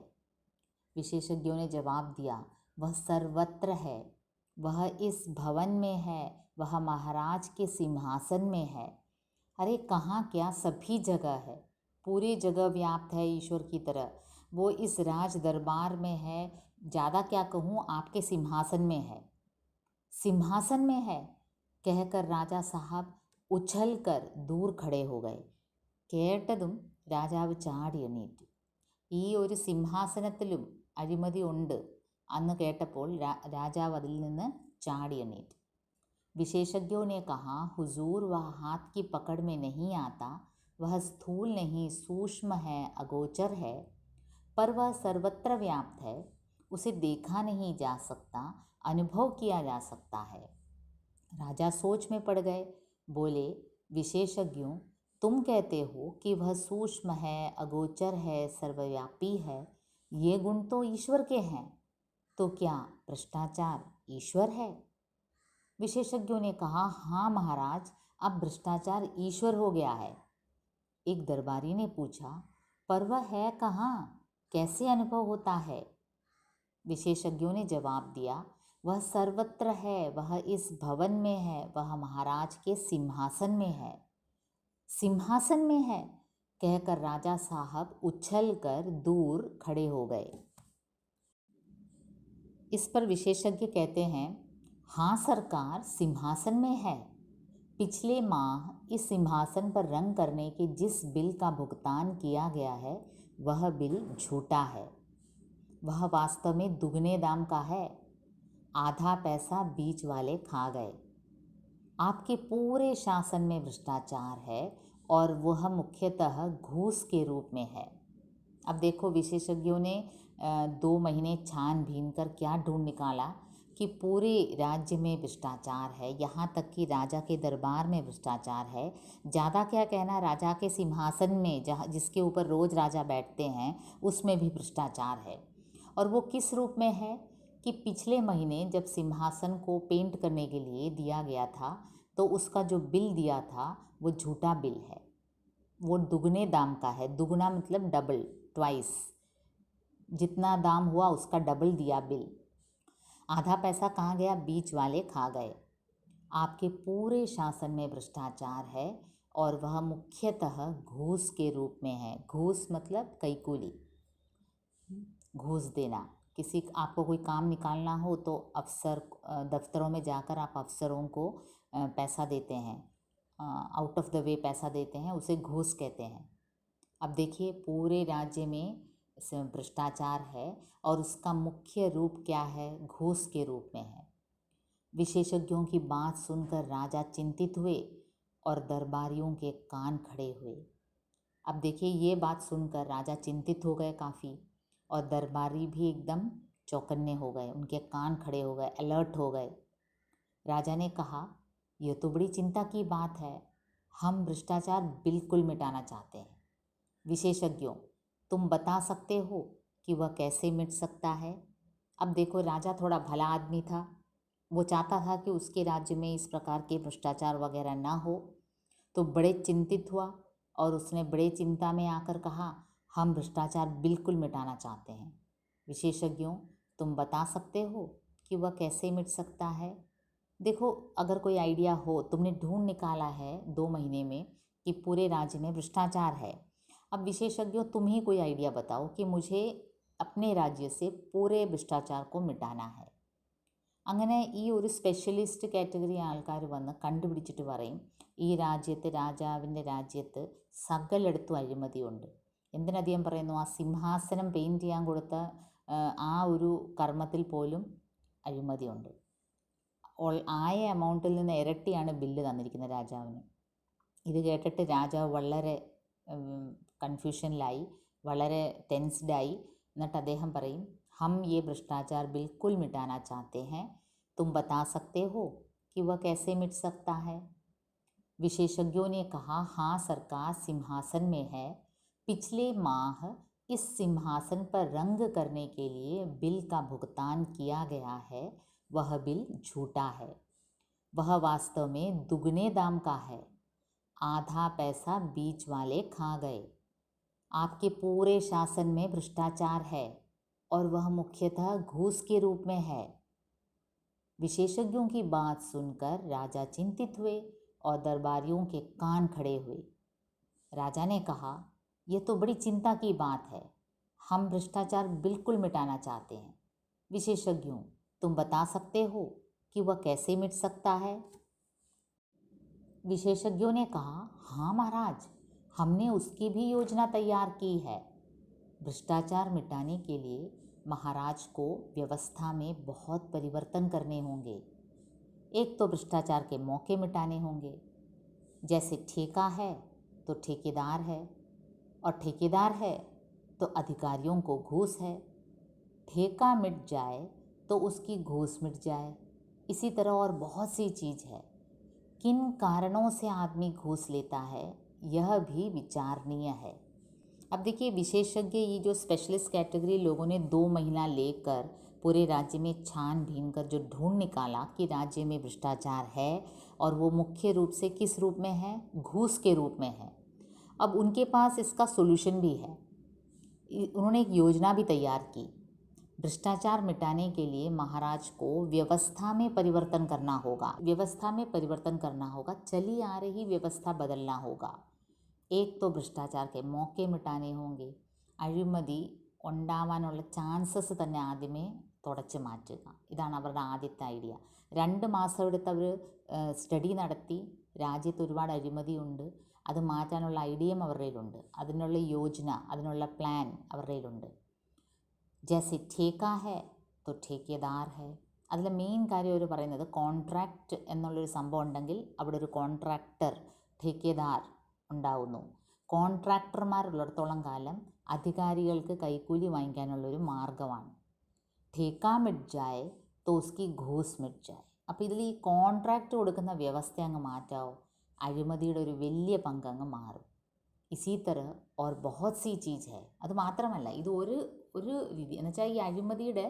विशेषज्ञों ने जवाब दिया, वह सर्वत्र है, वह इस भवन में है, वह महाराज के सिंहासन में है. अरे कहाँ क्या, सभी जगह है, पूरी जगह व्याप्त है ईश्वर की तरह. वो इस राज दरबार में है, ज़्यादा क्या कहूँ, आपके सिंहासन में है, सिंहासन में है, कहकर राजा साहब उछल कर दूर खड़े हो गए. കേട്ടതും രാജാവ് ചാടി എണീറ്റു. ഈ ഒരു സിംഹാസനത്തിലും അഴിമതി ഉണ്ട് അന്ന് കേട്ടപ്പോൾ രാജാവ് അതിൽ നിന്ന് ചാടി എണീറ്റു. विशेषज्ञों ने कहा, हुजूर, वह हाथ की पकड़ में नहीं आता, वह स्थूल नहीं सूक्ष्म है, अगोचर है, पर वह सर्वत्र व्याप्त है, उसे देखा नहीं जा सकता, अनुभव किया जा सकता है. राजा सोच में पड़ गए, बोले, विशेषज्ञों, तुम कहते हो कि वह सूक्ष्म है, अगोचर है, सर्वव्यापी है, ये गुण तो ईश्वर के हैं, तो क्या भ्रष्टाचार ईश्वर है? विशेषज्ञों ने कहा, हाँ महाराज, अब भ्रष्टाचार ईश्वर हो गया है. एक दरबारी ने पूछा, पर वह है कहाँ, कैसे अनुभव होता है? विशेषज्ञों ने जवाब दिया, वह सर्वत्र है, वह इस भवन में है, वह महाराज के सिंहासन में है. सिंहासन में है, कहकर राजा साहब उछलकर दूर खड़े हो गए. इस पर विशेषज्ञ कहते हैं, हाँ सरकार सिंहासन में है। पिछले माह इस सिंहासन पर रंग करने के जिस बिल का भुगतान किया गया है वह बिल झूठा है। वह वास्तव में दुगने दाम का है। आधा पैसा बीच वाले खा गए। आपके पूरे शासन में भ्रष्टाचार है और वह मुख्यतः घूस के रूप में है। अब देखो विशेषज्ञों ने 2 महीने छानबीन कर क्या ढूंढ निकाला कि पूरे राज्य में भ्रष्टाचार है, यहाँ तक कि राजा के दरबार में भ्रष्टाचार है। ज़्यादा क्या कहना, राजा के सिंहासन में जहाँ जिसके ऊपर रोज राजा बैठते हैं उसमें भी भ्रष्टाचार है। और वो किस रूप में है कि पिछले महीने जब सिंहासन को पेंट करने के लिए दिया गया था तो उसका जो बिल दिया था वो झूठा बिल है। वो दुगने दाम का है। दुगना मतलब डबल, ट्वाइस। जितना दाम हुआ उसका डबल दिया बिल। आधा पैसा कहाँ गया, बीच वाले खा गए। आपके पूरे शासन में भ्रष्टाचार है और वह मुख्यतः घूस के रूप में है। घूस मतलब कैकूली, घूस देना। आपको कोई काम निकालना हो तो अफसर दफ्तरों में जाकर आप अफसरों को पैसा देते हैं, आउट ऑफ द वे पैसा देते हैं, उसे घूस कहते हैं। अब देखिए पूरे राज्य में भ्रष्टाचार है और उसका मुख्य रूप क्या है, घूस के रूप में है। विशेषज्ञों की बात सुनकर राजा चिंतित हुए और दरबारियों के कान खड़े हुए। अब देखिए ये बात सुनकर राजा चिंतित हो गए काफ़ी और दरबारी भी एकदम चौकन्ने हो गए, उनके कान खड़े हो गए, अलर्ट हो गए। राजा ने कहा, यह तो बड़ी चिंता की बात है। हम भ्रष्टाचार बिल्कुल मिटाना चाहते हैं। विशेषज्ञों, तुम बता सकते हो कि वह कैसे मिट सकता है? अब देखो राजा थोड़ा भला आदमी था। वो चाहता था कि उसके राज्य में इस प्रकार के भ्रष्टाचार वगैरह ना हो, तो बड़े चिंतित हुआ और उसने बड़े चिंता में आकर कहा, हम भ्रष्टाचार बिल्कुल मिटाना चाहते हैं। विशेषज्ञों, तुम बता सकते हो कि वह कैसे मिट सकता है? देखो अगर कोई आइडिया हो, तुमने ढूंढ निकाला है 2 महीने में कि पूरे राज्य में भ्रष्टाचार है। अब विशेषज्ञों तुम ही कोई आइडिया बताओ कि मुझे अपने राज्य से पूरे ഭ്രഷ്ടാചാർ को മിട്ടാന है. അങ്ങനെ ഈ ഒരു സ്പെഷ്യലിസ്റ്റ് കാറ്റഗറി ആൾക്കാർ വന്ന് കണ്ടുപിടിച്ചിട്ട് പറയും ഈ രാജ്യത്ത് രാജാവിൻ്റെ രാജ്യത്ത് സകലയിടത്തും അഴിമതിയുണ്ട്. എന്തിനധികം പറയുന്നു, ആ സിംഹാസനം പെയിൻറ്റ് ചെയ്യാൻ കൊടുത്ത ആ ഒരു കർമ്മത്തിൽ പോലും അഴിമതിയുണ്ട്. ആയ എമൗണ്ടിൽ നിന്ന് ഇരട്ടിയാണ് ബില്ല് തന്നിരിക്കുന്നത് രാജാവിന്. ഇത് കേട്ടിട്ട് രാജാവ് വളരെ കൺഫ്യൂഷനിലായി, വളരെ ടെൻസ്ഡായി. എന്നിട്ട് അദ്ദേഹം പറയും, हम ये भ्रष्टाचार बिल्कुल मिटाना चाहते हैं, तुम बता सकते हो कि वह कैसे मिट सकता है? विशेषज्ञों ने कहा, हाँ सरकार सिंहासन में है। पिछले माह इस सिंहासन पर रंग करने के लिए बिल का भुगतान किया गया है, वह बिल झूठा है। वह वास्तव में दुगने दाम का है। आधा पैसा बीच वाले खा गए। आपके पूरे शासन में भ्रष्टाचार है और वह मुख्यतः घूस के रूप में है। विशेषज्ञों की बात सुनकर राजा चिंतित हुए और दरबारियों के कान खड़े हुए। राजा ने कहा, यह तो बड़ी चिंता की बात है, हम भ्रष्टाचार बिल्कुल मिटाना चाहते हैं। विशेषज्ञों, तुम बता सकते हो कि वह कैसे मिट सकता है? विशेषज्ञों ने कहा, हाँ महाराज, हमने उसकी भी योजना तैयार की है। भ्रष्टाचार मिटाने के लिए महाराज को व्यवस्था में बहुत परिवर्तन करने होंगे। एक तो भ्रष्टाचार के मौके मिटाने होंगे, जैसे ठेका है तो ठेकेदार है, और ठेकेदार है तो अधिकारियों को घूस है। ठेका मिट जाए तो उसकी घूस मिट जाए। इसी तरह और बहुत सी चीज़ है। किन कारणों से आदमी घूस लेता है यह भी विचारणीय है। अब देखिए विशेषज्ञ, ये जो स्पेशलिस्ट कैटेगरी लोगों ने 2 महीना लेकर पूरे राज्य में छानबीन कर जो ढूंढ निकाला कि राज्य में भ्रष्टाचार है और वो मुख्य रूप से किस रूप में है, घूस के रूप में है। अब उनके पास इसका सोल्यूशन भी है। उन्होंने एक योजना भी तैयार की। भ्रष्टाचार मिटाने के लिए महाराज को व्यवस्था में परिवर्तन करना होगा। व्यवस्था में परिवर्तन करना होगा, चली आ रही व्यवस्था बदलना होगा। एक तो ഭ്രഷ്ടാചാർ के मौके मिटाने होंगे. അഴിമതി ഉണ്ടാവാനുള്ള ചാൻസസ് തന്നെ ആദ്യമേ തുടച്ച് മാറ്റുക. ഇതാണ് അവരുടെ ആദ്യത്തെ ഐഡിയ. 2 മാസം എടുത്ത് അവർ സ്റ്റഡി നടത്തി. രാജ്യത്ത് ഒരുപാട് അഴിമതിയുണ്ട്, അത് മാറ്റാനുള്ള ഐഡിയയും അവരുടെ കയ്യിലുണ്ട്, അതിനുള്ള യോജന, അതിനുള്ള പ്ലാൻ അവരുടെ കയ്യിലുണ്ട്. ജैसे ठेका है तो ठेकेदार है. അതിലെ മെയിൻ കാര്യം അവർ പറയുന്നത് കോൺട്രാക്റ്റ് എന്നുള്ളൊരു സംഭവം ഉണ്ടെങ്കിൽ അവിടെ ഒരു കോൺട്രാക്ടർ, ठेकेदार ഉണ്ടാവുന്നു. കോൺട്രാക്ടർമാരുള്ളിടത്തോളം കാലം അധികാരികൾക്ക് കൈക്കൂലി വാങ്ങിക്കാനുള്ളൊരു മാർഗ്ഗമാണ്. ठेका मिट जाए तो उसकी घूस मिट जाए. അപ്പോൾ ഇതിൽ ഈ കോൺട്രാക്റ്റ് കൊടുക്കുന്ന വ്യവസ്ഥ അങ്ങ് മാറ്റാവോ, അഴിമതിയുടെ ഒരു വലിയ പങ്ക് അങ്ങ് മാറും. ഇസീ തരഹ് ഓർ ബഹുത് സി ചീസ് ഹൈ. അത് മാത്രമല്ല, ഇത് ഒരു രീതി എന്ന് വെച്ചാൽ ഈ അഴിമതിയുടെ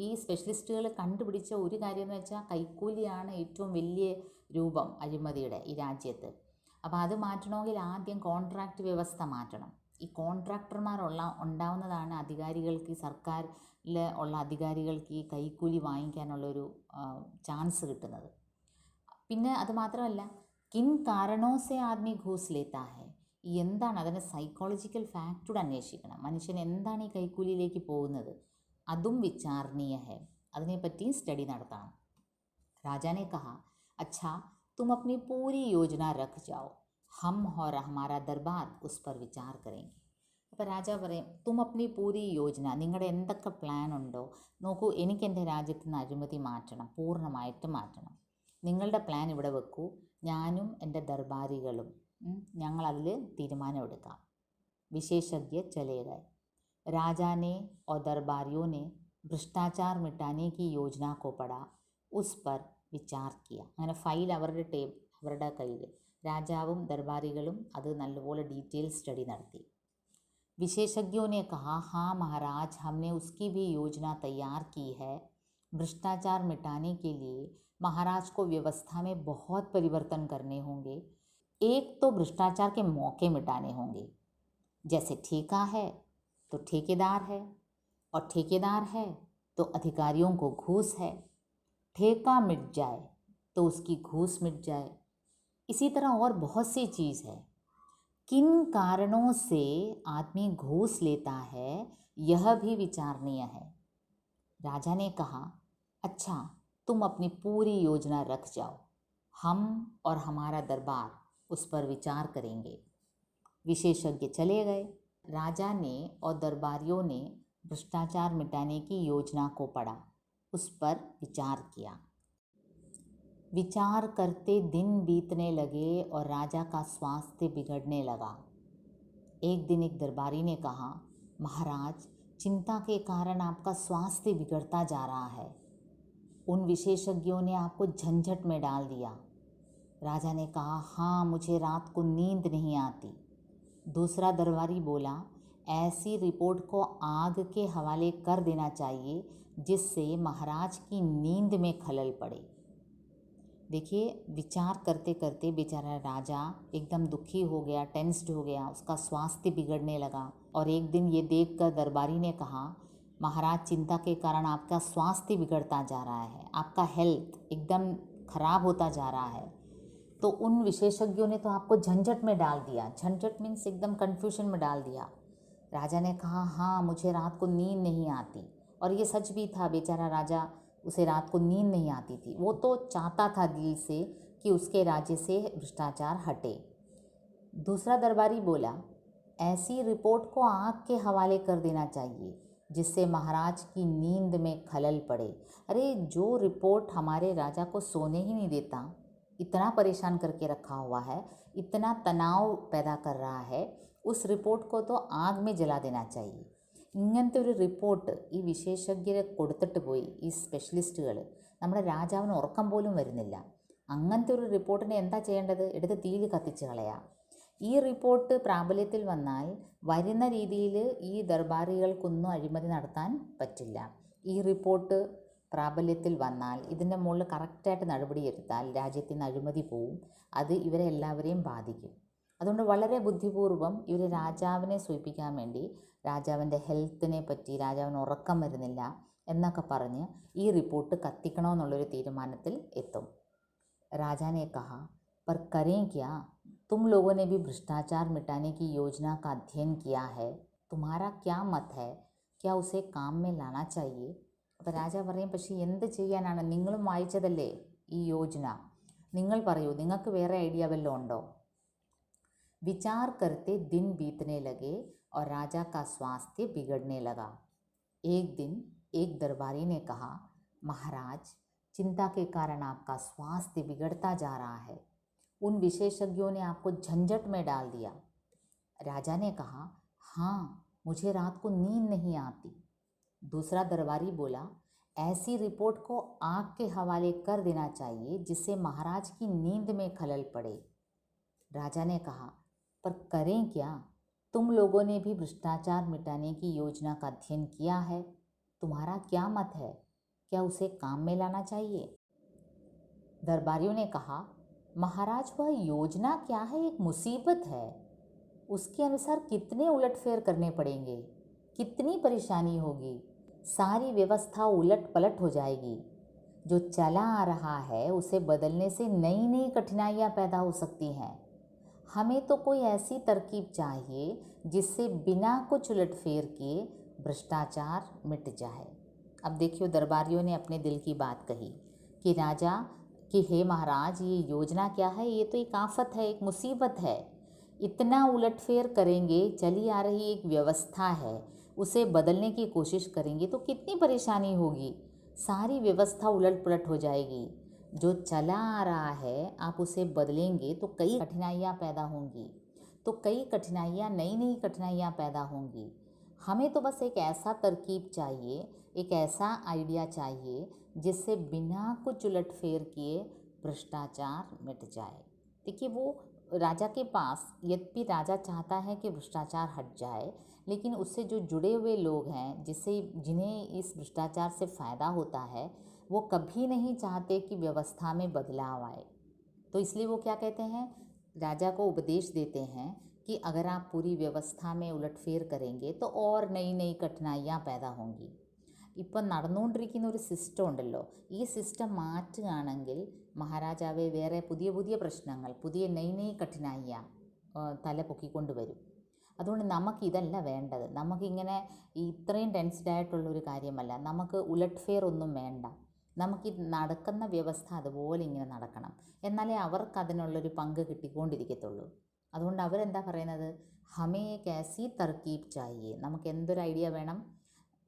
ഈ സ്പെഷ്യലിസ്റ്റുകൾ കണ്ടുപിടിച്ച ഒരു കാര്യം എന്ന് വെച്ചാൽ കൈക്കൂലിയാണ് ഏറ്റവും വലിയ രൂപം അഴിമതിയുടെ ഈ രാജ്യത്ത്. അപ്പോൾ അത് മാറ്റണമെങ്കിൽ ആദ്യം കോൺട്രാക്റ്റ് വ്യവസ്ഥ മാറ്റണം. ഈ ഉണ്ടാവുന്നതാണ് അധികാരികൾക്ക്, ഈ സർക്കാരിൽ ഉള്ള അധികാരികൾക്ക് ഈ കൈക്കൂലി വാങ്ങിക്കാനുള്ളൊരു ചാൻസ് കിട്ടുന്നത്. പിന്നെ അത് മാത്രമല്ല, കിൻ കാരണോസെ ആദ്മി ഘൂസ് ലേത്താ ഹെ. എന്താണ് അതിൻ്റെ സൈക്കോളജിക്കൽ ഫാക്ടർ അന്വേഷിക്കണം. മനുഷ്യൻ എന്താണ് ഈ കൈക്കൂലിയിലേക്ക് പോകുന്നത്, അതും വിചാരണീയ ഹെ. അതിനെപ്പറ്റി സ്റ്റഡി നടത്തണം. രാജാനെ കഹാ, അച്ഛാ തും അപ്നി പൂരി യോജന രഖ് ജാओ, ഹം और हमारा दरबार उस पर विचार करेंगे. അപ്പോൾ രാജാവ് പറയും, തും അപ്നി പൂരി യോജന, നിങ്ങളുടെ എന്തൊക്കെ പ്ലാൻ ഉണ്ടോ നോക്കൂ, എനിക്ക് എൻ്റെ രാജ്യത്ത് നിന്ന് അഴിമതി മാറ്റണം, പൂർണ്ണമായിട്ട് മാറ്റണം. നിങ്ങളുടെ പ്ലാൻ ഇവിടെ വെക്കൂ, ഞാനും എൻ്റെ ദർബാരികളും ഞങ്ങളതിൽ തീരുമാനമെടുക്കാം. വിശേഷജ്ഞ चले गए. राजा ने और दरबारियों ने भ्रष्टाचार मिटाने की योजना को पढ़ा, उस पर विचार किया. അങ്ങനെ ഫയൽ അവരുടെ കയ്യിൽ, രാജാവും ദർബാരികളും അത് നല്ലപോലെ ഡീറ്റെയിൽ സ്റ്റഡി നടത്തി. विशेषज्ञों ने कहा, हाँ महाराज, हमने उसकी भी योजना तैयार की है. भ्रष्टाचार मिटाने के लिए महाराज को व्यवस्था में बहुत परिवर्तन करने होंगे. एक तो भ्रष्टाचार के मौके मिटाने होंगे. जैसे ठेका है तो ठेकेदार है, और ठेकेदार है तो अधिकारियों को घूस है. ठेका मिट जाए तो उसकी घूस मिट जाए. इसी तरह और बहुत सी चीज़ है. किन कारणों से आदमी घूस लेता है यह भी विचारणीय है. राजा ने कहा, अच्छा तुम अपनी पूरी योजना रख जाओ, हम और हमारा दरबार उस पर विचार करेंगे. विशेषज्ञ चले गए. राजा ने और दरबारियों ने भ्रष्टाचार मिटाने की योजना को पढ़ा, उस पर विचार किया. विचार करते दिन बीतने लगे और राजा का स्वास्थ्य बिगड़ने लगा. एक दिन एक दरबारी ने कहा, महाराज, चिंता के कारण आपका स्वास्थ्य बिगड़ता जा रहा है. उन विशेषज्ञों ने आपको झंझट में डाल दिया. राजा ने कहा, हाँ मुझे रात को नींद नहीं आती. दूसरा दरबारी बोला, ऐसी रिपोर्ट को आग के हवाले कर देना चाहिए जिससे महाराज की नींद में खलल पड़े. देखिए, विचार करते करते बेचारा राजा एकदम दुखी हो गया, टेंस्ड हो गया, उसका स्वास्थ्य बिगड़ने लगा. और एक दिन ये देखकर दरबारी ने कहा, महाराज, चिंता के कारण आपका स्वास्थ्य बिगड़ता जा रहा है, आपका हेल्थ एकदम खराब होता जा रहा है. तो उन विशेषज्ञों ने तो आपको झंझट में डाल दिया. झंझट मीन्स एकदम कन्फ्यूजन में डाल दिया. राजा ने कहा, हाँ मुझे रात को नींद नहीं आती. और ये सच भी था. बेचारा राजा, उसे रात को नींद नहीं आती थी. वो तो चाहता था दिल से कि उसके राज्य से भ्रष्टाचार हटे. दूसरा दरबारी बोला, ऐसी रिपोर्ट को आग के हवाले कर देना चाहिए जिससे महाराज की नींद में खलल पड़े. अरे, जो रिपोर्ट हमारे राजा को सोने ही नहीं देता, इतना परेशान करके रखा हुआ है, इतना तनाव पैदा कर रहा है, उस रिपोर्ट को तो आग में जला देना चाहिए. ഇങ്ങനത്തെ ഒരു റിപ്പോർട്ട് ഈ വിശേഷജ്ഞരെ കൊടുത്തിട്ട് പോയി ഈ സ്പെഷ്യലിസ്റ്റുകൾ. നമ്മുടെ രാജാവിന് ഉറക്കം പോലും വരുന്നില്ല. അങ്ങനത്തെ ഒരു റിപ്പോർട്ടിനെ എന്താ ചെയ്യേണ്ടത്? എടുത്ത് തീയിൽ കത്തിച്ച് കളയാം. ഈ റിപ്പോർട്ട് പ്രാബല്യത്തിൽ വന്നാൽ വരുന്ന രീതിയിൽ ഈ ദർബാറികൾക്കൊന്നും അഴിമതി നടത്താൻ പറ്റില്ല. ഈ റിപ്പോർട്ട് പ്രാബല്യത്തിൽ വന്നാൽ ഇതിൻ്റെ മുകളിൽ കറക്റ്റായിട്ട് നടപടിയെടുത്താൽ രാജ്യത്തിൽ നിന്ന് അഴിമതി പോവും. അത് ഇവരെ എല്ലാവരെയും ബാധിക്കും. അതുകൊണ്ട് വളരെ ബുദ്ധിപൂർവ്വം ഇവർ രാജാവിനെ സൂചിപ്പിക്കാൻ വേണ്ടി രാജാവിൻ്റെ ഹെൽത്തിനെ പറ്റി, രാജാവിന് ഉറക്കം വരുന്നില്ല എന്നൊക്കെ പറഞ്ഞ് ഈ റിപ്പോർട്ട് കത്തിക്കണമെന്നുള്ളൊരു തീരുമാനത്തിൽ എത്തും. राजा ने कहा, पर करें क्या? तुम लोगों ने भी भ्रष्टाचार मिटाने की योजना का अध्ययन किया है. तुम्हारा क्या मत है? क्या उसे काम में लाना चाहिए? അപ്പോൾ രാജ പറയും, പക്ഷേ എന്ത് ചെയ്യാനാണ്, നിങ്ങളും വായിച്ചതല്ലേ ഈ യോജന, നിങ്ങൾ പറയൂ, നിങ്ങൾക്ക് വേറെ ഐഡിയ വല്ലതും ഉണ്ടോ? विचार करते दिन बीतने लगे और राजा का स्वास्थ्य बिगड़ने लगा। एक दिन एक दरबारी ने कहा, महाराज, चिंता के कारण आपका स्वास्थ्य बिगड़ता जा रहा है। उन विशेषज्ञों ने आपको झंझट में डाल दिया। राजा ने कहा, हाँ, मुझे रात को नींद नहीं आती। दूसरा दरबारी बोला, ऐसी रिपोर्ट को आग के हवाले कर देना चाहिए जिससे महाराज की नींद में खलल पड़े। राजा ने कहा, पर करें क्या? तुम लोगों ने भी भ्रष्टाचार मिटाने की योजना का अध्ययन किया है, तुम्हारा क्या मत है? क्या उसे काम में लाना चाहिए? दरबारियों ने कहा, महाराज, वह योजना क्या है, एक मुसीबत है। उसके अनुसार कितने उलटफेर करने पड़ेंगे, कितनी परेशानी होगी, सारी व्यवस्था उलट पलट हो जाएगी। जो चला आ रहा है उसे बदलने से नई नई कठिनाइयाँ पैदा हो सकती हैं। हमें तो कोई ऐसी तरकीब चाहिए जिससे बिना कुछ उलटफेर किए भ्रष्टाचार मिट जाए। अब देखियो, दरबारियों ने अपने दिल की बात कही कि राजा कि हे महाराज, ये योजना क्या है, ये तो एक आफत है, एक मुसीबत है। इतना उलटफेर करेंगे, चली आ रही एक व्यवस्था है, उसे बदलने की कोशिश करेंगे तो कितनी परेशानी होगी, सारी व्यवस्था उलट पुलट हो जाएगी। जो चला आ रहा है आप उसे बदलेंगे तो कई कठिनाइयाँ पैदा होंगी, तो कई कठिनाइयाँ, नई नई कठिनाइयाँ पैदा होंगी। हमें तो बस एक ऐसा तरकीब चाहिए, एक ऐसा आइडिया चाहिए जिससे बिना कुछ उलटफेर किए भ्रष्टाचार मिट जाए। देखिए, वो राजा के पास, यद्यपि राजा चाहता है कि भ्रष्टाचार हट जाए, लेकिन उससे जो जुड़े हुए लोग हैं, जिन्हें इस भ्रष्टाचार से फ़ायदा होता है, वो कभी नहीं चाहते कि व्यवस्था में बदलाव आए। तो इसलिए वो क्या कहते हैं, राजा को उपदेश देते हैं कि अगर आप पूरी व्यवस्था में उलटफेर करेंगे तो और नई नई कठिनाइयाँ पैदा होंगी। ഇപ്പം നടന്നുകൊണ്ടിരിക്കുന്ന ഒരു സിസ്റ്റം ഉണ്ടല്ലോ, ഈ സിസ്റ്റം മാറ്റുകയാണെങ്കിൽ മഹാരാജാവെ വേറെ പുതിയ പുതിയ പ്രശ്നങ്ങൾ, പുതിയ നൈ നൈ കഠിനായിയ തല പൊക്കിക്കൊണ്ട് വരും. അതുകൊണ്ട് നമുക്കിതല്ല വേണ്ടത്. നമുക്കിങ്ങനെ ഇത്രയും ടെൻസ്ഡ് ആയിട്ടുള്ളൊരു കാര്യമല്ല, നമുക്ക് ഉലട്ട്ഫെയർ ഒന്നും വേണ്ട. നമുക്ക് നടക്കുന്ന വ്യവസ്ഥ അതുപോലെ ഇങ്ങനെ നടക്കണം, എന്നാലേ അവർക്ക് അതിനുള്ളൊരു പങ്ക് കിട്ടിക്കൊണ്ടിരിക്കത്തുള്ളൂ. അതുകൊണ്ട് അവരെന്താ പറയുന്നത്, ഹമേ ഏക് ऐसी तरकीब चाहिए, നമുക്ക് എന്തൊരു ഐഡിയ വേണം,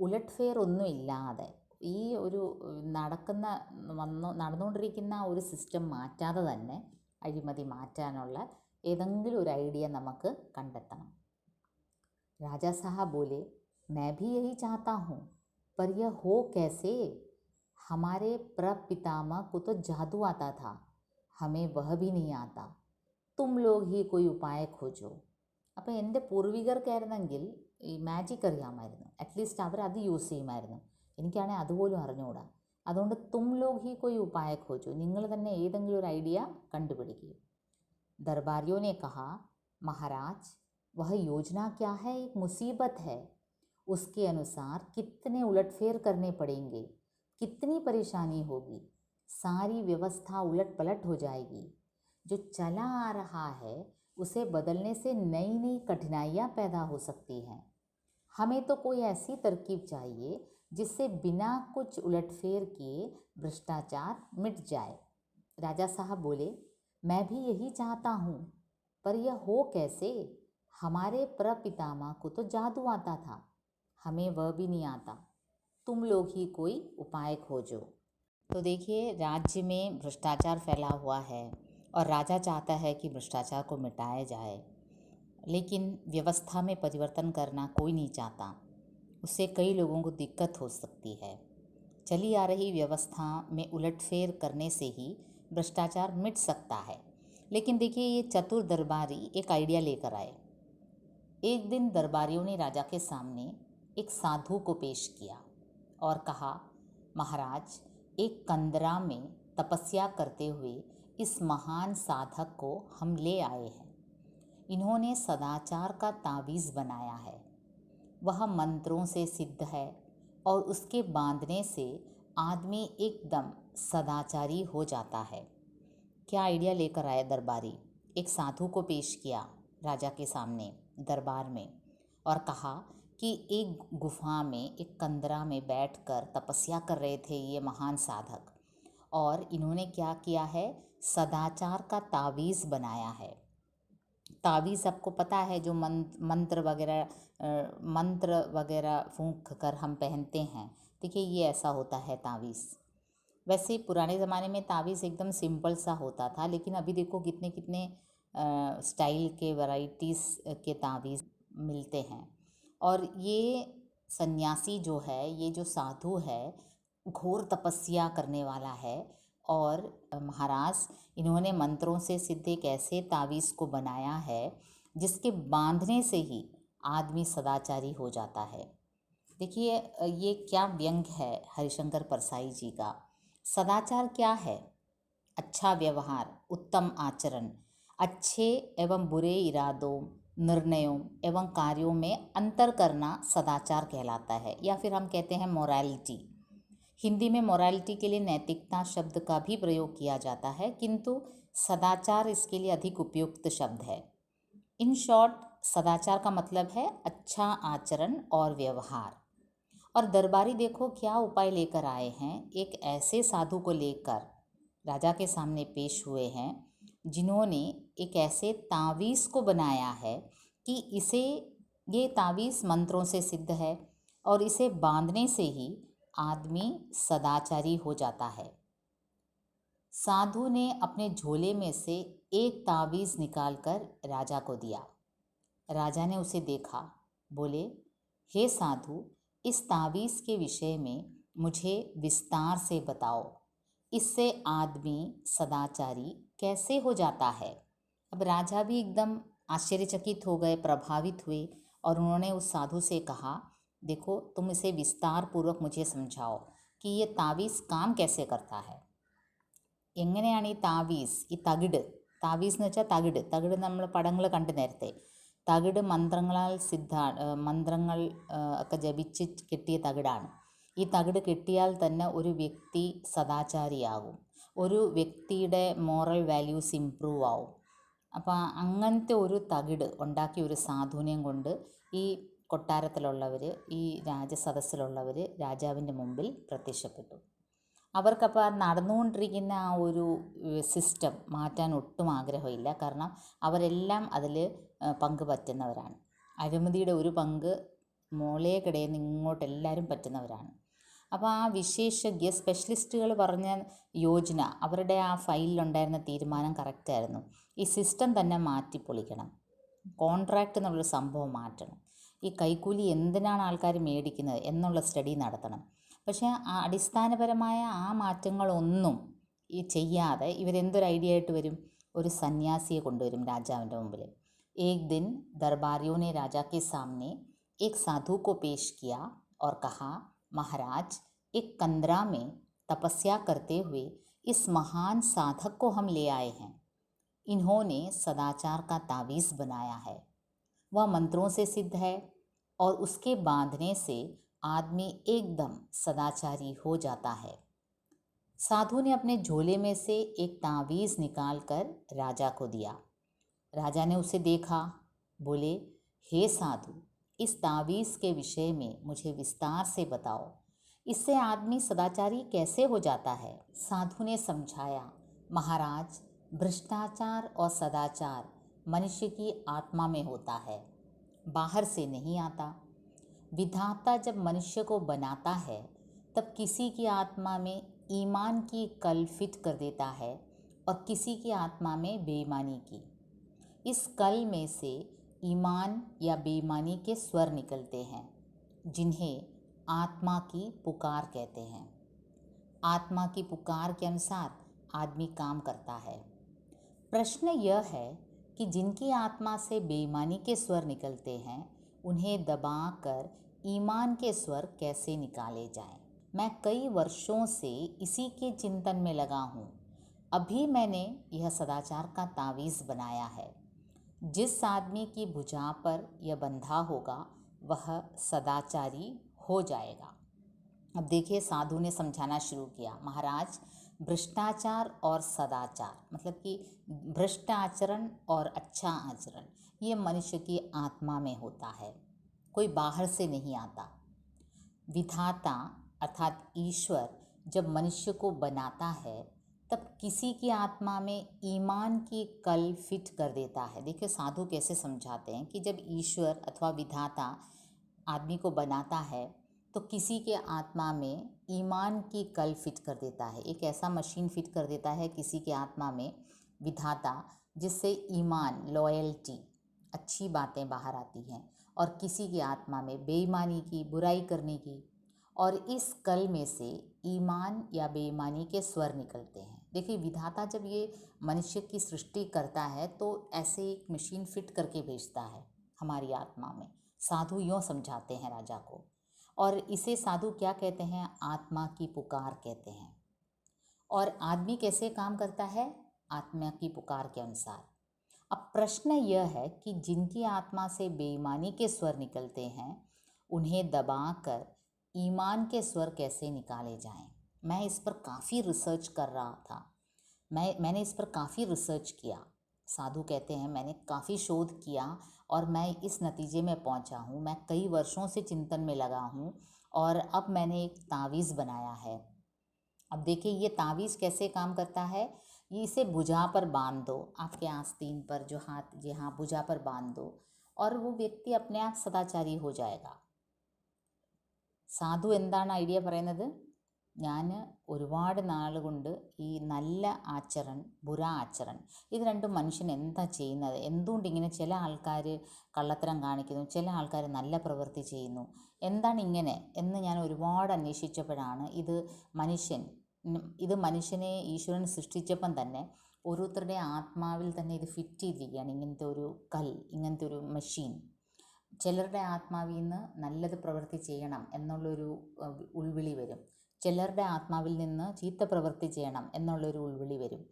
ഉലട്ട്ഫെയർ ഒന്നും ഇല്ലാതെ, ഈ ഒരു നടന്നുകൊണ്ടിരിക്കുന്ന ഒരു സിസ്റ്റം മാറ്റാതെ തന്നെ അഴിമതി മാറ്റാനുള്ള ഏതെങ്കിലും ഒരു ഐഡിയ നമുക്ക് കണ്ടെത്തണം. राजा साहब बोले, मैं भी यही चाहता हूँ, पर यह हो कैसे? हमारे प्रपितामह को तो जादू आता था, हमें वह भी नहीं आता. तुम लोग ही कोई उपाय खोजो. അപ്പോൾ എൻ്റെ പൂർവികർക്കായിരുന്നെങ്കിൽ ഈ മാജിക് അറിയാമായിരുന്നു, അറ്റ്ലീസ്റ്റ് അവരത് യൂസ് ചെയ്യുമായിരുന്നു. എനിക്കാണെങ്കിൽ അതുപോലും അറിഞ്ഞുകൂടാ. അതുകൊണ്ട് തും ലോഗ് ഹി कोई उपाय खोजो, നിങ്ങൾ തന്നെ ഏതെങ്കിലും ഒരു ഐഡിയ കണ്ടുപിടിക്കുക. दरबारियों ने कहा, महाराज, वह योजना क्या है, एक मुसीबत है. उसके अनुसार कितने उलटफेर करने पड़ेंगे, कितनी परेशानी होगी, सारी व्यवस्था उलट पलट हो जाएगी. जो चला आ रहा है उसे बदलने से नई नई कठिनाइयाँ पैदा हो सकती हैं. हमें तो कोई ऐसी तरकीब चाहिए जिससे बिना कुछ उलटफेर किए भ्रष्टाचार मिट जाए. राजा साहब बोले, मैं भी यही चाहता हूँ, पर यह हो कैसे? हमारे प्रपितामह को तो जादू आता था, हमें वह भी नहीं आता. तुम लोग ही कोई उपाय खोजो. तो देखिए, राज्य में भ्रष्टाचार फैला हुआ है और राजा चाहता है कि भ्रष्टाचार को मिटाया जाए, लेकिन व्यवस्था में परिवर्तन करना कोई नहीं चाहता. उससे कई लोगों को दिक्कत हो सकती है. चली आ रही व्यवस्था में उलटफेर करने से ही भ्रष्टाचार मिट सकता है. लेकिन देखिए, ये चतुर दरबारी एक आइडिया लेकर आए. एक दिन दरबारियों ने राजा के सामने एक साधु को पेश किया और कहा, महाराज, एक कंदरा में तपस्या करते हुए इस महान साधक को हम ले आए हैं. इन्होंने सदाचार का तावीज़ बनाया है. वह मंत्रों से सिद्ध है और उसके बांधने से आदमी एकदम सदाचारी हो जाता है. क्या आइडिया लेकर आए दरबारी. एक साधु को पेश किया राजा के सामने दरबार में और कहा कि एक गुफा में एक कंदरा में बैठकर तपस्या कर रहे थे ये महान साधक, और इन्होंने क्या किया है, सदाचार का तावीज़ बनाया है। तावीज़ आपको पता है, जो मंत्र वगैरह फूंक कर हम पहनते हैं। देखिए ये ऐसा होता है तावीज़। वैसे पुराने ज़माने में तावीज़ एकदम सिंपल सा होता था, लेकिन अभी देखो कितने कितने स्टाइल के वैराइटीज़ के तावीज़ मिलते हैं। और ये सन्यासी जो है, ये जो साधु है, घोर तपस्या करने वाला है। और महाराज, इन्होंने मंत्रों से सिद्ध एक ऐसे तावीज़ को बनाया है जिसके बांधने से ही आदमी सदाचारी हो जाता है। देखिए ये क्या व्यंग है हरिशंकर परसाई जी का। सदाचार क्या है? अच्छा व्यवहार, उत्तम आचरण, अच्छे एवं बुरे इरादों, निर्णयों एवं कार्यों में अंतर करना सदाचार कहलाता है, या फिर हम कहते हैं मोरालिटी। हिंदी में मोरालिटी के लिए नैतिकता शब्द का भी प्रयोग किया जाता है, किंतु सदाचार इसके लिए अधिक उपयुक्त शब्द है। इन शॉर्ट, सदाचार का मतलब है अच्छा आचरण और व्यवहार। और दरबारी देखो क्या उपाय लेकर आए हैं। एक ऐसे साधु को लेकर राजा के सामने पेश हुए हैं जिन्होंने एक ऐसे तावीज़ को बनाया है कि ये तावीज़ मंत्रों से सिद्ध है, और इसे बांधने से ही आदमी सदाचारी हो जाता है। साधु ने अपने झोले में से एक तावीज़ निकालकर राजा को दिया। राजा ने उसे देखा, बोले, हे साधु, इस तावीज़ के विषय में मुझे विस्तार से बताओ। इससे आदमी सदाचारी कैसे हो जाता है? अब राजा भी एकदम आश्चर्यचकित हो गए, प्रभावित हुए, और उन्होंने उस साधु से कहा, देखो तुम इसे विस्तार पूर्वक मुझे समझाओ कि ये तावीज़ काम कैसे करता है. എങ്ങനെയാണ് ഈ താവീസ്, ഈ തകിട്, താവീസ് എന്ന് വെച്ചാൽ തകിട് നമ്മൾ പടങ്ങൾ കണ്ട് നേരത്തെ, തകിട് മന്ത്രങ്ങൾ ഒക്കെ ജപിച്ച് കെട്ടിയ തകിടാണ്. ഈ തകിട് കെട്ടിയാൽ തന്നെ ഒരു വ്യക്തി സദാചാരിയാകും, ഒരു വ്യക്തിയുടെ മോറൽ വാല്യൂസ് ഇമ്പ്രൂവ് ആവും. അപ്പോൾ അങ്ങനത്തെ ഒരു തകിട് ഉണ്ടാക്കിയ ഒരു സാധുവിനെയും കൊണ്ട് ഈ കൊട്ടാരത്തിലുള്ളവർ, ഈ രാജസദസ്സിലുള്ളവർ രാജാവിൻ്റെ മുമ്പിൽ പ്രത്യക്ഷപ്പെട്ടു. അവർക്കപ്പോൾ നടന്നുകൊണ്ടിരിക്കുന്ന ആ ഒരു സിസ്റ്റം മാറ്റാൻ ഒട്ടും ആഗ്രഹമില്ല. കാരണം അവരെല്ലാം അതിൽ പങ്ക് പറ്റുന്നവരാണ്. അഴിമതിയുടെ ഒരു പങ്ക് മോളേക്കിടയിൽ നിന്ന് ഇങ്ങോട്ട് എല്ലാവരും പറ്റുന്നവരാണ്. അപ്പോൾ ആ വിശേഷജ്ഞ സ്പെഷ്യലിസ്റ്റുകൾ പറഞ്ഞ യോജന, അവരുടെ ആ ഫയലിലുണ്ടായിരുന്ന തീരുമാനം കറക്റ്റായിരുന്നു. ഈ സിസ്റ്റം തന്നെ മാറ്റിപ്പൊളിക്കണം, കോൺട്രാക്റ്റ് എന്നുള്ളൊരു സംഭവം മാറ്റണം, ഈ കൈക്കൂലി എന്തിനാണ് ആൾക്കാർ മേടിക്കുന്നത് എന്നുള്ള സ്റ്റഡി നടത്തണം. പക്ഷേ ആ അടിസ്ഥാനപരമായ ആ മാറ്റങ്ങളൊന്നും ഈ ചെയ്യാതെ ഇവരെന്തൊരു ഐഡിയ ആയിട്ട് വരും? ഒരു സന്യാസിയെ കൊണ്ടുവരും രാജാവിൻ്റെ മുമ്പിൽ. एक दिन दरबारियों ने राजा के सामने एक साधु को पेश किया और कहा, महाराज, एक कंदरा में तपस्या करते हुए इस महान साधक को हम ले आए हैं. इन्होंने सदाचार का तावीज़ बनाया है. वह मंत्रों से सिद्ध है और उसके बांधने से आदमी एकदम सदाचारी हो जाता है. साधु ने अपने झोले में से एक तावीज़ निकाल कर राजा को दिया. राजा ने उसे देखा, बोले, हे साधु, इस तावीज़ के विषय में मुझे विस्तार से बताओ. इससे आदमी सदाचारी कैसे हो जाता है? साधु ने समझाया, महाराज, भ्रष्टाचार और सदाचार मनुष्य की आत्मा में होता है, बाहर से नहीं आता. विधाता जब मनुष्य को बनाता है तब किसी की आत्मा में ईमान की कल फिट कर देता है और किसी की आत्मा में बेईमानी की. इस कल में से ईमान या बेईमानी के स्वर निकलते हैं जिन्हें आत्मा की पुकार कहते हैं. आत्मा की पुकार के अनुसार आदमी काम करता है. प्रश्न यह है कि जिनकी आत्मा से बेईमानी के स्वर निकलते हैं उन्हें दबाकर ईमान के स्वर कैसे निकाले जाएं. मैं कई वर्षों से इसी के चिंतन में लगा हूँ. अभी मैंने यह सदाचार का तावीज़ बनाया है. जिस आदमी की भुजा पर यह बंधा होगा वह सदाचारी हो जाएगा. अब देखिए साधु ने समझाना शुरू किया, महाराज, भ्रष्टाचार और सदाचार मतलब कि भ्रष्ट आचरण और अच्छा आचरण ये मनुष्य की आत्मा में होता है. कोई बाहर से नहीं आता। विधाता अर्थात ईश्वर जब मनुष्य को बनाता है तब किसी की आत्मा में ईमान की कल फिट कर देता है। देखिए साधु कैसे समझाते हैं कि जब ईश्वर अथवा विधाता आदमी को बनाता है तो किसी के आत्मा में ईमान की कल फिट कर देता है। एक ऐसा मशीन फिट कर देता है किसी के आत्मा में विधाता, जिससे ईमान, लॉयल्टी, अच्छी बातें बाहर आती हैं, और किसी की आत्मा में बेईमानी की, बुराई करने की, और इस कल में से ईमान या बेईमानी के स्वर निकलते हैं। देखिए विधाता जब ये मनुष्य की सृष्टि करता है तो ऐसे एक मशीन फिट करके भेजता है हमारी आत्मा में। साधु यूँ समझाते हैं राजा को, और इसे साधु क्या कहते हैं? आत्मा की पुकार कहते हैं। और आदमी कैसे काम करता है? आत्मा की पुकार के अनुसार। अब प्रश्न यह है कि जिनकी आत्मा से बेईमानी के स्वर निकलते हैं उन्हें दबाकर ईमान के स्वर कैसे निकाले जाएं? मैं इस पर काफ़ी रिसर्च कर रहा था। मैंने इस पर काफ़ी रिसर्च किया। साधु कहते हैं मैंने काफ़ी शोध किया और मैं इस नतीजे में पहुंचा हूँ। मैं कई वर्षों से चिंतन में लगा हूँ और अब मैंने एक तावीज़ बनाया है। अब देखिए ये तावीज़ कैसे काम करता है। ये इसे भुजा पर बांध दो, आपके आस्तीन पर जो हाथ, जी हाँ, भुजा पर बांध दो और वो व्यक्ति अपने आप सदाचारी हो जाएगा। സാധു എന്താണ് ഐഡിയ പറയുന്നത്? ഞാൻ ഒരുപാട് നാൾ കൊണ്ട് ഈ നല്ല ആചരൺ, ബുറ ആചരൺ, ഇത് രണ്ടും മനുഷ്യൻ എന്താ ചെയ്യുന്നത്, എന്തുകൊണ്ട് ഇങ്ങനെ ചില ആൾക്കാർ കള്ളത്തരം കാണിക്കുന്നു, ചില ആൾക്കാർ നല്ല പ്രവൃത്തി ചെയ്യുന്നു, എന്താണ് ഇങ്ങനെ എന്ന് ഞാൻ ഒരുപാട് അന്വേഷിച്ചപ്പോഴാണ് ഇത് മനുഷ്യനെ ഈശ്വരൻ സൃഷ്ടിച്ചപ്പം തന്നെ ഓരോരുത്തരുടെ ആത്മാവിൽ തന്നെ ഇത് ഫിറ്റ് ചെയ്തിരിക്കുകയാണ്. ഇങ്ങനത്തെ ഒരു ഇങ്ങനത്തെ ഒരു മെഷീൻ. ചിലരുടെ ആത്മാവിൽ നിന്ന് നല്ലത് പ്രവൃത്തി ചെയ്യണം എന്നുള്ളൊരു ഉൾവിളി വരും. ചിലരുടെ ആത്മാവിൽ നിന്ന് ചീത്ത പ്രവൃത്തി ചെയ്യണം എന്നുള്ളൊരു ഉൾവിളി വരും.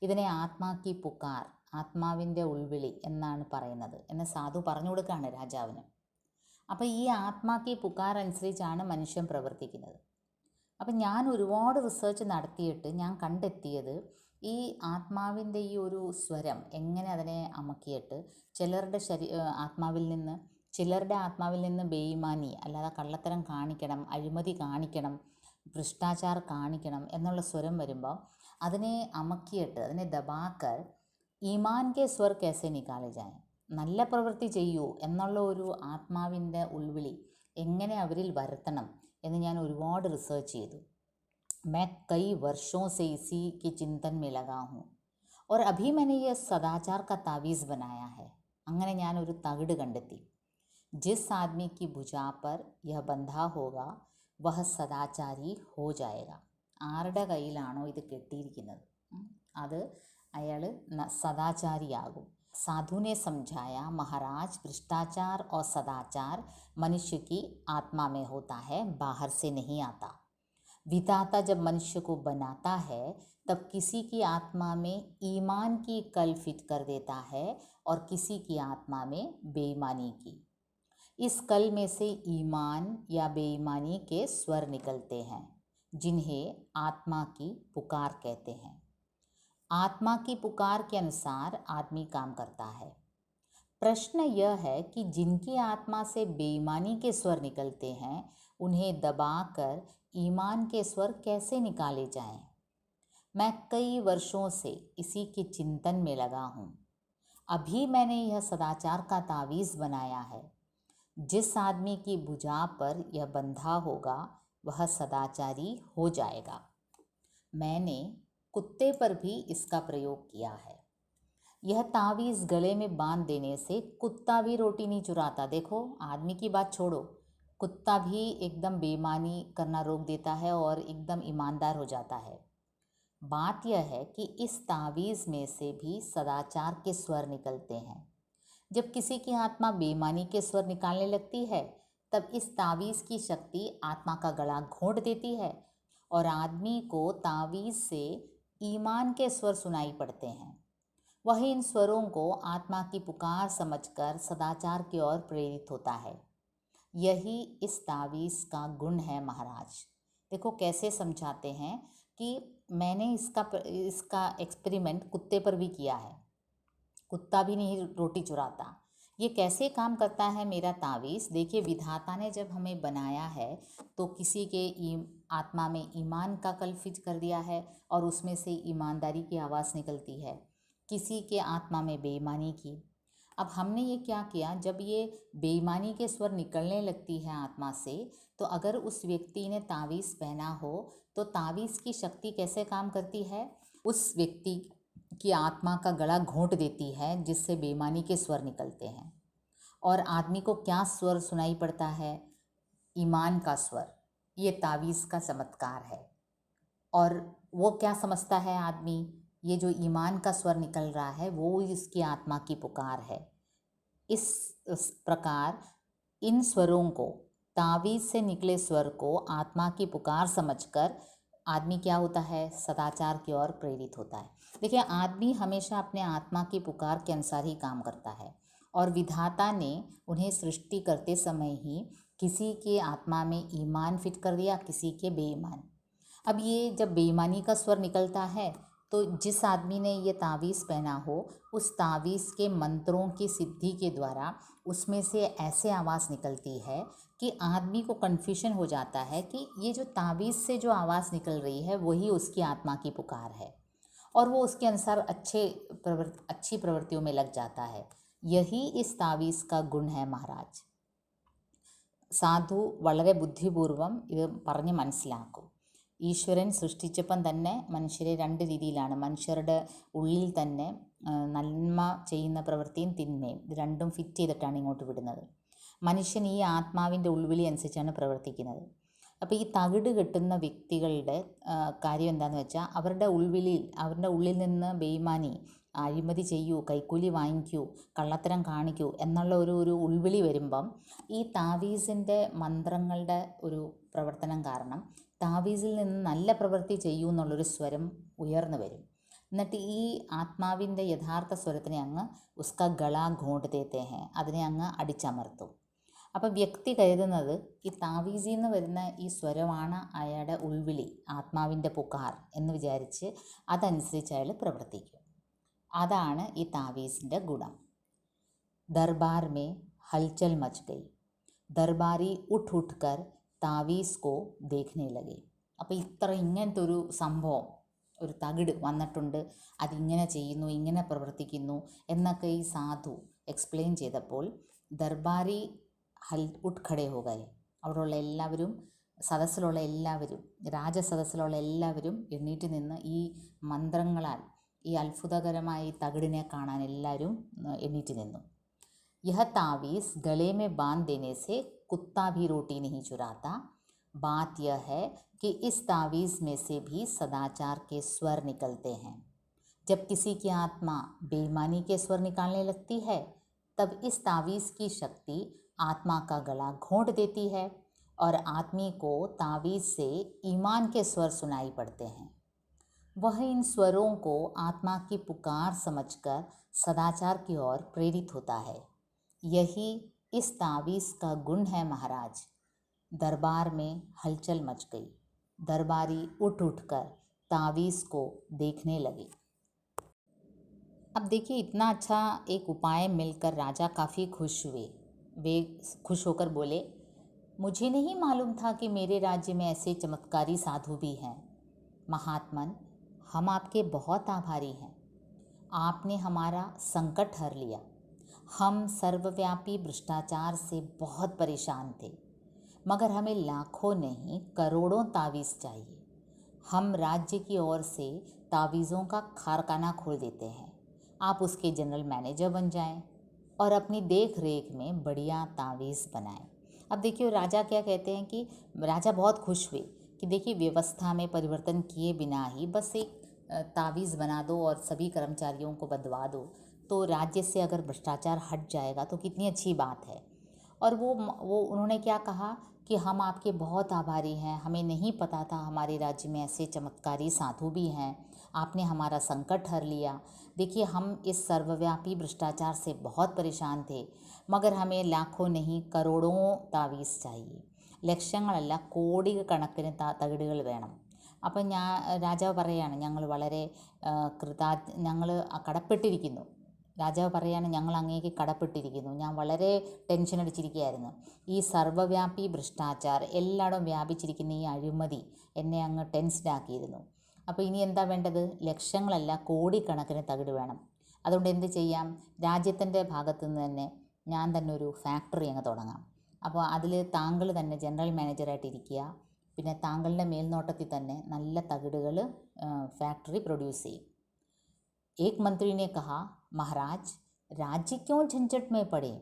ഇതിനെ ആത്മാ കി പുകാർ, ആത്മാവിൻ്റെ ഉൾവിളി എന്നാണ് പറയുന്നത് എന്ന് സാധു പറഞ്ഞു കൊടുക്കുകയാണ് രാജാവിന്. അപ്പോൾ ഈ ആത്മാ കി പുകാർ അനുസരിച്ചാണ് മനുഷ്യൻ പ്രവർത്തിക്കുന്നത്. അപ്പം ഞാൻ ഒരുപാട് റിസർച്ച് നടത്തിയിട്ട് ഞാൻ കണ്ടെത്തിയത് ഈ ആത്മാവിൻ്റെ ഈ ഒരു സ്വരം എങ്ങനെ അതിനെ അമക്കിയിട്ട് ചിലരുടെ ആത്മാവിൽ നിന്ന് ബേയിമാനി, അല്ലാതെ കള്ളത്തരം കാണിക്കണം, അഴിമതി കാണിക്കണം, ഭ്രഷ്ടാചാർ കാണിക്കണം എന്നുള്ള സ്വരം വരുമ്പോൾ അതിനെ അമക്കിയിട്ട്, അതിനെ ദബാക്കർ ഈമാൻ കെ സ്വർ കേസെ നിക്കാലെ ജായ്, നല്ല പ്രവൃത്തി ചെയ്യൂ എന്നുള്ള ഒരു ആത്മാവിൻ്റെ ഉൾവിളി എങ്ങനെ അവരിൽ വരുത്തണം എന്ന് ഞാൻ ഒരുപാട് റിസർച്ച് ചെയ്തു. मैं कई वर्षों से इसी के चिंतन में लगा हूँ और अभी मैंने यह सदाचार का तावीज़ बनाया है. അങ്ങനെ ഞാനൊരു തകിട് കണ്ടെത്തി. जिस आदमी की भुजा पर यह बंधा होगा वह सदाचारी हो जाएगा. ആരുടെ കയ്യിലാണോ ഇത് കെട്ടിയിരിക്കുന്നത് അത് അയാൾ സദാചാരിയാകും. साधु ने समझाया, महाराज भ्रष्टाचार और सदाचार मनुष्य की आत्मा में होता है, बाहर से नहीं आता. विधाता जब मनुष्य को बनाता है तब किसी की आत्मा में ईमान की कल फिट कर देता है और किसी की आत्मा में बेईमानी की. इस कल में से ईमान या बेईमानी के स्वर निकलते हैं जिन्हें आत्मा की पुकार कहते हैं. आत्मा की पुकार के अनुसार आदमी काम करता है. प्रश्न यह है कि जिनकी आत्मा से बेईमानी के स्वर निकलते हैं उन्हें दबाकर ईमान के स्वर कैसे निकाले जाएं? मैं कई वर्षों से इसी के चिंतन में लगा हूँ. अभी मैंने यह सदाचार का तावीज़ बनाया है. जिस आदमी की भुजा पर यह बंधा होगा वह सदाचारी हो जाएगा. मैंने कुत्ते पर भी इसका प्रयोग किया है. यह तावीज़ गले में बांध देने से कुत्ता भी रोटी नहीं चुराता. देखो आदमी की बात छोड़ो, कुत्ता भी एकदम बेईमानी करना रोक देता है और एकदम ईमानदार हो जाता है. बात यह है कि इस तावीज़ में से भी सदाचार के स्वर निकलते हैं. जब किसी की आत्मा बेईमानी के स्वर निकालने लगती है तब इस तावीज़ की शक्ति आत्मा का गला घोंट देती है और आदमी को तावीज़ से ईमान के स्वर सुनाई पड़ते हैं. वह इन स्वरों को आत्मा की पुकार समझकर सदाचार की ओर प्रेरित होता है. यही इस तावीज़ का गुण है महाराज. देखो कैसे समझाते हैं कि मैंने इसका एक्सपेरिमेंट कुत्ते पर भी किया है. कुत्ता भी नहीं रोटी चुराता. ये कैसे काम करता है मेरा तावीज़? देखिए, विधाता ने जब हमें बनाया है तो किसी के आत्मा में ईमान का कल फिट कर दिया है और उसमें से ईमानदारी की आवाज़ निकलती है, किसी के आत्मा में बेईमानी की। अब हमने ये क्या किया, जब ये बेईमानी के स्वर निकलने लगती है आत्मा से, तो अगर उस व्यक्ति ने तावीज़ पहना हो तो तावीज़ की शक्ति कैसे काम करती है, उस व्यक्ति की आत्मा का गला घोंट देती है जिससे बेईमानी के स्वर निकलते हैं। और आदमी को क्या स्वर सुनाई पड़ता है? ईमान का स्वर। ये तावीज़ का चमत्कार है। और वो क्या समझता है आदमी? ये जो ईमान का स्वर निकल रहा है वो इसकी आत्मा की पुकार है। इस प्रकार इन स्वरों को, तावीज़ से निकले स्वर को आत्मा की पुकार समझकर आदमी क्या होता है? सदाचार की ओर प्रेरित होता है। देखिए, आदमी हमेशा अपने आत्मा की पुकार के अनुसार ही काम करता है और विधाता ने उन्हें सृष्टि करते समय ही किसी के आत्मा में ईमान फिट कर दिया, किसी के बेईमान। अब ये जब बेईमानी का स्वर निकलता है तो जिस आदमी ने ये तावीज़ पहना हो, उस तावीज़ के मंत्रों की सिद्धि के द्वारा उसमें से ऐसे आवाज़ निकलती है कि आदमी को कन्फ्यूजन हो जाता है कि ये जो तावीज़ से जो आवाज़ निकल रही है वही उसकी आत्मा की पुकार है और वो उसके अनुसार अच्छी प्रवृत्तियों में लग जाता है। यही इस तावीज़ का गुण है महाराज। സാധു വളരെ ബുദ്ധിപൂർവം ഇത് പറഞ്ഞ് മനസ്സിലാക്കും. ഈശ്വരൻ സൃഷ്ടിച്ചപ്പം തന്നെ മനുഷ്യരെ രണ്ട് രീതിയിലാണ്, മനുഷ്യരുടെ ഉള്ളിൽ തന്നെ നന്മ ചെയ്യുന്ന പ്രവൃത്തിയും തിന്മയും ഇത് രണ്ടും ഫിറ്റ് ചെയ്തിട്ടാണ് ഇങ്ങോട്ട് വിടുന്നത്. മനുഷ്യൻ ഈ ആത്മാവിൻ്റെ ഉൾവിളി അനുസരിച്ചാണ് പ്രവർത്തിക്കുന്നത്. അപ്പോൾ ഈ തകിട് കെട്ടുന്ന വ്യക്തികളുടെ കാര്യം എന്താണെന്ന് വെച്ചാൽ അവരുടെ ഉള്ളിൽ നിന്ന് ബേയിമാനി, അഴിമതി ചെയ്യൂ, കൈക്കൂലി വാങ്ങിക്കൂ, കള്ളത്തരം കാണിക്കൂ എന്നുള്ള ഒരു ഉൾവിളി വരുമ്പം ഈ താവീസിൻ്റെ മന്ത്രങ്ങളുടെ ഒരു പ്രവർത്തനം കാരണം താവീസിൽ നിന്ന് നല്ല പ്രവൃത്തി ചെയ്യൂ എന്നുള്ളൊരു സ്വരം ഉയർന്നു വരും. എന്നിട്ട് ഈ ആത്മാവിൻ്റെ യഥാർത്ഥ സ്വരത്തിനെ അങ്ങ് ഉസ്ക ഗള ഘോണ്ട് ദേത്തെ ഹേ, അതിനെ അങ്ങ് അടിച്ചമർത്തും. അപ്പം വ്യക്തി കരുതുന്നത് ഈ താവീസിൽ നിന്ന് വരുന്ന ഈ സ്വരമാണ് അയാളുടെ ഉൾവിളി, ആത്മാവിൻ്റെ പുകാർ എന്ന് വിചാരിച്ച് അതനുസരിച്ച് അയാൾ പ്രവർത്തിക്കും. അതാണ് ഈ താവീസിൻ്റെ ഗുണം. ദർബാർ മേ ഹൽചൽ മച്ച് ഗയി, ദർബാരി ഉഠ് ഉഠ് കർ താവീസ് കോ ദേഖ്നെ ലഗെ. അപ്പോൾ ഇങ്ങനത്തെ ഒരു സംഭവം, ഒരു തകിട് വന്നിട്ടുണ്ട്, അതിങ്ങനെ ചെയ്യുന്നു, ഇങ്ങനെ പ്രവർത്തിക്കുന്നു എന്നൊക്കെ ഈ സാധു എക്സ്പ്ലെയിൻ ചെയ്തപ്പോൾ ദർബാരി ഉഠ് ഖടെ ഹോ ഗയെ. അവിടെയുള്ള എല്ലാവരും, സദസ്സിലുള്ള എല്ലാവരും, രാജസദസ്സിലുള്ള എല്ലാവരും എണ്ണീറ്റ് നിന്ന് ഈ മന്ത്രങ്ങളാൽ ഈ അത്ഭുതകരമായ ഈ തകിടിനെ കാണാൻ എല്ലാവരും എണ്ണീറ്റ് നിന്നു. യഹ താവീസ് ഗളെ में बांध देने से कुत्ता भी रोटी नहीं चुराता. बात यह है कि इस तावीज़ में से भी सदाचार के स्वर निकलते हैं. जब किसी की आत्मा बेईमानी के स्वर निकालने लगती है तब इस तावीज़ की शक्ति आत्मा का गला घोंट देती है और आदमी को तावीज़ से ईमान के स्वर सुनाई पड़ते हैं. वह इन स्वरों को आत्मा की पुकार समझकर सदाचार की ओर प्रेरित होता है. यही इस तावीज़ का गुण है महाराज. दरबार में हलचल मच गई, दरबारी उठ कर तावीज़ को देखने लगे. अब देखिए, इतना अच्छा एक उपाय मिलकर राजा काफ़ी खुश हुए. वे खुश होकर बोले, मुझे नहीं मालूम था कि मेरे राज्य में ऐसे चमत्कारी साधु भी हैं. महात्मन, हम आपके बहुत आभारी हैं. आपने हमारा संकट हर लिया. हम सर्वव्यापी भ्रष्टाचार से बहुत परेशान थे, मगर हमें लाखों नहीं करोड़ों तावीज़ चाहिए. हम राज्य की ओर से तावीज़ों का कारखाना खोल देते हैं. आप उसके जनरल मैनेजर बन जाएं और अपनी देख रेख में बढ़िया तावीज़ बनाएं. अब देखिए, राजा क्या कहते हैं कि राजा बहुत खुश हुए कि देखिए, व्यवस्था में परिवर्तन किए बिना ही बस एक तावीज़ बना दो और सभी कर्मचारियों को बदवा दो, तो राज्य से अगर भ्रष्टाचार हट जाएगा तो कितनी अच्छी बात है. और वो उन्होंने क्या कहा कि हम आपके बहुत आभारी हैं. हमें नहीं पता था हमारे राज्य में ऐसे चमत्कारी साधु भी हैं. आपने हमारा संकट हर लिया. देखिए, हम इस सर्वव्यापी भ्रष्टाचार से बहुत परेशान थे, मगर हमें लाखों नहीं करोड़ों तावीज़ चाहिए. ലക്ഷങ്ങളല്ല, കോടിക്കണക്കിന് തകിടുകൾ വേണം. അപ്പം രാജാവ് പറയുകയാണ്, ഞങ്ങൾ വളരെ ഞങ്ങൾ കടപ്പെട്ടിരിക്കുന്നു രാജാവ് പറയാണ്, ഞങ്ങൾ അങ്ങേക്ക് കടപ്പെട്ടിരിക്കുന്നു, ഞാൻ വളരെ ടെൻഷൻ അടിച്ചിരിക്കുകയായിരുന്നു. ഈ സർവ്വവ്യാപി ഭ്രഷ്ടാചാർ, എല്ലായിടവും വ്യാപിച്ചിരിക്കുന്ന ഈ അഴിമതി എന്നെ അങ്ങ് ടെൻസ്ഡാക്കിയിരുന്നു. അപ്പോൾ ഇനി എന്താ വേണ്ടത്? ലക്ഷങ്ങളല്ല, കോടിക്കണക്കിന് തകിട് വേണം. അതുകൊണ്ട് എന്ത് ചെയ്യാം? രാജ്യത്തിൻ്റെ ഭാഗത്തു നിന്ന് തന്നെ ഞാൻ തന്നെ ഒരു ഫാക്ടറി അങ്ങ് തുടങ്ങാം. അപ്പോൾ അതിൽ താങ്കൾ തന്നെ ജനറൽ മാനേജറായിട്ട് ഇരിക്കുക. പിന്നെ താങ്കളുടെ മേൽനോട്ടത്തിൽ തന്നെ നല്ല തകിടുകൾ ഫാക്ടറി പ്രൊഡ്യൂസ് ചെയ്യും. एक मंत्री ने कहा, महाराज राज्य क्यों झंझट में पड़े?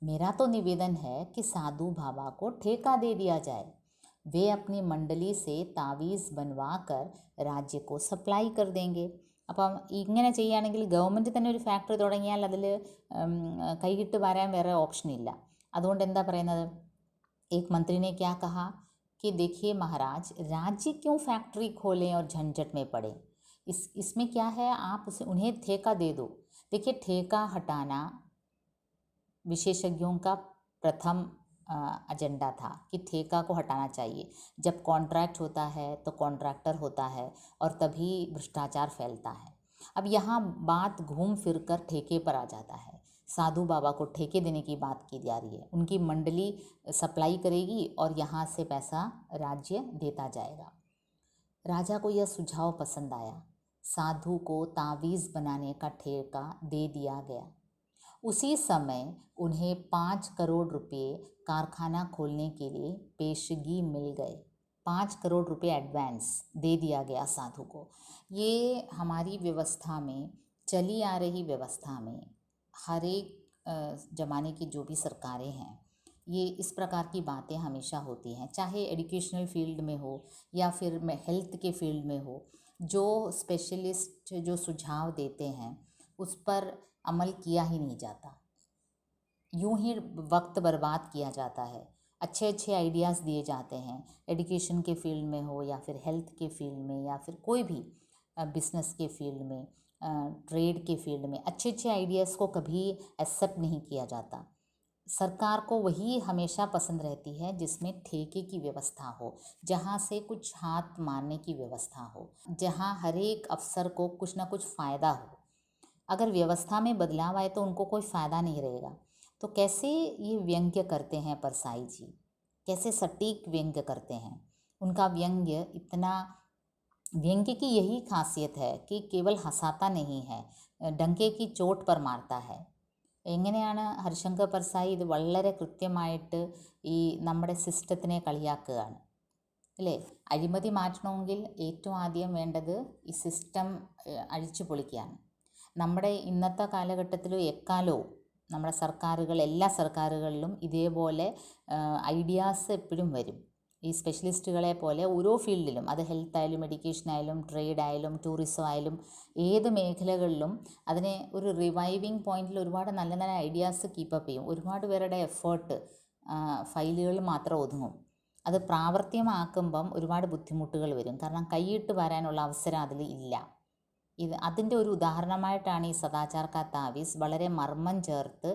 मेरा तो निवेदन है कि साधु बाबा को ठेका दे दिया जाए, वे अपनी मंडली से तावीज़ बनवा कर राज्य को सप्लाई कर देंगे. അപ്പം ഇങ്ങനെ ചെയ്യുകയാണെങ്കിൽ ഗവൺമെൻറ് തന്നെ ഒരു ഫാക്ടറി തുടങ്ങിയാൽ അതിൽ കൈകിട്ട് വരാൻ വേറെ ഓപ്ഷനില്ല. അതുകൊണ്ട് എന്താ പറയുന്നത്? एक मंत्री ने क्या कहा कि देखिए महाराज, राज्य क्यों फैक्ट्री खोलें और झंझट में पड़े? इसमें क्या है, आप उन्हें ठेका दे दो. देखिए, ठेका हटाना विशेषज्ञों का प्रथम एजेंडा था कि ठेका को हटाना चाहिए. जब कॉन्ट्रैक्ट होता है तो कॉन्ट्रैक्टर होता है और तभी भ्रष्टाचार फैलता है. अब यहाँ बात घूम फिर कर ठेके पर आ जाता है. साधु बाबा को ठेके देने की बात की जा रही है. उनकी मंडली सप्लाई करेगी और यहाँ से पैसा राज्य देता जाएगा. राजा को यह सुझाव पसंद आया. साधु को तावीज़ बनाने का ठेका दे दिया गया. उसी समय उन्हें 5 करोड़ रुपए कारखाना खोलने के लिए पेशगी मिल गए. 5 करोड़ रुपए एडवांस दे दिया गया साधु को. ये हमारी व्यवस्था में, चली आ रही व्यवस्था में, हर एक ज़माने की जो भी सरकारें हैं, ये इस प्रकार की बातें हमेशा होती हैं. चाहे एजुकेशनल फील्ड में हो या फिर हेल्थ के फील्ड में हो, जो स्पेशलिस्ट जो सुझाव देते हैं उस पर अमल किया ही नहीं जाता. यूं ही वक्त बर्बाद किया जाता है. अच्छे अच्छे आइडियाज़ दिए जाते हैं, एजुकेशन के फील्ड में हो या फिर हेल्थ के फील्ड में या फिर कोई भी बिजनेस के फील्ड में, ट्रेड के फील्ड में अच्छे अच्छे आइडियाज़ को कभी एक्सेप्ट नहीं किया जाता. सरकार को वही हमेशा पसंद रहती है जिसमें ठेके की व्यवस्था हो, जहाँ से कुछ हाथ मारने की व्यवस्था हो, जहाँ हर एक अफसर को कुछ ना कुछ फ़ायदा हो. अगर व्यवस्था में बदलाव आए तो उनको कोई फ़ायदा नहीं रहेगा. तो कैसे ये व्यंग्य करते हैं परसाई जी, कैसे सटीक व्यंग्य करते हैं. उनका व्यंग्य इतना, व्यंग्य की यही खासियत है कि केवल हंसाता नहीं है, डंके की चोट पर मारता है. എങ്ങനെയാണ് ഹരിശങ്കർ പർസായി ഇത് വളരെ കൃത്യമായിട്ട് ഈ നമ്മുടെ സിസ്റ്റത്തിനെ കളിയാക്കുകയാണ് അല്ലേ? അഴിമതി മാറ്റണമെങ്കിൽ ഏറ്റവും ആദ്യം വേണ്ടത് ഈ സിസ്റ്റം അഴിച്ചു പൊളിക്കുകയാണ്. നമ്മുടെ ഇന്നത്തെ കാലഘട്ടത്തിലും എക്കാലവും നമ്മുടെ സർക്കാരുകൾ, എല്ലാ സർക്കാരുകളിലും ഇതേപോലെ ഐഡിയാസ് എപ്പോഴും വരും. ഈ സ്പെഷ്യലിസ്റ്റുകളെ പോലെ ഓരോ ഫീൽഡിലും, അത് ഹെൽത്ത് ആയാലും എഡ്യൂക്കേഷൻ ആയാലും ട്രേഡ് ആയാലും ടൂറിസം ആയാലും ഏത് മേഖലകളിലും അതിനെ ഒരു റിവൈവിങ് പോയിന്റിൽ ഒരുപാട് നല്ല നല്ല ഐഡിയാസ് കീപ്പപ്പ് ചെയ്യും. ഒരുപാട് പേരുടെ എഫേർട്ട് ഫയലുകളിൽ മാത്രം ഒതുങ്ങും. അത് പ്രാവർത്തികമാക്കുമ്പം ഒരുപാട് ബുദ്ധിമുട്ടുകൾ വരും. കാരണം കൈയിട്ട് വരാനുള്ള അവസരം അതിൽ ഇല്ല. അതിൻ്റെ ഒരു ഉദാഹരണമായിട്ടാണ് ഈ സദാചാർ കാ താവീസ് വളരെ മർമ്മം ചേർത്ത്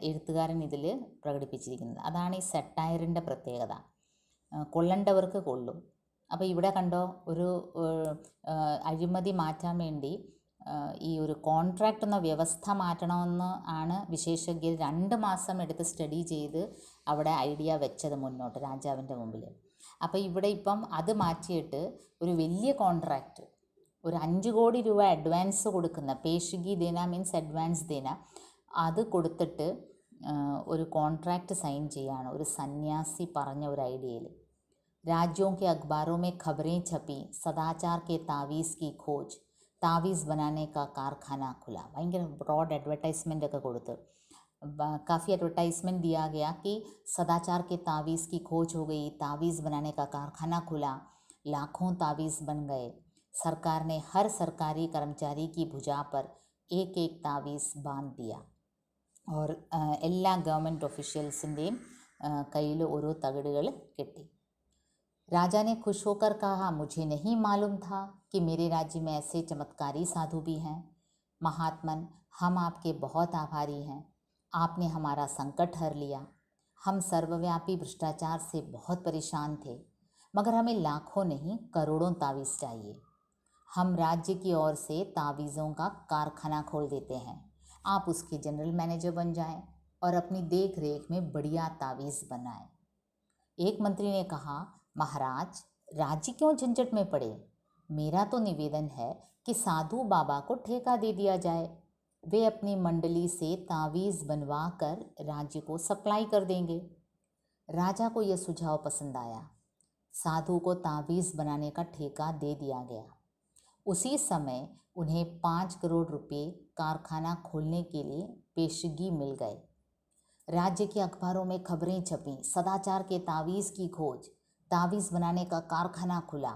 എഴുത്തുകാരൻ ഇതിൽ പ്രകടിപ്പിച്ചിരിക്കുന്നത്. അതാണ് ഈ സെട്ടയറിൻ്റെ പ്രത്യേകത. കൊള്ളേണ്ടവർക്ക് കൊള്ളും. അപ്പോൾ ഇവിടെ കണ്ടോ, ഒരു അഴിമതി മാറ്റാൻ വേണ്ടി ഈ ഒരു കോൺട്രാക്റ്റ് എന്ന വ്യവസ്ഥ മാറ്റണമെന്ന് ആണ് വിശേഷജ്ഞർ 2 മാസം എടുത്ത് സ്റ്റഡി ചെയ്ത് അവിടെ ഐഡിയ വെച്ചത് മുന്നോട്ട് രാജാവിൻ്റെ മുമ്പിൽ. അപ്പോൾ ഇവിടെ ഇപ്പം അത് മാറ്റിയിട്ട് ഒരു വലിയ കോൺട്രാക്റ്റ്, ഒരു 5 കോടി രൂപ അഡ്വാൻസ് കൊടുക്കുന്ന, പേശുഗി ദേന മീൻസ് അഡ്വാൻസ് ദേന, അത് കൊടുത്തിട്ട് ഒരു കോൺട്രാക്റ്റ് സൈൻ ചെയ്യാണ് ഒരു സന്യാസി പറഞ്ഞ ഒരു ഐഡിയയിൽ. राज्यों के अखबारों में खबरें छपी, सदाचार के तावीज़ की खोज, तावीज़ बनाने का कारखाना खुला. ഭയങ്കര ബ്രോഡ് അഡ്വർടൈസ്മെൻ്റ് ഒക്കെ കൊടുത്ത് काफ़ी एडवर्टाइजमेंट दिया गया कि सदाचार के तावीज़ की खोज हो गई, तावीज़ बनाने का कारखाना खुला, लाखों तावीज़ बन गए. सरकार ने हर सरकारी कर्मचारी की भुजा पर एक एक तावीज़ बांध दिया. और എല്ലാ ഗവൺമെൻറ് ഒഫീഷ്യൽസിൻ്റെയും കയ്യിൽ ഓരോ തകിടുകൾ കെട്ടി. राजा ने खुश होकर कहा, मुझे नहीं मालूम था कि मेरे राज्य में ऐसे चमत्कारी साधु भी हैं. महात्मन, हम आपके बहुत आभारी हैं. आपने हमारा संकट हर लिया. हम सर्वव्यापी भ्रष्टाचार से बहुत परेशान थे, मगर हमें लाखों नहीं करोड़ों तावीज़ चाहिए. हम राज्य की ओर से तावीज़ों का कारखाना खोल देते हैं. आप उसके जनरल मैनेजर बन जाएं और अपनी देख रेख में बढ़िया तावीज़ बनाएं। एक मंत्री ने कहा, महाराज, राज्य क्यों झंझट में पड़े? मेरा तो निवेदन है कि साधु बाबा को ठेका दे दिया जाए। वे अपनी मंडली से तावीज़ बनवा कर राज्य को सप्लाई कर देंगे। राजा को यह सुझाव पसंद आया। साधु को तावीज़ बनाने का ठेका दे दिया गया। उसी समय उन्हें 5 करोड़ रुपए कारखाना खोलने के लिए पेशगी मिल गए। राज्य के अखबारों में खबरें छपीं, सदाचार के तावीज़ की खोज, तावीज़ बनाने का कारखाना खुला,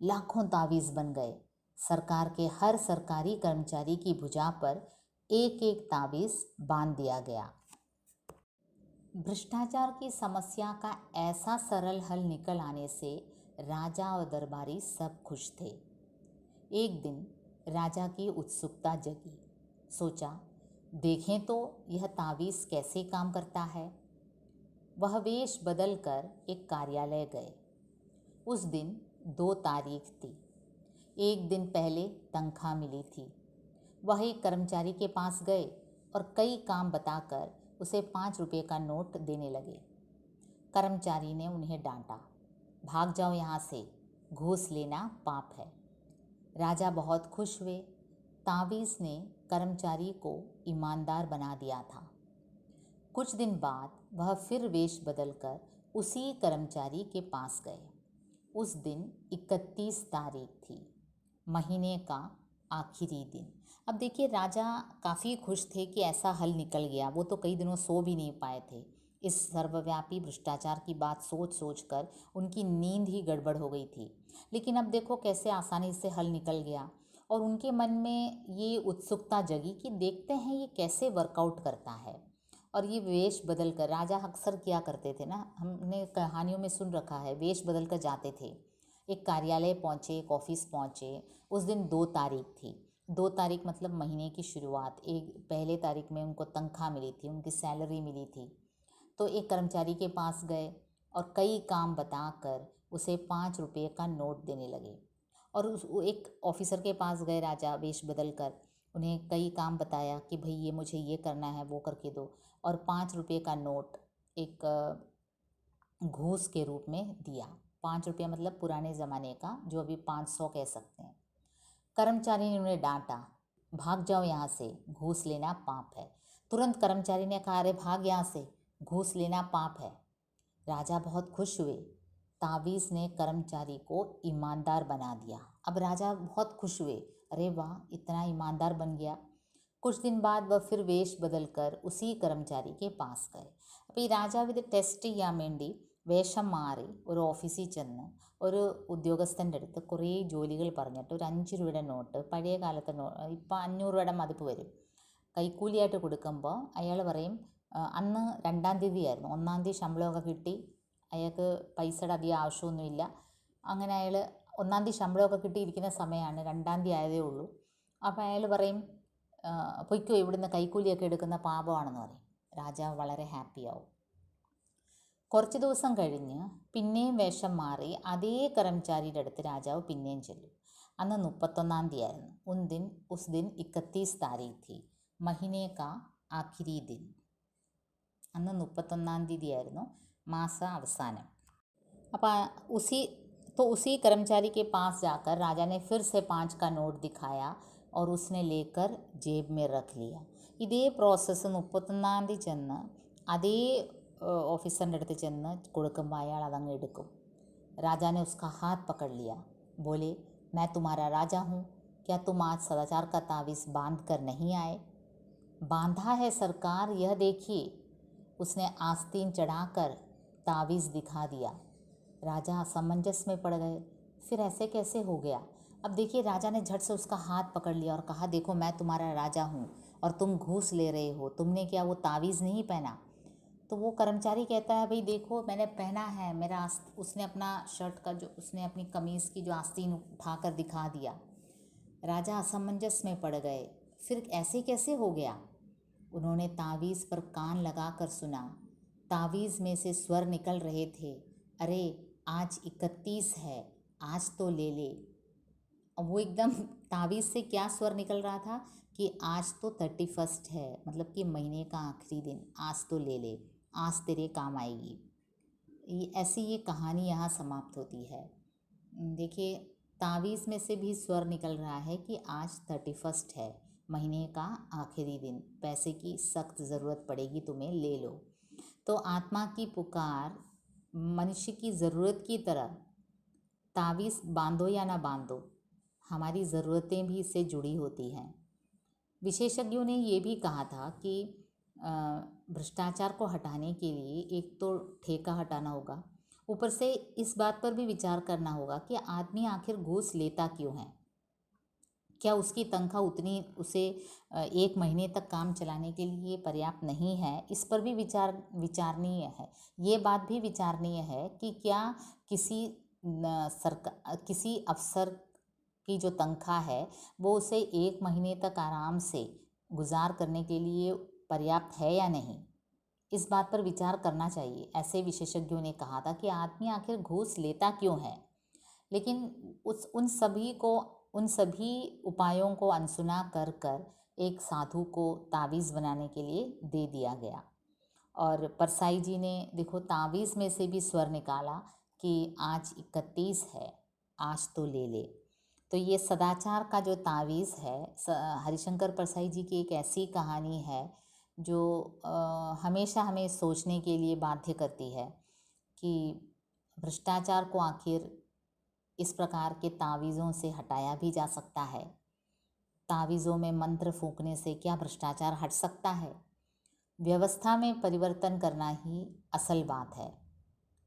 लाखों तावीज़ बन गए। सरकार के हर सरकारी कर्मचारी की भुजा पर एक एक तावीज़ बांध दिया गया। भ्रष्टाचार की समस्या का ऐसा सरल हल निकल आने से राजा और दरबारी सब खुश थे। एक दिन राजा की उत्सुकता जगी। सोचा, देखें तो यह तावीज़ कैसे काम करता है। वह वेश बदल कर एक कार्यालय गए। उस दिन 2 तारीख थी। एक दिन पहले तनख्वाह मिली थी। वह एक कर्मचारी के पास गए और कई काम बताकर उसे 5 रुपये का नोट देने लगे। कर्मचारी ने उन्हें डांटा, भाग जाओ यहाँ से, घूस लेना पाप है। राजा बहुत खुश हुए। तावीज़ ने कर्मचारी को ईमानदार बना दिया था। कुछ दिन बाद वह फिर वेश बदलकर उसी कर्मचारी के पास गए। उस दिन 31 तारीख थी, महीने का आखिरी दिन। अब देखिए, राजा काफ़ी खुश थे कि ऐसा हल निकल गया। वो तो कई दिनों सो भी नहीं पाए थे। इस सर्वव्यापी भ्रष्टाचार की बात सोच सोच कर उनकी नींद ही गड़बड़ हो गई थी। लेकिन अब देखो कैसे आसानी से हल निकल गया और उनके मन में ये उत्सुकता जगी कि देखते हैं ये कैसे वर्कआउट करता है। और ये वेश बदल कर, राजा अक्सर किया करते थे ना, हमने कहानियों में सुन रखा है, वेश बदल कर जाते थे। एक कार्यालय पहुँचे, एक ऑफिस पहुँचे। उस दिन 2 तारीख थी। 2 तारीख मतलब महीने की शुरुआत। एक पहले तारीख में उनको तनख्वाह मिली थी, उनकी सैलरी मिली थी। तो एक कर्मचारी के पास गए और कई काम बताकर उसे 5 रुपये का नोट देने लगे। और उस एक ऑफिसर के पास गए राजा वेश बदल कर, उन्हें कई काम बताया कि भाई ये मुझे ये करना है, वो करके दो। और 5 रुपये का नोट एक घूस के रूप में दिया। 5 रुपया मतलब पुराने ज़माने का, जो अभी 500 कह सकते हैं। कर्मचारी ने उन्हें डांटा, भाग जाओ यहाँ से, घूस लेना पाप है। तुरंत कर्मचारी ने कहा, अरे भाग यहाँ से, घूस लेना पाप है। राजा बहुत खुश हुए। तावीज़ ने कर्मचारी को ईमानदार बना दिया। अब राजा बहुत खुश हुए, अरे वाह, इतना ईमानदार बन गया। कुछ दिन बाद वह फिर वेश बदलकर उसी कर्मचारी के पास गए। അപ്പോൾ ഈ രാജാവ് ഇത് ടെസ്റ്റ് ചെയ്യാൻ വേണ്ടി വേഷം മാറി ഒരു ഓഫീസിൽ ചെന്ന് ഒരു ഉദ്യോഗസ്ഥൻ്റെ അടുത്ത് കുറേ ജോലികൾ പറഞ്ഞിട്ട് ഒരു 5 രൂപയുടെ നോട്ട്, പഴയ കാലത്തെ ഇപ്പം 500 രൂപയുടെ മതിപ്പ് വരും, കൈക്കൂലിയായിട്ട് കൊടുക്കുമ്പോൾ അയാൾ പറയും, അന്ന് 2-ാം തീയതിയായിരുന്നു, 1-ാം തീയതി ശമ്പളമൊക്കെ കിട്ടി, അയാൾക്ക് പൈസയുടെ അധികം ആവശ്യമൊന്നുമില്ല. അങ്ങനെ അയാൾ 1-ാം തീയതി ശമ്പളമൊക്കെ കിട്ടിയിരിക്കുന്ന സമയമാണ്, 2-ാം തീയതി ആയതേ ഉള്ളൂ. അപ്പോൾ അയാൾ പറയും, പൊയ്ക്കോ, ഇവിടുന്ന് കൈക്കൂലിയൊക്കെ എടുക്കുന്ന പാപമാണെന്ന് പറയും. രാജാവ് വളരെ ഹാപ്പിയാവും. കുറച്ച് ദിവസം കഴിഞ്ഞ് പിന്നെയും വേഷം മാറി അതേ കർമ്മചാരിയുടെ അടുത്ത് രാജാവ് പിന്നെയും ചെല്ലും. അന്ന് 31-ാം തീയതി ആയിരുന്നു. ഉസ് ദിൻ 31 താരീഖ് थी, മഹീനെ കാ ആഖിരി ദിൻ. അന്ന് 31-ാം തീയതി ആയിരുന്നു, മാസ അവസാനം. അപ്പോൾ उसी कर्मचारी के पास जाकर राजा ने फिर से 5 का नोट दिखाया और उसने लेकर जेब में रख लिया. ഇതേ പ്രോസസ്സ് 31-ാം തീയതി ചെന്ന് അതേ ऑफिसर അടുത്ത് ചെന്ന് കൊടുക്കുമ്പോൾ അയാൾ അതങ്ങ് എടുക്കും. राजा ने उसका हाथ पकड़ लिया, बोले, मैं तुम्हारा राजा हूँ, क्या तुम आज सदाचार का तावीज़ बांध कर नहीं आए? बांधा है सरकार, यह देखिए. उसने आस्तीन चढ़ाकर तावीज़ दिखा दिया. राजा असमंजस में पड़ गए, फिर ऐसे कैसे हो गया? अब देखिए, राजा ने झट से उसका हाथ पकड़ लिया और कहा, देखो मैं तुम्हारा राजा हूँ और तुम घूस ले रहे हो, तुमने क्या वो तावीज़ नहीं पहना? तो वो कर्मचारी कहता है, भाई देखो मैंने पहना है, मेरा उसने अपना शर्ट का जो, उसने अपनी कमीज़ की जो आस्तीन उठाकर दिखा दिया. राजा असमंजस में पड़ गए, फिर ऐसे कैसे हो गया? उन्होंने तावीज़ पर कान लगाकर सुना. तावीज़ में से स्वर निकल रहे थे, अरे आज 31 है, आज तो ले ले. वो एकदम तावीज़ से क्या स्वर निकल रहा था कि आज तो 31 है, मतलब कि महीने का आखिरी दिन, आज तो ले ले, आज तेरे काम आएगी। ऐसी ये कहानी यहाँ समाप्त होती है। देखिए, तावीज़ में से भी स्वर निकल रहा है कि आज 31 है, महीने का आखिरी दिन, पैसे की सख्त ज़रूरत पड़ेगी तुम्हें, ले लो। तो आत्मा की पुकार मनुष्य की ज़रूरत की तरह, तावीज़ बांधो या ना बांधो, हमारी ज़रूरतें भी इससे जुड़ी होती हैं। विशेषज्ञों ने ये भी कहा था कि भ्रष्टाचार को हटाने के लिए एक तो ठेका हटाना होगा, ऊपर से इस बात पर भी विचार करना होगा कि आदमी आखिर घूस लेता क्यों है। क्या उसकी तनख्वाह उतनी उसे 1 महीने तक काम चलाने के लिए पर्याप्त नहीं है? इस पर भी विचारणीय है। ये बात भी विचारणीय है कि क्या किसी अफ़सर की जो तनख्वाह है वो उसे 1 महीने तक आराम से गुज़ार करने के लिए पर्याप्त है या नहीं? इस बात पर विचार करना चाहिए। ऐसे विशेषज्ञों ने कहा था कि आदमी आखिर घूस लेता क्यों है? लेकिन उन सभी उपायों को अनसुना कर एक साधु को तावीज़ बनाने के लिए दे दिया गया। और परसाई जी ने देखो तावीज़ में से भी स्वर निकाला कि आज 31 है, आज तो ले ले। तो ये सदाचार का जो तावीज़ है, हरिशंकर परसाई जी की एक ऐसी कहानी है जो हमेशा हमें सोचने के लिए बाध्य करती है कि भ्रष्टाचार को आखिर इस प्रकार के तावीज़ों से हटाया भी जा सकता है। तावीज़ों में मंत्र फूंकने से क्या भ्रष्टाचार हट सकता है? व्यवस्था में परिवर्तन करना ही असल बात है।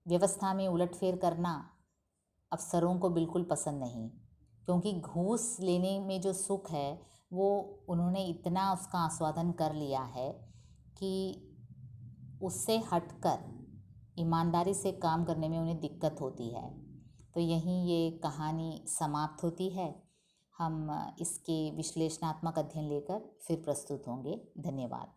व्यवस्था में उलटफेर करना अफ़सरों को बिल्कुल पसंद नहीं, क्योंकि घूस लेने में जो सुख है वो उन्होंने इतना उसका आस्वादन कर लिया है कि उससे हटकर ईमानदारी से काम करने में उन्हें दिक्कत होती है। तो यहीं ये कहानी समाप्त होती है। हम इसके विश्लेषणात्मक अध्ययन लेकर फिर प्रस्तुत होंगे। धन्यवाद।